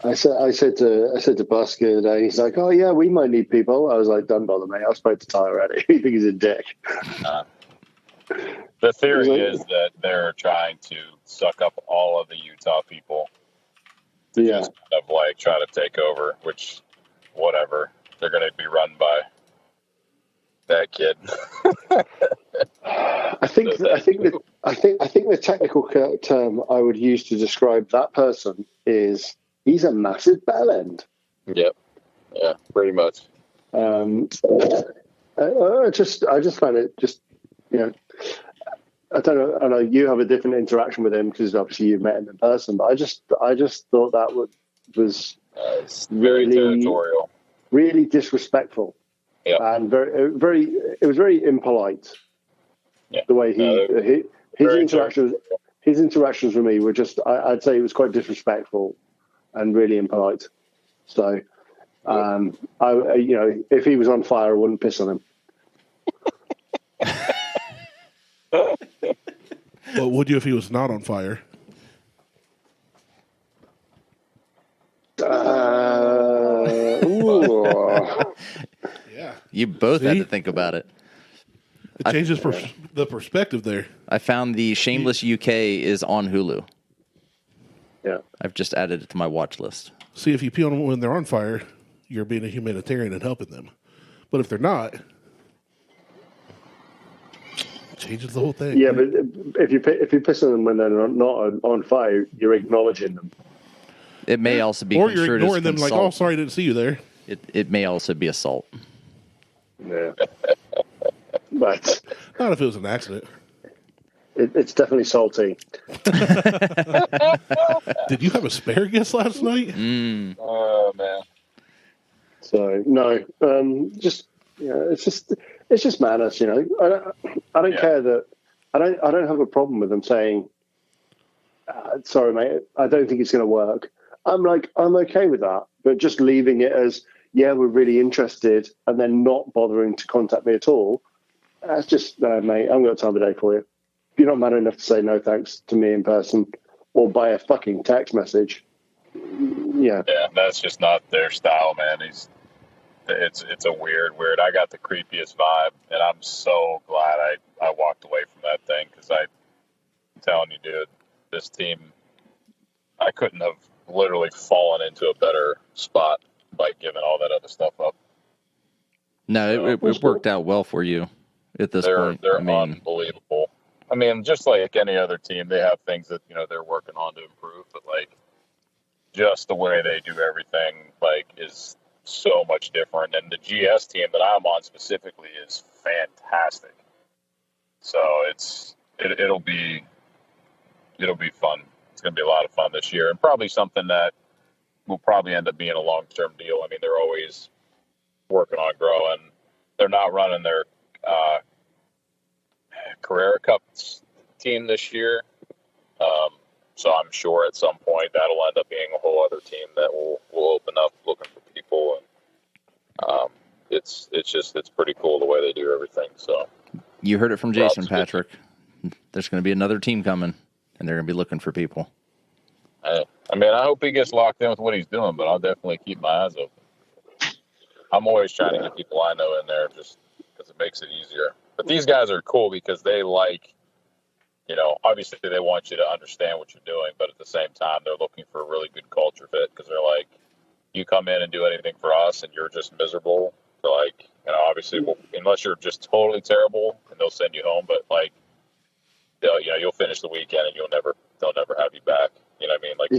I said to Busk the other day, he's like, "Oh yeah, we might need people." I was like, "Don't bother, mate. I spoke to Ty already. He thinks he's a dick." The theory is that they're trying to suck up all of the Utah people. Just kind of like try to take over, which, whatever. They're going to be run by that kid. I think the technical term I would use to describe that person is he's a massive bell end. Yep. Yeah, pretty much. I just find it just, I don't know. I know you have a different interaction with him because obviously you've met him in person, but I just thought that was very territorial, really disrespectful, and very. It was very impolite. Yeah. The way his interactions with me were just, I'd say it was quite disrespectful and really impolite. So, if he was on fire, I wouldn't piss on him. What would you if he was not on fire? Yeah. You both had to think about it. It changes the perspective there. I found the Shameless UK is on Hulu. Yeah. I've just added it to my watch list. See, if you pee on them when they're on fire, you're being a humanitarian and helping them. But if they're not, it changes the whole thing. Yeah, but if you piss on them when they're not on fire, you're acknowledging them. It may also be or you're ignoring them like, "Oh, sorry, I didn't see you there." It may also be assault. Yeah. But not if it was an accident. It's definitely salty. Did you have asparagus last night? Oh man. So no, it's just manners. I don't care that. I don't have a problem with them saying, "Sorry, mate, I don't think it's going to work." I'm okay with that, but just leaving it as, "Yeah, we're really interested," and then not bothering to contact me at all. That's just, mate, I haven't got time of day for you. If you're not man enough to say no thanks to me in person or by a fucking text message, yeah. Yeah, that's just not their style, man. It's a weird. I got the creepiest vibe, and I'm so glad I walked away from that thing because I'm telling you, dude, this team, I couldn't have literally fallen into a better spot by giving all that other stuff up. No, it worked out well for you at this point. They're unbelievable. I mean, just like any other team, they have things that they're working on to improve, but like just the way they do everything is so much different. And the GS team that I'm on specifically is fantastic. So it'll be fun. It's going to be a lot of fun this year, and probably something that will probably end up being a long-term deal. I mean, they're always working on growing. They're not running their Carrera Cup team this year. So I'm sure at some point that'll end up being a whole other team that will open up looking for people. And it's pretty cool the way they do everything. So you heard it from Jason, Patrick. There's going to be another team coming, and they're going to be looking for people. I mean, I hope he gets locked in with what he's doing, but I'll definitely keep my eyes open. I'm always trying to get people I know in there just because it makes it easier. But these guys are cool because they obviously they want you to understand what you're doing, but at the same time, they're looking for a really good culture fit because they're like, you come in and do anything for us and you're just miserable. They're like, obviously, unless you're just totally terrible, and they'll send you home, but you'll finish the weekend and they'll never have you back. You know what I mean? Like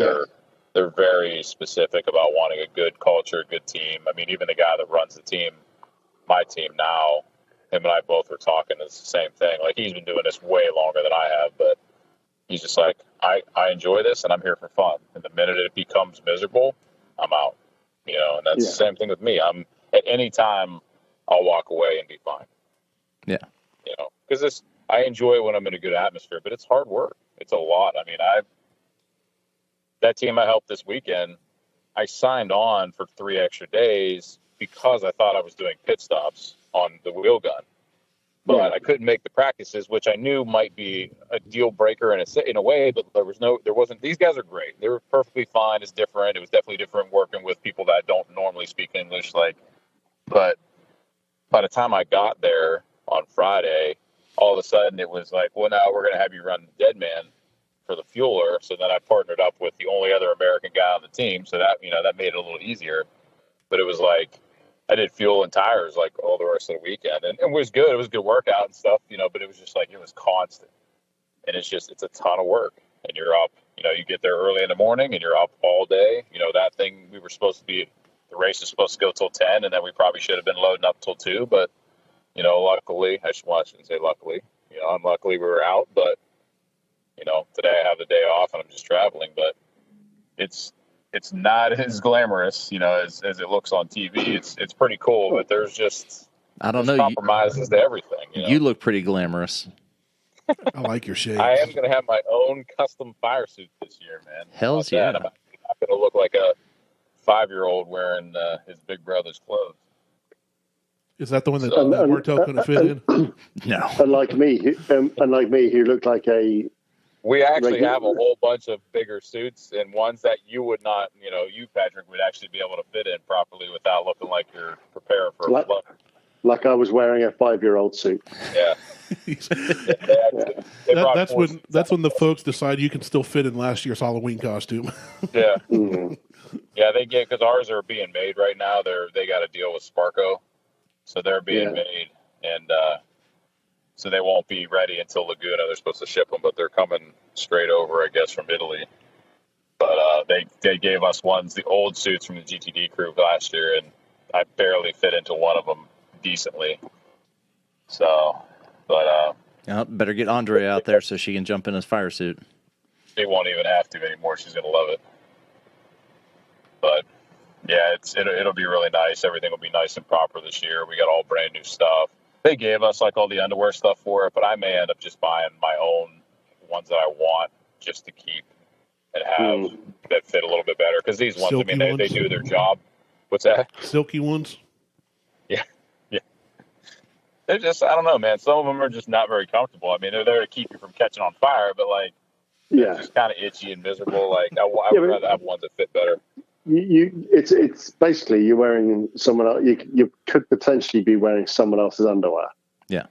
they're very specific about wanting a good culture, a good team. I mean, even the guy that runs the team, my team now, him and I both were talking. It's the same thing. Like he's been doing this way longer than I have, but He's just like, I enjoy this and I'm here for fun. And the minute it becomes miserable, I'm out. And that's the same thing with me. I'm at any time I'll walk away and be fine. Yeah. Because I enjoy it when I'm in a good atmosphere, but it's hard work. It's a lot. I mean, that team I helped this weekend, I signed on for 3 extra days because I thought I was doing pit stops on the wheel gun. But I couldn't make the practices, which I knew might be a deal breaker in a way, but there wasn't. These guys are great. They were perfectly fine. It's different. It was definitely different working with people that don't normally speak English. But by the time I got there on Friday, all of a sudden it was like, well, now we're going to have you run the dead man for the fueler. So then I partnered up with the only other American guy on the team. So that, that made it a little easier. But it was like, I did fuel and tires like all the rest of the weekend, and it was good. It was a good workout and stuff, but it was just like, it was constant, and it's a ton of work, and you're up, you get there early in the morning and you're up all day. That thing, the race is supposed to go till 10, and then we probably should have been loading up till 2, but luckily, I shouldn't say luckily, unluckily we were out, but today I have the day off and I'm just traveling, but it's not as glamorous, as it looks on TV. It's pretty cool, but there's compromises to everything. You look pretty glamorous. I like your shades. I am going to have my own custom fire suit this year, man. Hell's yeah. I'm not going to look like a 5-year-old wearing his big brother's clothes. Is that the one that Martelle couldn't fit in? No. Unlike me, who looked like a... We actually have a whole bunch of bigger suits and ones that you would not, you, Patrick, would actually be able to fit in properly without looking like you're preparing for a flood. Like I was wearing a 5-year-old suit. Yeah. That's when the folks decide you can still fit in last year's Halloween costume. Yeah. Mm-hmm. Yeah, because ours are being made right now. They got to deal with Sparco. So they're being made, and so they won't be ready until Laguna. They're supposed to ship them, but they're coming straight over, I guess, from Italy. But they gave us the old suits from the GTD crew last year, and I barely fit into one of them decently. So, but better get Andre out there so she can jump in his fire suit. She won't even have to anymore. She's gonna love it. But yeah, it'll be really nice. Everything will be nice and proper this year. We got all brand new stuff. They gave us all the underwear stuff for it, but I may end up just buying my own ones that I want just to keep and have that fit a little bit better. Because these ones, Silky they do their job. What's that? Silky ones? Yeah. They're just, I don't know, man. Some of them are just not very comfortable. I mean, they're there to keep you from catching on fire, but they're just kind of itchy and miserable. I would rather have ones that fit better. It's basically you're wearing someone else. You could potentially be wearing someone else's underwear. Yeah.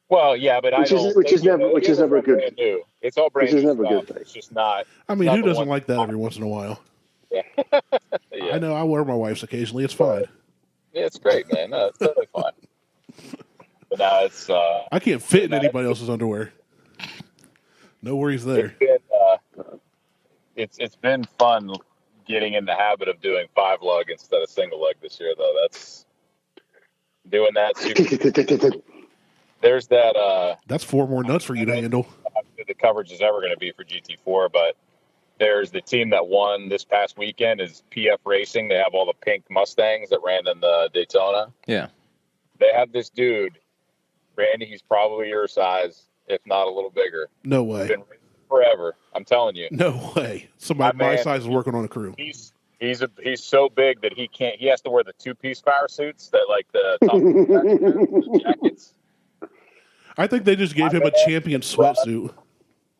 Well, yeah, but which is never a good. New. It's all brand new. Which is never good. It's just not. I mean, who doesn't like that every once in a while? Yeah. I know. I wear my wife's occasionally. It's fine. Yeah, it's great, man. No, it's totally fine. But now it's. I can't fit in anybody else's underwear. No worries there. It's been fun getting in the habit of doing 5-lug instead of single leg this year, though. That's doing that. There's that. That's 4 more nuts for you to handle. The coverage is ever going to be for GT4, but there's the team that won this past weekend is PF Racing. They have all the pink Mustangs that ran in the Daytona. Yeah. They have this dude, Randy. He's probably your size, if not a little bigger. No way. Been racing forever. I'm telling you. No way. Somebody my size is working on a crew. He's so big that he has to wear the 2-piece fire suits that the top the jackets. I think they just gave him a champion sweatsuit.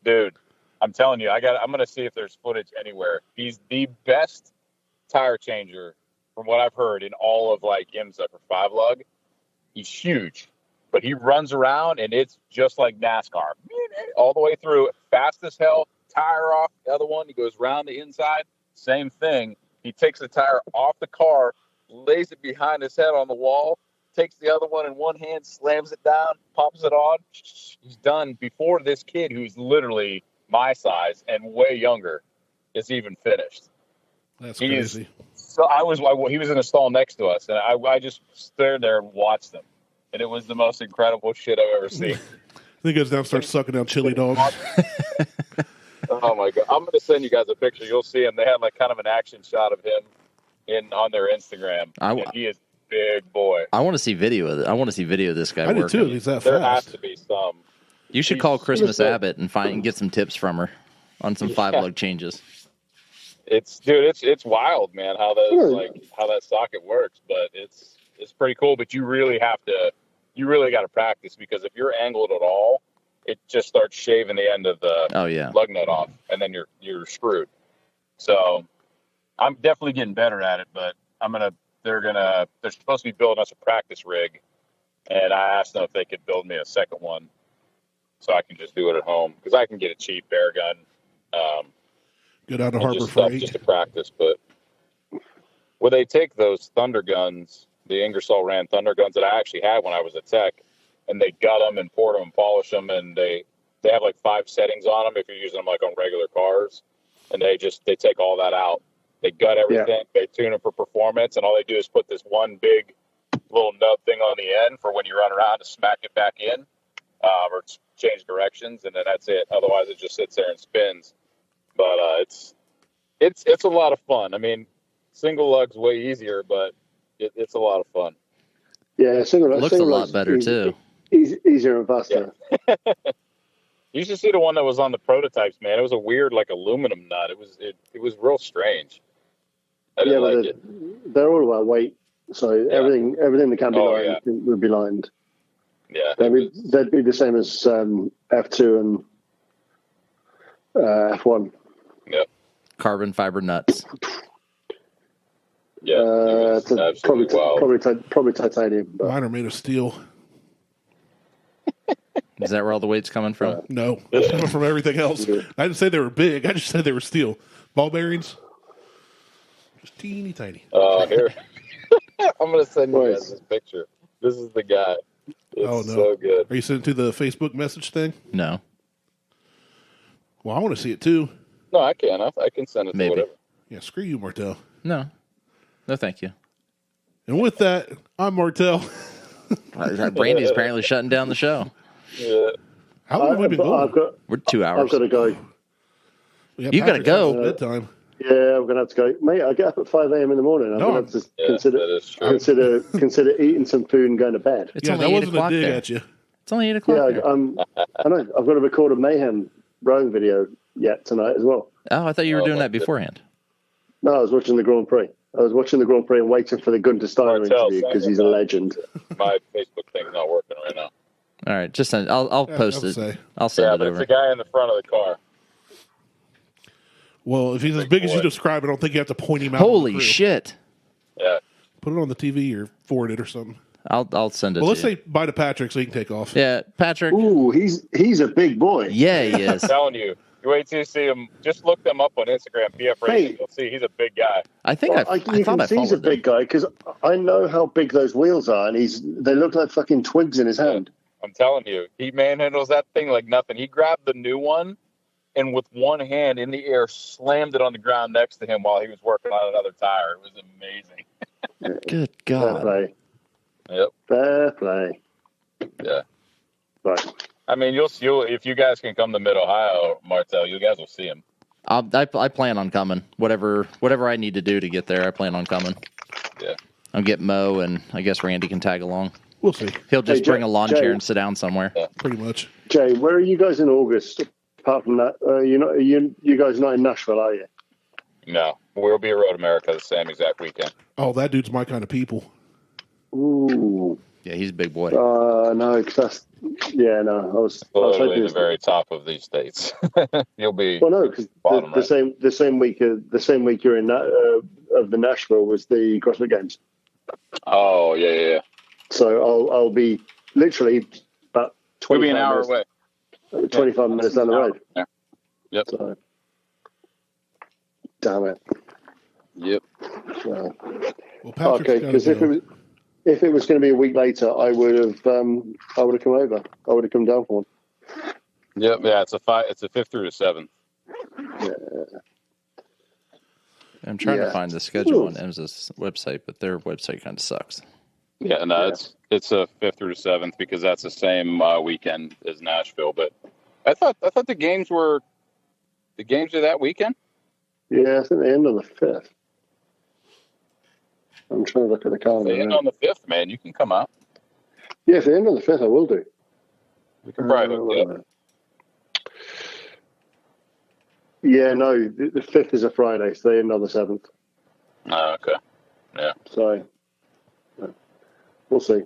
Dude, I'm telling you, I'm going to see if there's footage anywhere. He's the best tire changer from what I've heard in all of IMSA for 5-lug. He's huge, but he runs around and it's just like NASCAR all the way through, fast as hell. Tire off the other one. He goes around the inside. Same thing. He takes the tire off the car, lays it behind his head on the wall, takes the other one in one hand, slams it down, pops it on. He's done before this kid, who's literally my size and way younger, is even finished. That's crazy. He was in a stall next to us, and I just stared there and watched him, and it was the most incredible shit I've ever seen. He goes down and starts sucking down chili dogs. Oh my god! I'm gonna send you guys a picture. You'll see him. They had like kind of an action shot of him on their Instagram. And he is big boy. I want to see video of it. I want to see video of this guy I do working. too. He's that There fast. has to be some. You should call Christmas Abbott and get some tips from her on some 5-lug changes. It's wild, man. How that socket works, but it's pretty cool. But you really got to practice, because if you're angled at all, it just starts shaving the end of the lug nut off, and then you're screwed. So I'm definitely getting better at it, but they're supposed to be building us a practice rig, and I asked them if they could build me a second one so I can just do it at home, because I can get a cheap bear gun. Get out of Harbor Freight just to practice. But when they take those Thunder guns, the Ingersoll Rand Thunder guns that I actually had when I was a tech, and they gut them and port them and polish them, and they have like 5 settings on them if you're using them like on regular cars, and they take all that out. They gut everything. They tune them for performance, and all they do is put this one big little nub thing on the end for when you run around to smack it back in, or change directions, and then that's it. Otherwise, it just sits there and spins. But it's a lot of fun. I mean, single lug's way easier, but it's a lot of fun. Yeah, single lug looks a lot better too. Easier and faster. Yeah. You should see the one that was on the prototypes, man. It was a weird, like, aluminum nut. It was real strange. I didn't like it. They're all about weight, so everything that can be lined would be lined. Yeah, they'd be the same as F2 and F1. Yep. Carbon fiber nuts. Yeah, probably titanium. But. Mine are made of steel. Is that where all the weight's coming from? No, it's coming from everything else. I didn't say they were big. I just said they were steel. Ball bearings, just teeny tiny. Here, I'm going to send you guys this picture. This is the guy. It's so good. Are you sending to the Facebook message thing? No. Well, I want to see it too. No, I can. I can send it to whatever. Yeah, screw you, Martelle. No, thank you. And with that, I'm Martelle. Randy's apparently shutting down the show. Yeah. How long have we been going? We're 2 hours. I've got to go. You got to go. Bedtime. Yeah, I'm going to have to go. Mate, I get up at 5 a.m. in the morning. I'm going to have to consider eating some food and going to bed. It's only 8 o'clock there. At you. It's only 8 o'clock there. I know. I've got to record a Mayhem rowing video yet tonight as well. Oh, I thought you were doing that beforehand. No, I was watching the Grand Prix. And waiting for the Gunter Steiner interview because he's a legend. My Facebook thing's not working right now. All right, just send. I'll post it. I'll send it over. It's the guy in the front of the car. Well, if he's as big as you describe, I don't think you have to point him out. Holy shit! Yeah. Put it on the TV or forward it or something. I'll send it. Well, let's say bye to Patrick so he can take off. Yeah, Patrick. Ooh, he's a big boy. Yeah, he is. I'm telling you. You wait till you see him. Just look them up on Instagram, BF Racing. You'll see he's a big guy. I think I thought I followed he's a big guy because I know how big those wheels are, and they look like fucking twigs in his hand. I'm telling you, he manhandles that thing like nothing. He grabbed the new one, and with one hand in the air, slammed it on the ground next to him while he was working on another tire. It was amazing. Good God. Fair play. Yep. Fair play. Yeah. Right. I mean, you'll if you guys can come to Mid Ohio, Martelle, you guys will see him. I plan on coming. Whatever I need to do to get there, I plan on coming. Yeah. I'll get Mo, and I guess Randy can tag along. We'll see. He'll just bring a lawn chair and sit down somewhere. Yeah. Pretty much. Jay, where are you guys in August? Apart from that, you guys not in Nashville, are you? No, we'll be at Road America the same exact weekend. Oh, that dude's my kind of people. Ooh. Yeah, he's a big boy. No, because I was literally the very top of these states. You'll be because the same week you're in of the Nashville was the CrossFit Games. Oh yeah. So I'll be literally about 20 an hour away. 25 minutes down the road. Yeah. Yep. So, damn it. Yep. So, Well, okay, because if it was going to be a week later, I would have come over. I would have come down for one. Yep. Yeah. It's a 5th through the 7th. Yeah. I'm trying to find the schedule on IMSA's website, but their website kind of sucks. Yeah, no, it's a 5th through the 7th because that's the same weekend as Nashville. But I thought the games were The games are that weekend? Yeah, I think they end on the 5th. I'm trying to look at the calendar. They end on the 5th, man. You can come out. Yeah, if they end on the 5th, I will do. We can probably hook you up. Yeah, no, the 5th is a Friday, so they end on the 7th. Oh, okay. Yeah. So, we'll see.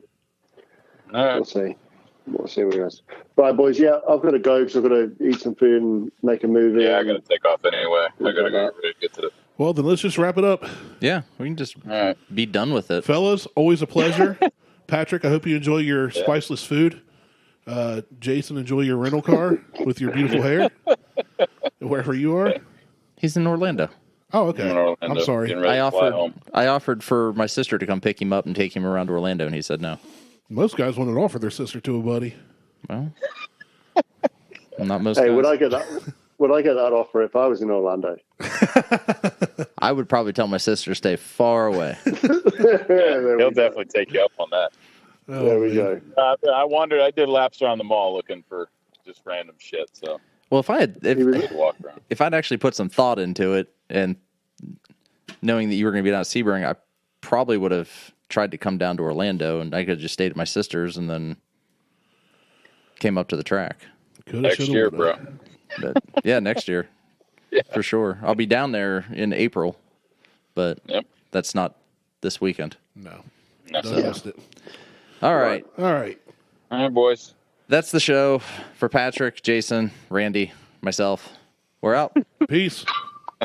All right. We'll see. We'll see what it is. Right, boys, yeah, I've got to go because I've got to eat some food and make a movie. Yeah, I got to take off anyway. I got to go get to the... Well, then let's just wrap it up. Yeah, we can just be done with it. Fellas, always a pleasure. Patrick, I hope you enjoy your spiceless food. Jason, enjoy your rental car with your beautiful hair. Wherever you are. He's in Orlando. Oh, okay. I'm sorry. I offered for my sister to come pick him up and take him around Orlando, and he said no. Most guys wouldn't offer their sister to a buddy. Well, not most guys. Would I get that? Would I get that offer if I was in Orlando? I would probably tell my sister to stay far away. He'll definitely take you up on that. Oh, there we go. I wandered. I did laps around the mall looking for just random shit. So, well, if I'd actually put some thought into it, and knowing that you were going to be down at Sebring, I probably would have tried to come down to Orlando, and I could have just stayed at my sister's and then came up to the track. Next year, bro. But, yeah, next year. Yeah. For sure. I'll be down there in April, but that's not this weekend. No. So. All right. All right, boys. That's the show for Patrick, Jason, Randy, myself. We're out. Peace.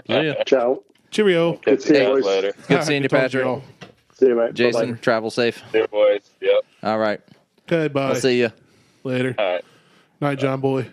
See ya. Ciao. Cheerio. Good to see you later. Good seeing you, Patrick. See you, mate. Jason, Bye-bye. travel safe. See you, boys. Yep. All right. Okay, bye. I'll see you Later. All right. Night, John boy.